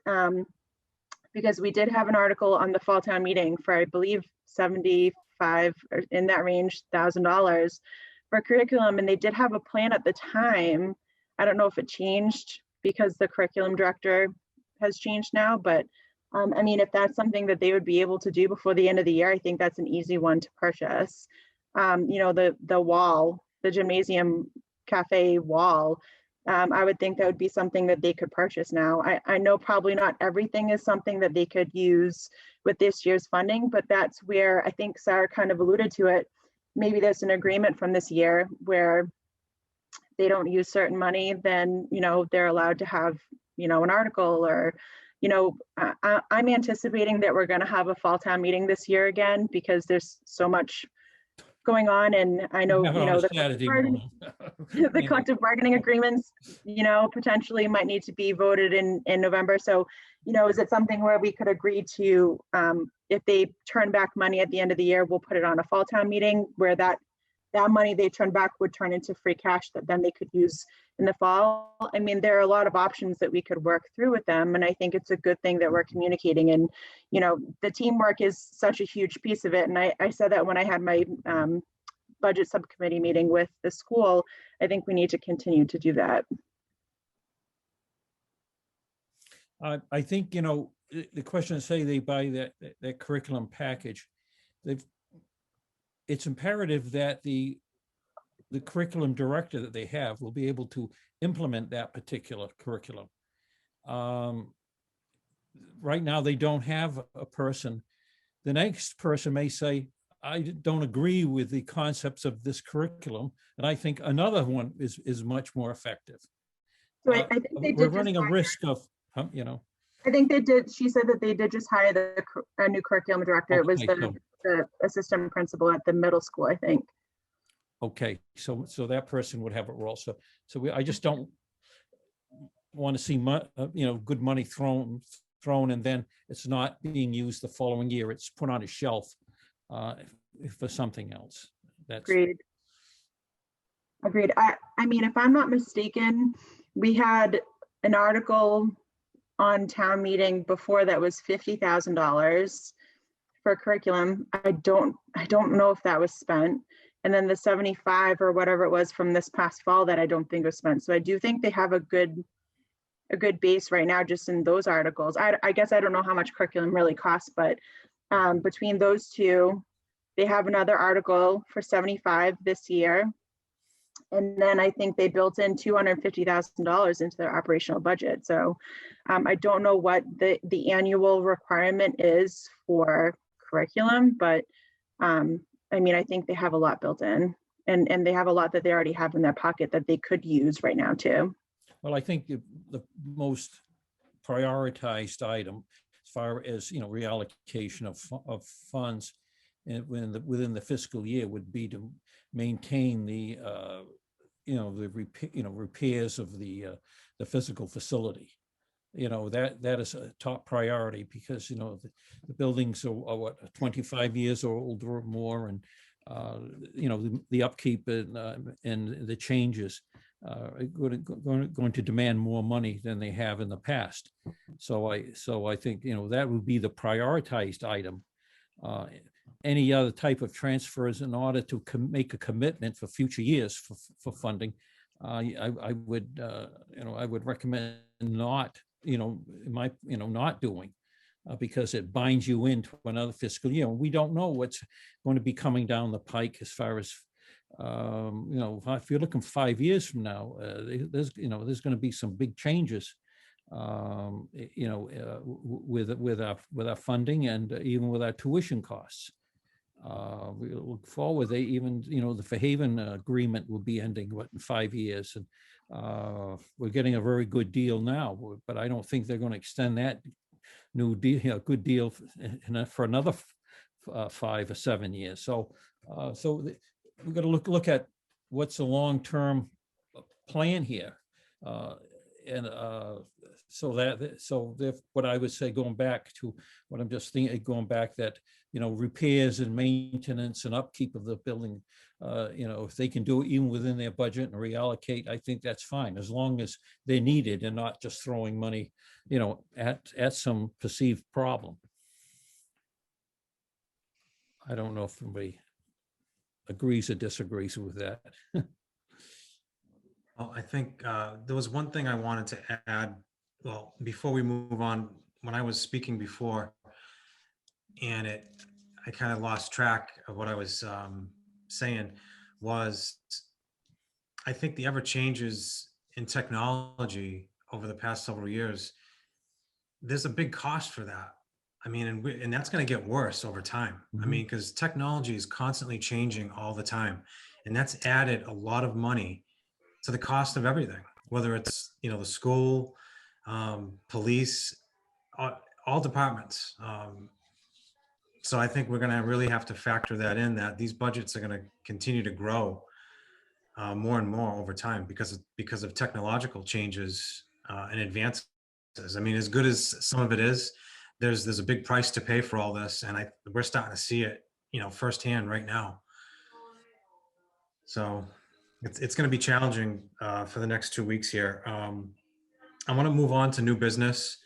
because we did have an article on the fall town meeting for, I believe, $75 or in that range, $1,000 for curriculum, and they did have a plan at the time. I don't know if it changed because the curriculum director has changed now, but I mean, if that's something that they would be able to do before the end of the year, I think that's an easy one to purchase. The wall, the gymnasium cafe wall, I would think that would be something that they could purchase now. I know probably not everything is something that they could use with this year's funding, but that's where I think Sarah kind of alluded to it. Maybe there's an agreement from this year where they don't use certain money, then, they're allowed to have, an article or, I'm anticipating that we're going to have a fall town meeting this year again, because there's so much going on. And I know, the collective bargaining agreements, potentially might need to be voted in November. So, is it something where we could agree to, if they turn back money at the end of the year, we'll put it on a fall town meeting where that money they turn back would turn into free cash that then they could use in the fall. I mean, there are a lot of options that we could work through with them. And I think it's a good thing that we're communicating, and, the teamwork is such a huge piece of it. And I said that when I had my budget subcommittee meeting with the school. I think we need to continue to do that. I think, you know, the question is, say they buy that curriculum package, it's imperative that the curriculum director that they have will be able to implement that particular curriculum. Right now, they don't have a person. The next person may say, I don't agree with the concepts of this curriculum, and I think another one is much more effective. So I think they We're did running a just hire, risk of, you know. I think they did, she said that they did just hire a new curriculum director. It was Okay, so- the assistant principal at the middle school, I think. Okay, so that person would have a role. So I just don't want to see you know, good money thrown, and then it's not being used the following year. It's put on a shelf for something else. That's Agreed. Agreed. I mean, if I'm not mistaken, we had an article on town meeting before that was $50,000 for curriculum. I don't know if that was spent. And then the 75 or whatever it was from this past fall that I don't think was spent. So I do think they have a good base right now just in those articles. I guess I don't know how much curriculum really costs, but between those two, they have another article for 75 this year. And then I think they built in $250,000 into their operational budget. So I don't know what the annual requirement is for curriculum, but I mean, I think they have a lot built in, and they have a lot that they already have in their pocket that they could use right now too. Well, I think the most prioritized item, as far as, you know, reallocation of funds and within the fiscal year, would be to maintain the you know, repairs of the physical facility. You know, that is a top priority, because, you know, the buildings are what, 25 years old or more, and you know, the upkeep and the changes are going to demand more money than they have in the past. So I think, you know, that would be the prioritized item. Any other type of transfers in order to make a commitment for future years for funding, I would, you know, I would recommend not, you know, not doing, because it binds you into another fiscal year. We don't know what's going to be coming down the pike as far as, you know, if you're looking 5 years from now, there's going to be some big changes, you know, with our funding, and even with our tuition costs. We look forward, you know, the Fairhaven agreement will be ending in 5 years, and we're getting a very good deal now, but I don't think they're going to extend that new deal, you know, good deal for another 5 or 7 years. So we've got to look at what's the long-term plan here, and what I would say, going back to what I'm just thinking, going back, that, you know, repairs and maintenance and upkeep of the building, you know, if they can do it even within their budget and reallocate, I think that's fine, as long as they're needed and not just throwing money, you know, at some perceived problem. I don't know if anybody agrees or disagrees with that. Well, I think there was one thing I wanted to add. Well, before we move on, when I was speaking before, and I kind of lost track of what I was saying, was I think the ever changes in technology over the past several years, there's a big cost for that. I mean, and that's going to get worse over time. I mean, because technology is constantly changing all the time, and that's added a lot of money to the cost of everything, whether it's, you know, the school, police, all departments. So I think we're going to really have to factor that in, that these budgets are going to continue to grow more and more over time because of technological changes and advances. I mean, as good as some of it is, there's a big price to pay for all this, and we're starting to see it, you know, firsthand right now. So it's going to be challenging for the next 2 weeks here. I want to move on to new business.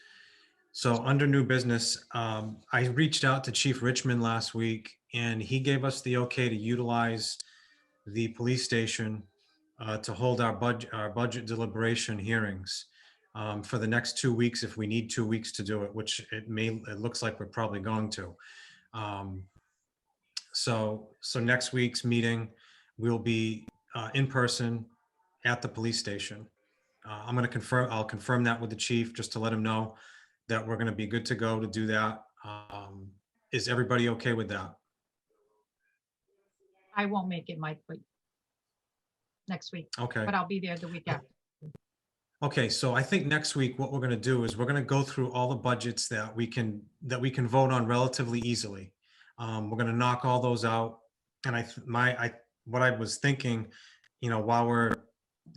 So under new business, I reached out to Chief Richmond last week, and he gave us the okay to utilize the police station to hold our budget deliberation hearings. for the next 2 weeks if we need 2 weeks to do it, which it looks like we're probably going to. So next week's meeting will be in person at the police station. I'll confirm that with the chief just to let him know that we're going to be good to go to do that. Is everybody okay with that? I won't make it, Mike, but next week, Okay. but I'll be there the week after. Okay, so I think next week what we're going to do is we're going to go through all the budgets that we can vote on relatively easily. We're going to knock all those out. And what I was thinking, while we're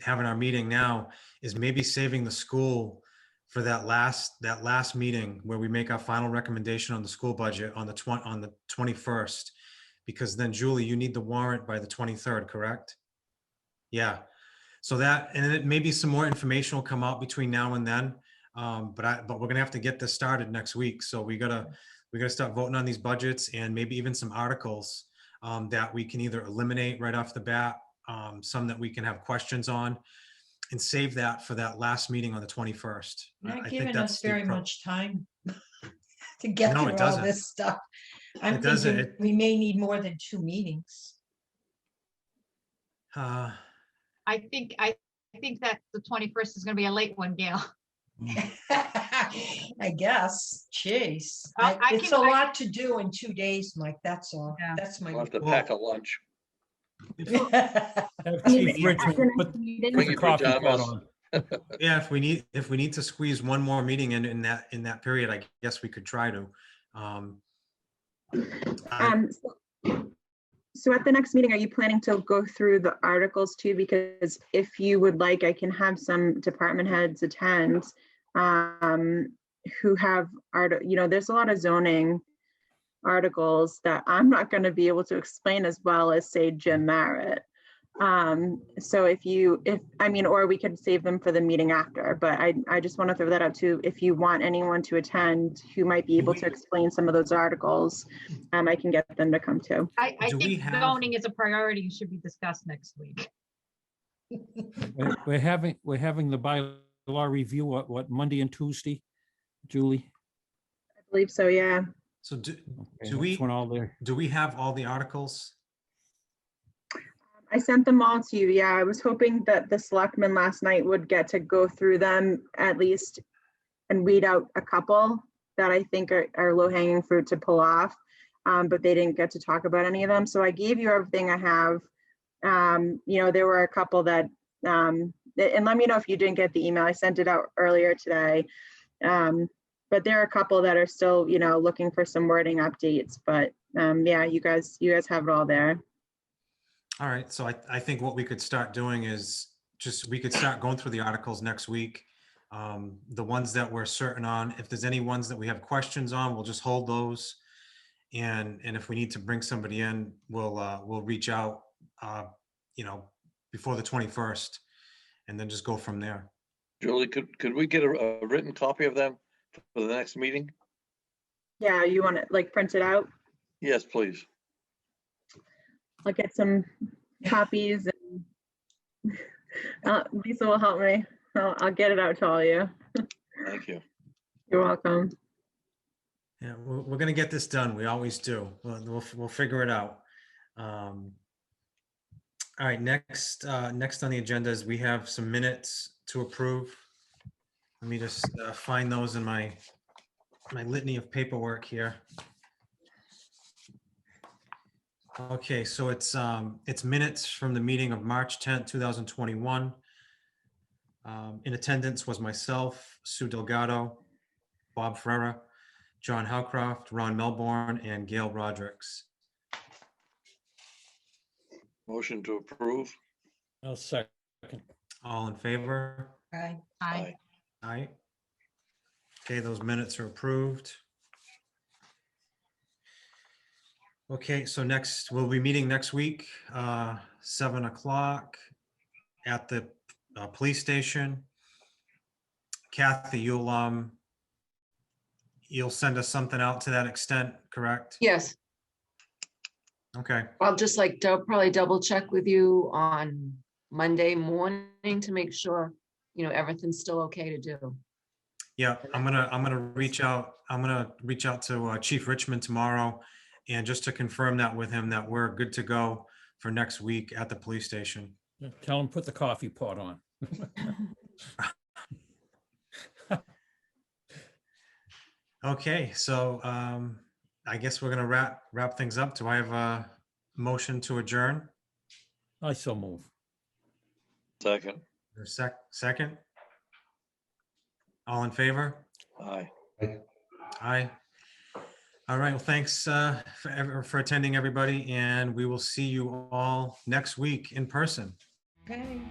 having our meeting now, is maybe saving the school for that last meeting where we make our final recommendation on the school budget on the 21st, because then Julie, you need the warrant by the 23rd, correct? Yeah. So that, and then maybe some more information will come out between now and then. But we're gonna have to get this started next week. So we gotta start voting on these budgets and maybe even some articles that we can either eliminate right off the bat, some that we can have questions on, and save that for that last meeting on the 21st. I Not think giving that's us the very appro- much time to get No, through it all doesn't. this stuff. I'm It doesn't. thinking we may need more than 2 meetings. Uh, I think that the 21st is gonna be a late one, Gail. I guess, jeez. It's a I- lot to do in 2 days, Mike, that's all. Yeah. That's my. We'll have to pack a lunch. Have I mean, Chief Richard at the next put meeting- Bring the your coffee pot pajamas. on. Yeah, if we need to squeeze one more meeting in that period, I guess we could try to. So at the next meeting, are you planning to go through the articles too? Because if you would like, I can have some department heads attend who have there's a lot of zoning articles that I'm not going to be able to explain as well as, say, Jim Merritt. So or we could save them for the meeting after, but I just want to throw that out too. If you want anyone to attend who might be able to explain some of those articles, I can get them to come too. I think zoning is a priority and should be discussed next week. We're having the bylaw review, what, Monday and Tuesday, Julie? I believe so, yeah. So do Okay, we that's when all there. do we have all the articles? I sent them all to you. Yeah, I was hoping that the selectmen last night would get to go through them at least and weed out a couple that I think are low hanging fruit to pull off. But they didn't get to talk about any of them. So I gave you everything I have. There were a couple that, and let me know if you didn't get the email. I sent it out earlier today. But there are a couple that are still, looking for some wording updates. But yeah, you guys have it all there. All right, so I think what we could start doing is we could start going through the articles next week. The ones that we're certain on, if there's any ones that we have questions on, we'll just hold those. And if we need to bring somebody in, we'll reach out, before the 21st, and then just go from there. Julie, could we get a written copy of them for the next meeting? Yeah, you want it printed out? Yes, please. I'll get some copies and Lisa will help me. I'll get it out to all of you. Thank you. You're welcome. Yeah, we're gonna get this done. We always do. We'll figure it out. All right, next on the agenda is we have some minutes to approve. Let me just find those in my litany of paperwork here. Okay, so it's minutes from the meeting of March 10th, 2021. In attendance was myself, Sue Delgado, Bob Ferrera, John Howcroft, Ron Melbourne, and Gail Rodericks. Motion to approve. I'll second. All in favor? Aye. Aye. Aye. Okay, those minutes are approved. Okay, so next, we'll be meeting next week, 7 o'clock at the police station. Kathy, you'll send us something out to that extent, correct? Yes, Okay, I'll just probably double check with you on Monday morning to make sure, everything's still okay to do. Yeah, I'm gonna reach out to Chief Richmond tomorrow, and just to confirm that with him that we're good to go for next week at the police station. Tell them put the coffee pot on. Okay, so I guess we're gonna wrap things up. Do I have a motion to adjourn? I so move. Second. Or second? All in favor? Aye. Aye. All right, well, thanks for attending, everybody, and we will see you all next week in person. Okay.